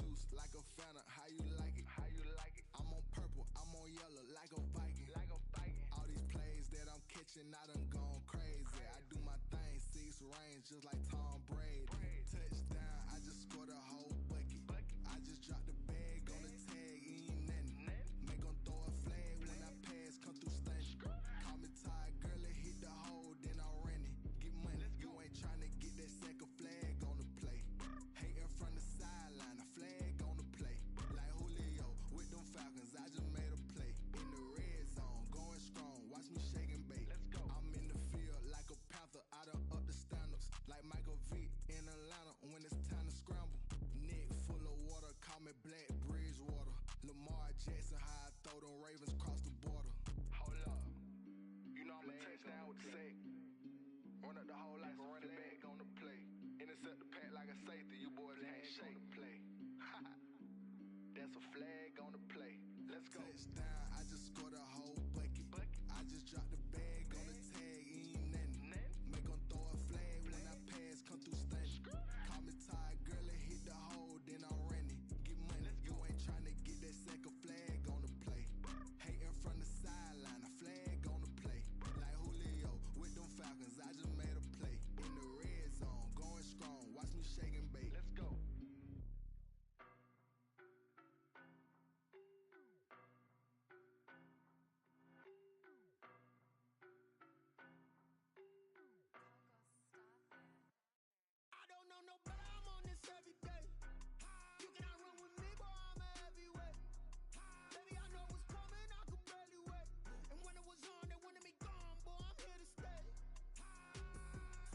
juice like a Fanta. How you like it? How you like it? I'm on purple, I'm on yellow like a Viking. Like a Viking. All these plays that I'm catching, I done gone crazy. I do my thing, 6 range just like Tom Brady. Touchdown, I just scored a whole bucket. I just dropped the bag on the tag, ain't nothing. Make 'em throw a flag when I pass, come through stunning. Call me tired, girl, it hit the hole, then I'm running. Get money, you ain't tryna get that second flag on the play. Hating from the sideline, a flag on the play. Like Julio with them Falcons, I just made a play. In the red zone, going strong, watch me shake and bake. Let's go. I'm in the field like a panther, I done up the standards. Like Michael Vick in Atlanta when it's time to scramble. Neck full of water, call me Black Bridgewater. Lamar Jackson, how I throw them Ravens cross the border. Hold up. You know I'm a touchdown with the sack. Run up the whole like a running back on the play. Intercept the pack like a safety, you boys can't shake the play. That's a flag on the play. Let's go. Touchdown, I just scored a whole bucket. I just dropped the bag on the tag, ain't nothing. Make 'em throw a flag when I pass, come through stunning. Call me tired, girl, it hit the hole, then I'm running. Get money, you ain't tryna get that second flag on the play. Hating from the sideline, a flag on the play. Like Julio with them Falcons, I just made a play. In the red zone, going strong, watch me shake and bake. Let's go. I don't know no better, I'm on this every day. You cannot run with me, boy, I'm a heavyweight. Baby, I know what's coming, I could barely wait. And when it was on, they wanted me gone, boy, I'm here to stay.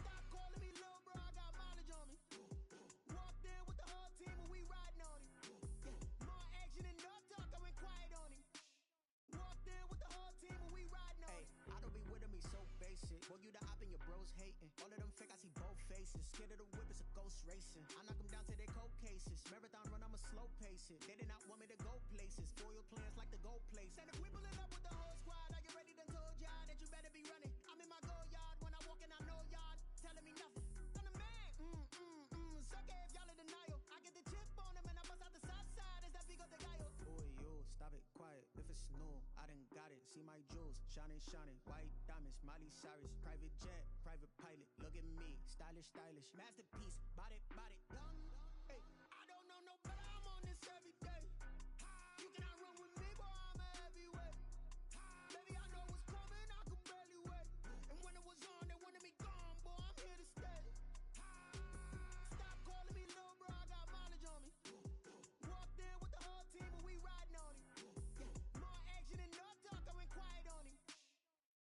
Stop calling me little bro, I got mileage on me. Walked in with the whole team and we riding on him. More action and no talk, I went quiet on him. Walked in with the whole team and we riding on him. I don't be with him, he's so basic. Boy, you the op and your bros hating. All of them fake, I see both faces. Scared of the whip, it's a ghost racing. I knock them down to their cold cases. Marathon run, I'ma slow pace it. They did not want me to go places. Foil plans like the go place. And if we pulling up with the whole squad, are you ready? Done told y'all that you better be running. I'm in my go yard when I walk in, I know y'all telling me nothing. I'm the man. Suck it if y'all in denial. I get the chip on them and I bust out the south side. Is that big of the guy? Boy, you stop it, quiet. If it's new, I done got it. See my jewels, shining, shining. White diamonds, Miley Cyrus. Private jet, private pilot. Look at me, stylish, stylish. Masterpiece, body, young. Hey, I don't know no better, I'm on this every day. You cannot run with me, boy, I'm a heavyweight. Baby, I know what's coming, I could barely wait. And when it was on, they wanted me gone, boy, I'm here to stay. Stop calling me little bro, I got mileage on me. Walked in with the whole team and we riding on him. More action and no talk, I went quiet on him.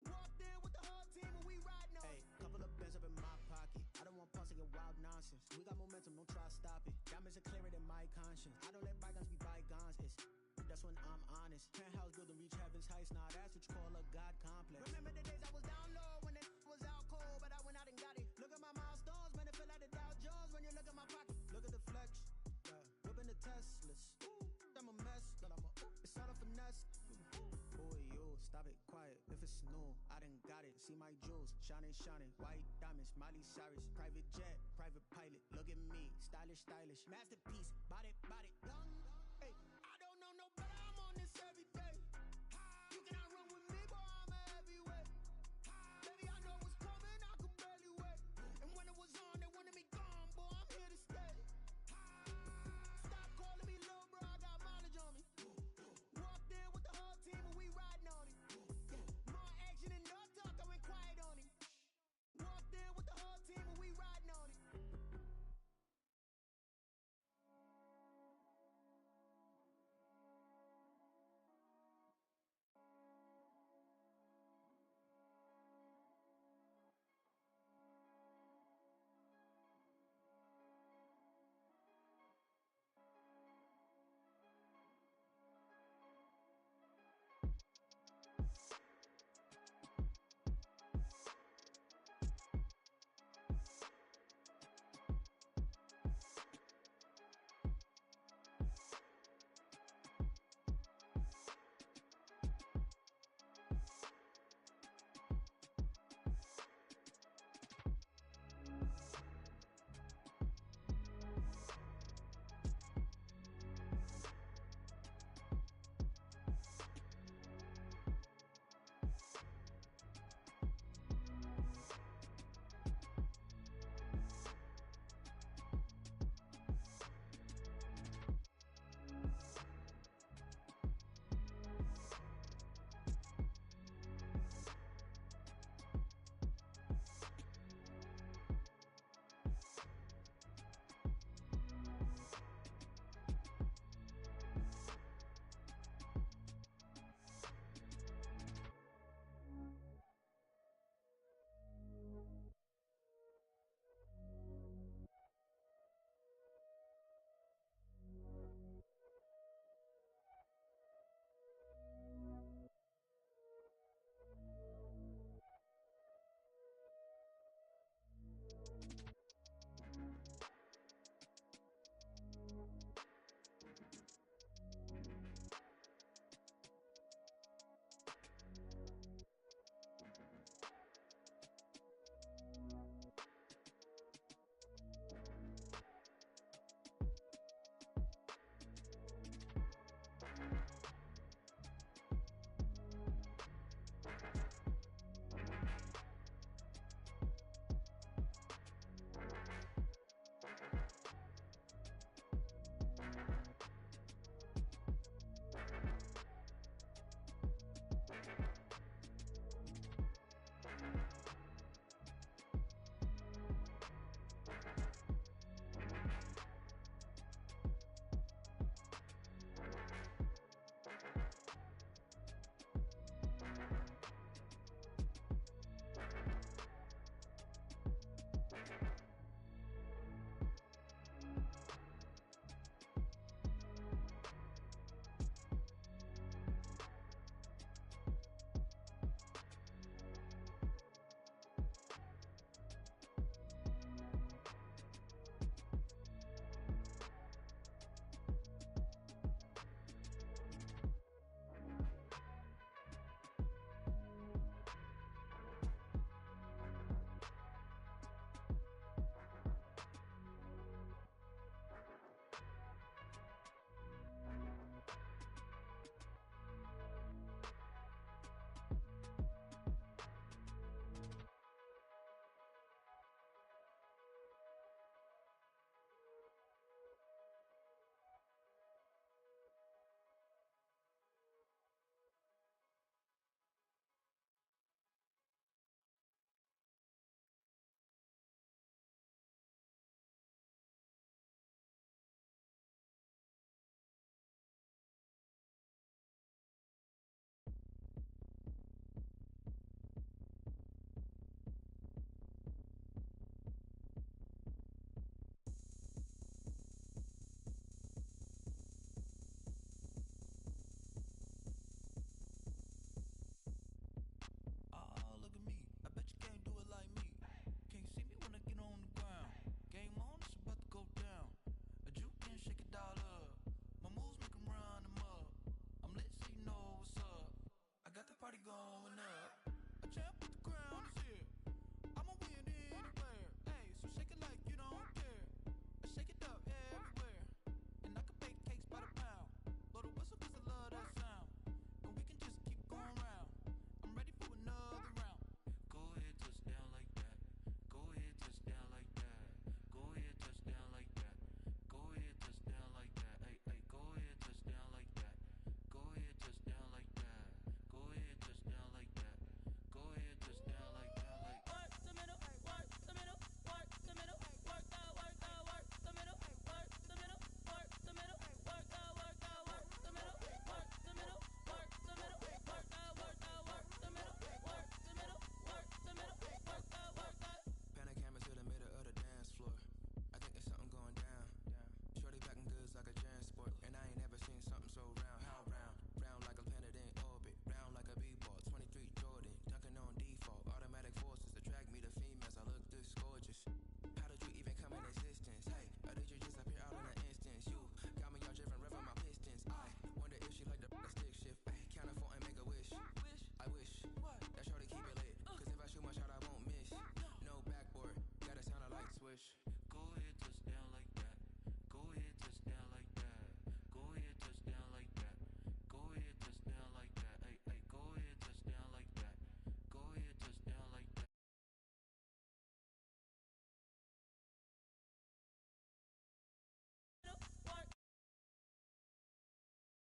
Walked in with the whole team and we riding on him. Hey, couple of bands up in my pocket. I don't want pause to get wild nonsense. We got momentum, don't try to stop it. Diamonds are clearer than my conscience. I don't let bygones be bygones. It's that's when I'm honest. Penthouse building, reach heaven's heights. Nah, that's what you call a God complex. Remember the days I was down low when it was out cold, but I went out and got it. Look at my milestones, man, it feel like the Dow Jones when you look at my pocket. Look at the flex, yeah. Whipping the Teslas. Ooh, I'm a mess, but it's all a finesse. Boy, you stop it, quiet. If it's new, I done got it. See my jewels, shining, shining. White diamonds, Miley Cyrus. Private jet, private pilot. Look at me, stylish, stylish. Masterpiece, body, young.